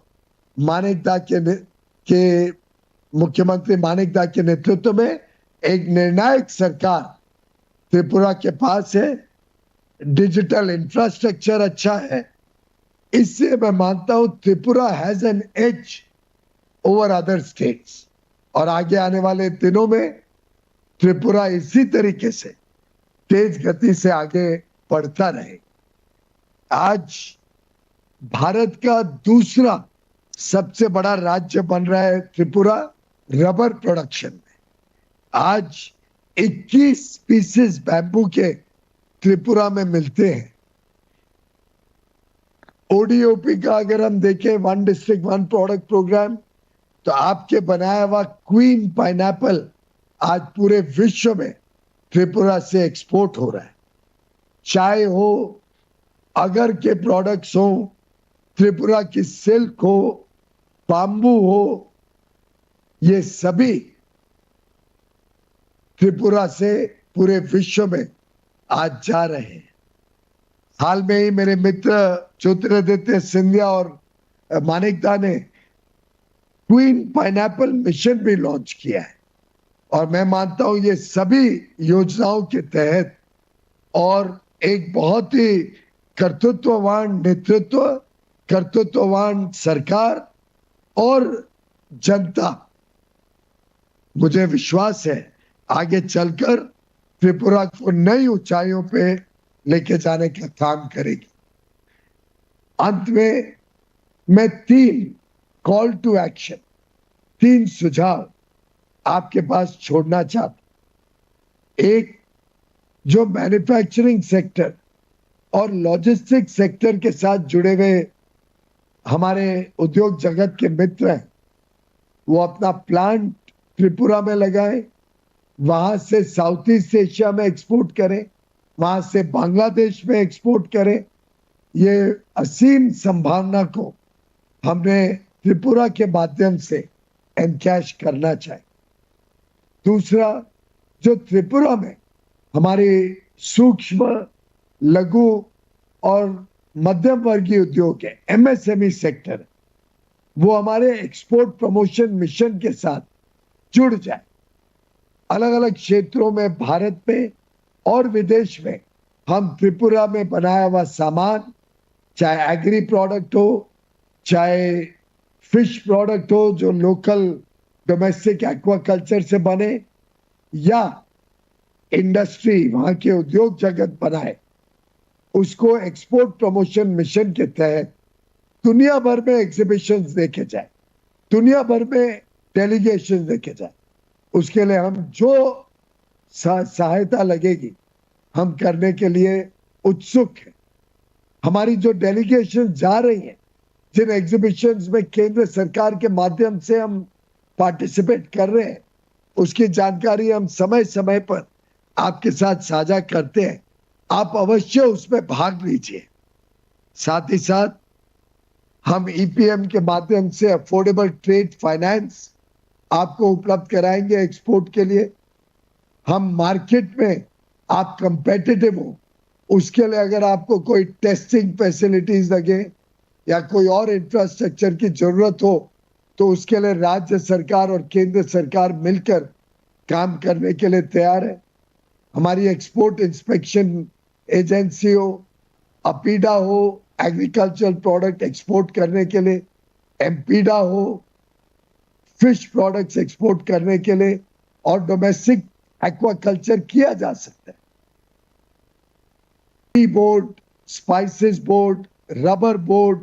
मानिकदा के मुख्यमंत्री मानिकदा के नेतृत्व में एक निर्णायक सरकार त्रिपुरा के पास है। डिजिटल इंफ्रास्ट्रक्चर अच्छा है। इससे मैं मानता हूं Tripura has an edge over other states, और आगे आने वाले दिनों में त्रिपुरा इसी तरीके से तेज गति से आगे बढ़ता रहे। आज भारत का दूसरा सबसे बड़ा राज्य बन रहा है त्रिपुरा रबर प्रोडक्शन में। आज 21 पीसेस बैम्बू के त्रिपुरा में मिलते हैं। ओडीओपी का अगर हम देखें, one district one product programme, तो आपके बनाया हुआ क्वीन पाइनएप्पल आज पूरे विश्व में त्रिपुरा से एक्सपोर्ट हो रहा है। चाय हो, अगर के प्रोडक्ट्स हो, त्रिपुरा की सिल्क हो, बाम्बू हो, ये सभी त्रिपुरा से पूरे विश्व में आज जा रहे हैं। हाल में ही मेरे मित्र ज्योतिरादित्य सिंधिया और मानिकदा ने क्वीन पाइनएप्पल मिशन भी लॉन्च किया है, और मैं मानता हूं ये सभी योजनाओं के तहत और एक बहुत ही कर्तृत्ववान नेतृत्व, कर्तृत्ववान सरकार और जनता, मुझे विश्वास है आगे चलकर त्रिपुरा को नई ऊंचाइयों पे लेके जाने का काम करेगी। अंत में मैं 3 कॉल टू एक्शन, 3 सुझाव आपके पास छोड़ना चाहता। एक, जो मैन्युफैक्चरिंग सेक्टर और लॉजिस्टिक सेक्टर के साथ जुड़े हुए हमारे उद्योग जगत के मित्र हैं, वो अपना प्लांट त्रिपुरा में लगाएं, वहां से साउथ ईस्ट एशिया में एक्सपोर्ट करें, वहां से बांग्लादेश में एक्सपोर्ट करें। ये असीम संभावना को हमने त्रिपुरा के माध्यम से एनकैश करना चाहिए। दूसरा, जो त्रिपुरा में हमारी सूक्ष्म, लघु और मध्यम वर्गीय उद्योग है, एमएसएमई सेक्टर, वो हमारे एक्सपोर्ट प्रमोशन मिशन के साथ जुड़ जाए। अलग अलग क्षेत्रों में भारत में और विदेश में हम त्रिपुरा में बनाया हुआ सामान चाहे एग्री प्रोडक्ट हो, चाहे फिश प्रोडक्ट हो जो लोकल डोमेस्टिक एक्वाकल्चर से बने, या इंडस्ट्री वहां के उद्योग जगत बनाए, उसको एक्सपोर्ट प्रमोशन मिशन के तहत दुनिया भर में एग्जीबिशंस देखे जाए, दुनिया भर में डेलीगेशन देखे जाए। उसके लिए हम जो सहायता लगेगी हम करने के लिए उत्सुक हैं। हमारी जो डेलीगेशन जा रही है, जिन एग्जीबिशंस में केंद्र सरकार के माध्यम से हम पार्टिसिपेट कर रहे हैं, उसकी जानकारी हम समय समय पर आपके साथ साझा करते हैं। आप अवश्य उसमें भाग लीजिए। साथ ही साथ हम ईपीएम के माध्यम से अफोर्डेबल ट्रेड फाइनेंस आपको उपलब्ध कराएंगे एक्सपोर्ट के लिए। हम मार्केट में आप कंपेटिटिव हो, उसके लिए अगर आपको कोई टेस्टिंग फैसिलिटीज लगे या कोई और इंफ्रास्ट्रक्चर की जरूरत हो, तो उसके लिए राज्य सरकार और केंद्र सरकार मिलकर काम करने के लिए तैयार है। हमारी एक्सपोर्ट इंस्पेक्शन एजेंसी हो, अपीडा हो, एग्रीकल्चरल प्रोडक्ट एक्सपोर्ट करने के लिए, एमपीडा हो, फिश प्रोडक्ट्स एक्सपोर्ट करने के लिए, और डोमेस्टिक एक्वाकल्चर किया जा सकता है। Tea board, spices board, rubber board,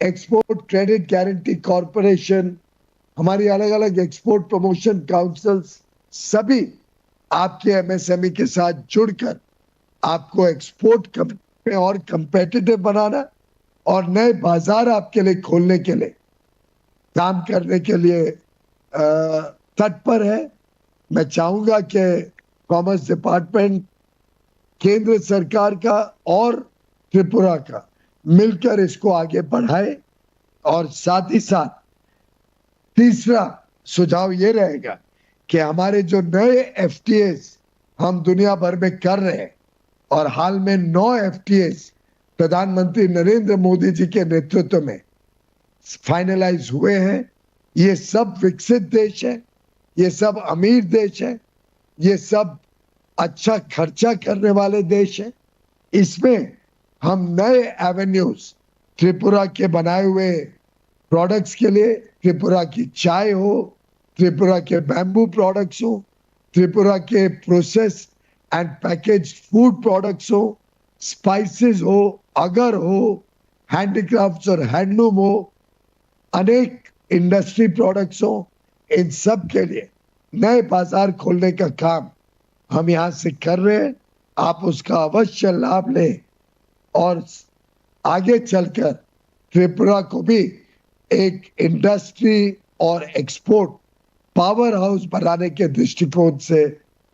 export credit guarantee corporation, हमारी अलग अलग एक्सपोर्ट प्रमोशन काउंसिल्स, सभी आपके एमएसएमई के साथ जुड़कर आपको एक्सपोर्ट में और कंपेटिटिव बनाना और नए बाजार आपके लिए खोलने के लिए काम करने के लिए तत्पर है। मैं चाहूंगा कि कॉमर्स डिपार्टमेंट, केंद्र सरकार का और त्रिपुरा का मिलकर इसको आगे बढ़ाए। और साथ ही साथ तीसरा सुझाव ये रहेगा कि हमारे जो नए एफटीएस हम दुनिया भर में कर रहे हैं, और हाल में 9 एफटीएस प्रधानमंत्री नरेंद्र मोदी जी के नेतृत्व में फाइनलाइज हुए हैं। ये सब विकसित देश है, ये सब अमीर देश है, ये सब अच्छा खर्चा करने वाले देश हैं। इसमें हम नए एवेन्यूज त्रिपुरा के बनाए हुए प्रोडक्ट्स के लिए, त्रिपुरा की चाय हो, त्रिपुरा के बैम्बू प्रोडक्ट्स हो, त्रिपुरा के process and package food products हो, स्पाइसेस हो, अगर हो, हैंडीक्राफ्ट्स और हैंडलूम हो, अनेक इंडस्ट्री प्रोडक्ट्स हो, इन सब के लिए नए बाजार खोलने का काम हम यहाँ से कर रहे हैं। आप उसका अवश्य लाभ लें और आगे चलकर त्रिपुरा को भी एक इंडस्ट्री और एक्सपोर्ट पावर हाउस बनाने के दृष्टिकोण से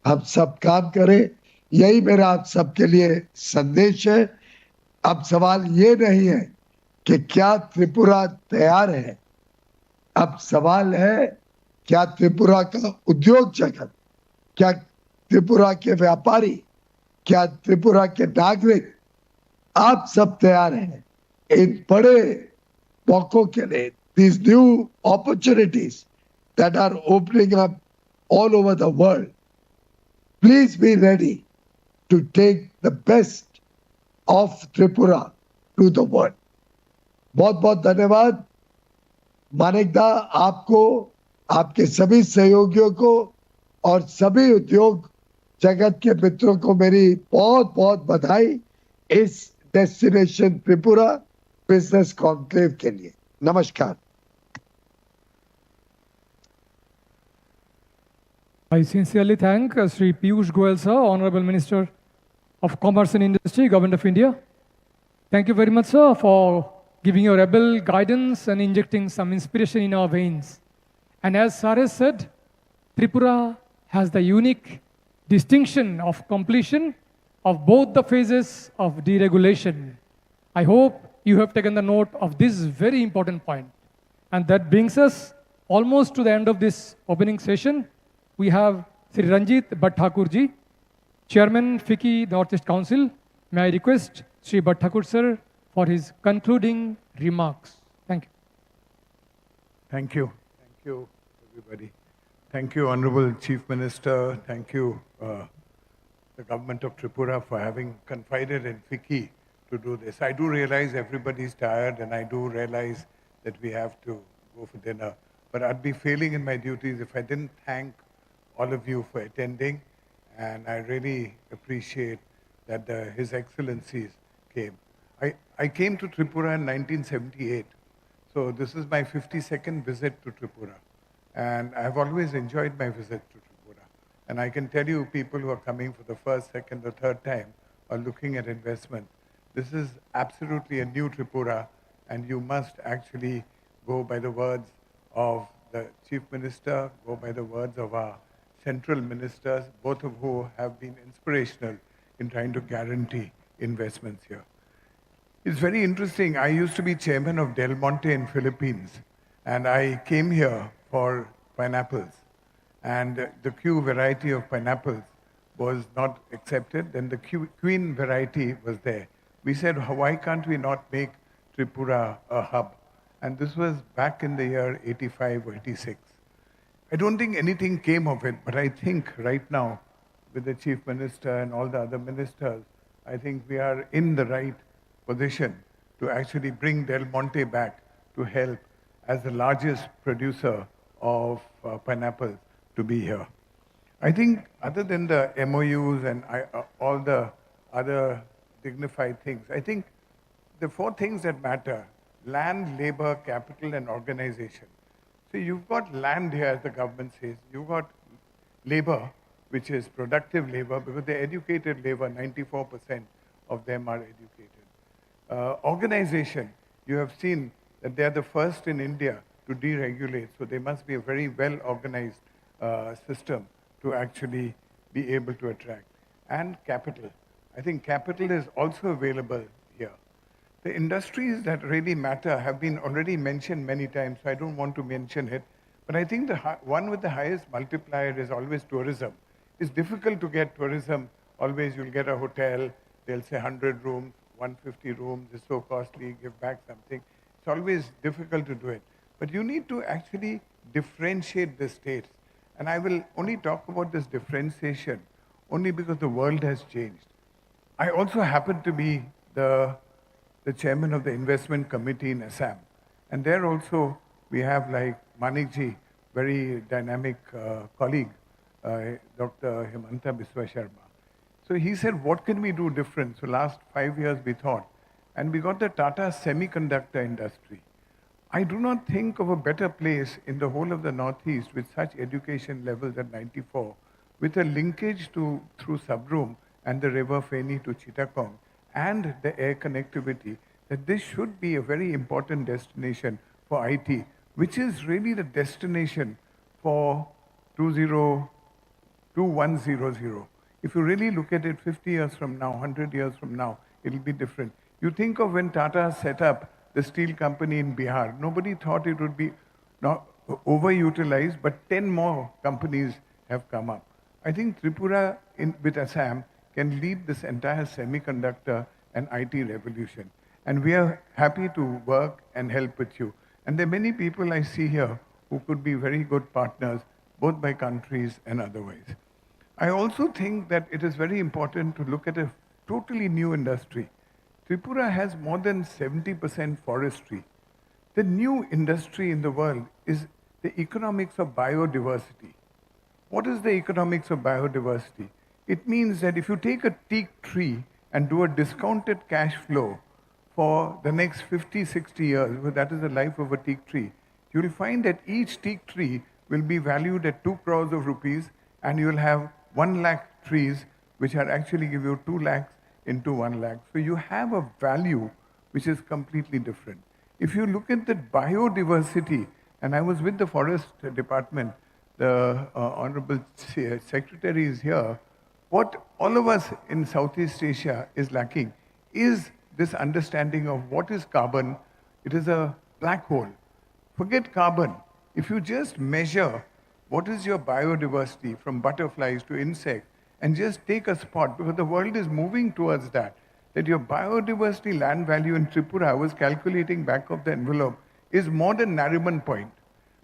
हम सब काम करें। यही मेरा आप सबके लिए संदेश है। अब सवाल ये नहीं है कि क्या त्रिपुरा तैयार है, अब सवाल है क्या त्रिपुरा का उद्योग जगत, क्या त्रिपुरा के व्यापारी, क्या त्रिपुरा के नागरिक, आप सब तैयार हैं इन बड़े मौकों के लिए, these new opportunities that are opening up all over the world. Please be ready to take the best of Tripura to the world. बहुत बहुत धन्यवाद मानिकदा, आपको, आपके सभी सहयोगियों को और सभी उद्योग जगत के मित्रों को मेरी बहुत बहुत बधाई इस डेस्टिनेशन त्रिपुरा बिजनेस कॉन्क्लेव के लिए। नमस्कार। I sincerely thank Sri Piyush Goyal sir, Honorable Minister of Commerce and Industry, Government of India. Thank you very much, sir, for giving your able guidance and injecting some inspiration in our veins. And as sir has said, Tripura has the unique distinction of completion of both the phases of deregulation. I hope you have taken the note of this very important point. And that brings us almost to the end of this opening session. We have Sri Ranjit Bhattakur ji, Chairman FICCI Northeast Council. May I request Sri Bhattakur sir for his concluding remarks. Thank you. Thank you. Thank you, everybody. Thank you, Honorable Chief Minister. Thank you, the Government of Tripura, for having confided in FICCI to do this. I do realize everybody's tired, and I do realize that we have to go for dinner. But I'd be failing in my duties if I didn't thank all of you for attending, and I really appreciate that His Excellencies came. I came to Tripura in 1978, so this is my 52nd visit to Tripura, and I've always enjoyed my visit to Tripura. And I can tell you, people who are coming for the first, second, or third time are looking at investment. This is absolutely a new Tripura, and you must actually go by the words of the Chief Minister, go by the words of our central ministers, both of whom have been inspirational in trying to guarantee investments here. It's very interesting. I used to be chairman of Del Monte in Philippines, and I came here for pineapples. And the Q variety of pineapples was not accepted. Then the Queen variety was there. We said, why can't we not make Tripura a hub? And this was back in the year 85 or 86. I don't think anything came of it, but I think right now, with the Chief Minister and all the other ministers, I think we are in the right position to actually bring Del Monte back to help as the largest producer of pineapples to be here. I think other than the MOUs and all the other dignified things, I think the four things that matter: land, labor, capital, and organization. So you've got land here, as the government says. You've got labor, which is productive labor, because they're educated labor, 94% of them are educated. Organization, you have seen that they're the first in India to deregulate, so they must be a very well-organized system to actually be able to attract. And capital. I think capital is also available here. The industries that really matter have been already mentioned many times, so I don't want to mention it. But I think the one with the highest multiplier is always tourism. It's difficult to get tourism. Always you'll get a hotel, they'll say 100 rooms, 150 rooms, it's so costly, give back something. It's always difficult to do it. But you need to actually differentiate the states. And I will only talk about this differentiation only because the world has changed. I also happen to be the chairman of the investment committee in Assam. And there also we have, like Manikji, very dynamic colleague, Dr. Himanta Biswa Sharma. So he said, what can we do different? So last 5 years we thought, and we got the Tata semiconductor industry. I do not think of a better place in the whole of the Northeast with such education levels at 94, with a linkage through Sabroom and the river Feni to Chittagong, and the air connectivity, that this should be a very important destination for IT, which is really the destination for 2100. If you really look at it 50 years from now, 100 years from now, it'll be different. You think of when Tata set up the steel company in Bihar, nobody thought it would be not overutilized, but 10 more companies have come up. I think Tripura with Assam can lead this entire semiconductor and IT revolution. And we are happy to work and help with you. And there are many people I see here who could be very good partners, both by countries and otherwise. I also think that it is very important to look at a totally new industry. Tripura has more than 70% forestry. The new industry in the world is the economics of biodiversity. What is the economics of biodiversity? It means that if you take a teak tree and do a discounted cash flow for the next 50, 60 years, because that is the life of a teak tree, you will find that each teak tree will be valued at 2 crores of rupees, and you will have 1 lakh trees, which are actually give you 2 lakhs into 1 lakh. So you have a value which is completely different. If you look at the biodiversity, and I was with the forest department, the Honorable Secretary is here, what all of us in Southeast Asia is lacking is this understanding of what is carbon. It is a black hole. Forget carbon. If you just measure what is your biodiversity from butterflies to insects, and just take a spot, because the world is moving towards that your biodiversity land value in Tripura, I was calculating back of the envelope, is more than Nariman Point.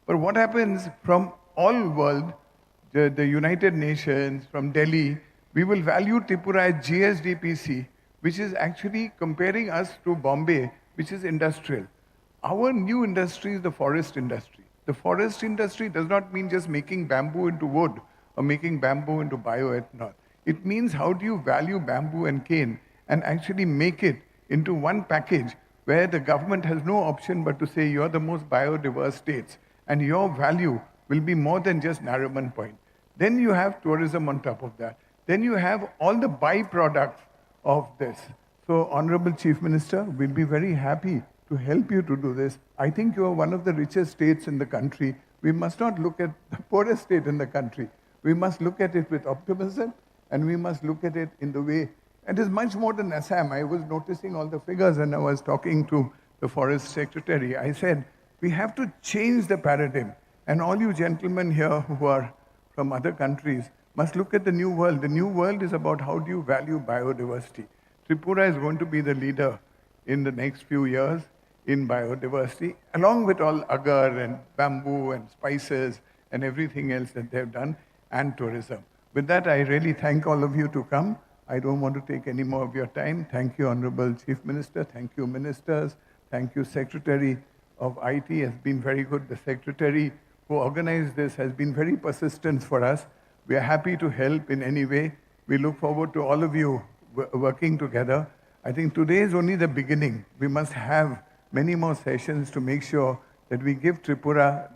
But what happens from all world, the United Nations, from Delhi, we will value Tripura as GSDPC which is actually comparing us to Bombay, which is industrial. Our new industry is the forest industry. The forest industry does not mean just making bamboo into wood or making bamboo into bioethanol. It means how do you value bamboo and cane and actually make it into one package where the government has no option but to say you're the most biodiverse states and your value will be more than just Nariman Point. Then you have tourism on top of that. Then you have all the byproducts of this. So, Honorable Chief Minister, we'll be very happy to help you to do this. I think you are one of the richest states in the country. We must not look at the poorest state in the country. We must look at it with optimism and we must look at it in the way. It is much more than Assam. I was noticing all the figures and I was talking to the Forest Secretary. I said, we have to change the paradigm. And all you gentlemen here who are from other countries must look at the new world. The new world is about how do you value biodiversity. Tripura is going to be the leader in the next few years in biodiversity, along with all agar and bamboo and spices and everything else that they've done, and tourism. With that, I really thank all of you to come. I don't want to take any more of your time. Thank you, Honorable Chief Minister. Thank you, Ministers. Thank you, Secretary of IT has been very good. The Secretary who organized this has been very persistent for us. We are happy to help in any way. We look forward to all of you working together. I think today is only the beginning. We must have many more sessions to make sure that we give Tripura,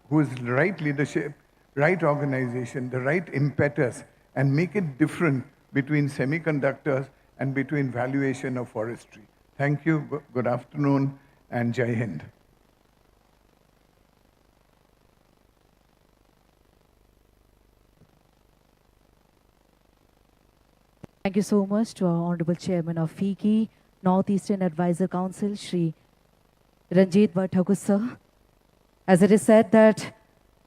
who is the right leadership, right organization, the right impetus, and make it different between semiconductors and between valuation of forestry. Thank you, good afternoon, and Jai Hind. Thank you so much to our Honorable Chairman of FICCI, Northeastern Advisor Council, Shri Ranjit Bhattakur sir. As it is said that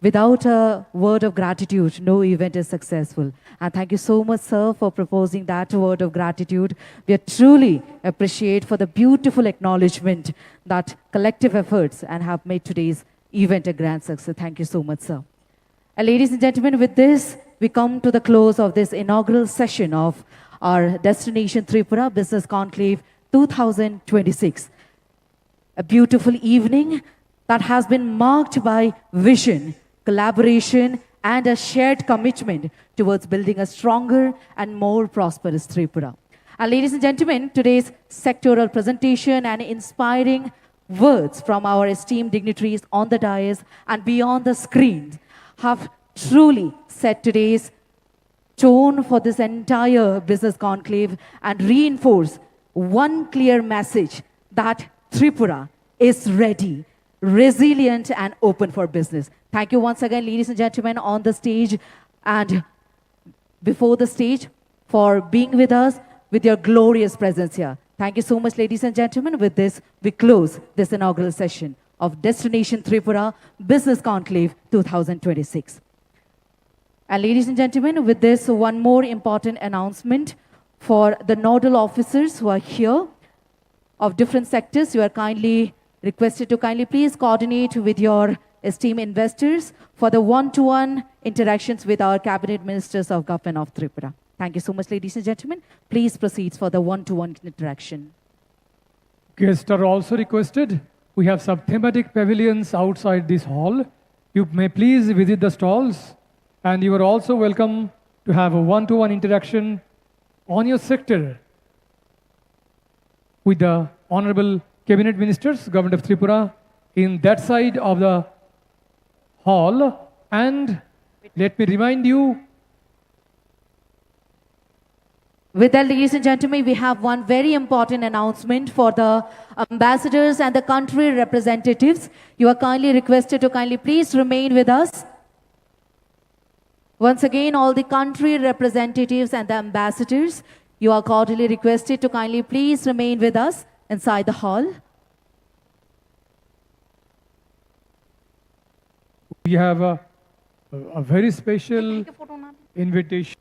without a word of gratitude, no event is successful. And thank you so much, sir, for proposing that word of gratitude. We truly appreciate for the beautiful acknowledgement that collective efforts and have made today's event a grand success. Thank you so much, sir. And ladies and gentlemen, with this, we come to the close of this inaugural session of our Destination Tripura Business Conclave 2026. A beautiful evening that has been marked by vision, collaboration, and a shared commitment towards building a stronger and more prosperous Tripura. And ladies and gentlemen, today's sectoral presentation and inspiring words from our esteemed dignitaries on the dais and beyond the screens have truly set today's tone for this entire business conclave and reinforce one clear message that Tripura is ready, resilient, and open for business. Thank you once again, ladies and gentlemen, on the stage and before the stage for being with us with your glorious presence here. Thank you so much, ladies and gentlemen. With this, we close this inaugural session of Destination Tripura Business Conclave 2026. And ladies and gentlemen, with this, one more important announcement for the nodal officers who are here of different sectors. You are kindly requested to kindly please coordinate with your esteemed investors for the one-to-one interactions with our cabinet ministers of Government of Tripura. Thank you so much, ladies and gentlemen. Please proceed for the one-to-one interaction. Guests are also requested. We have some thematic pavilions outside this hall. You may please visit the stalls, and you are also welcome to have a one-to-one interaction on your sector with the Honorable Cabinet Ministers, Government of Tripura, in that side of the hall. And let me remind you, with that, ladies and gentlemen, we have one very important announcement for the ambassadors and the country representatives. You are kindly requested to kindly please remain with us. Once again, all the country representatives and the ambassadors, you are cordially requested to kindly please remain with us inside the hall. we have a very special invitation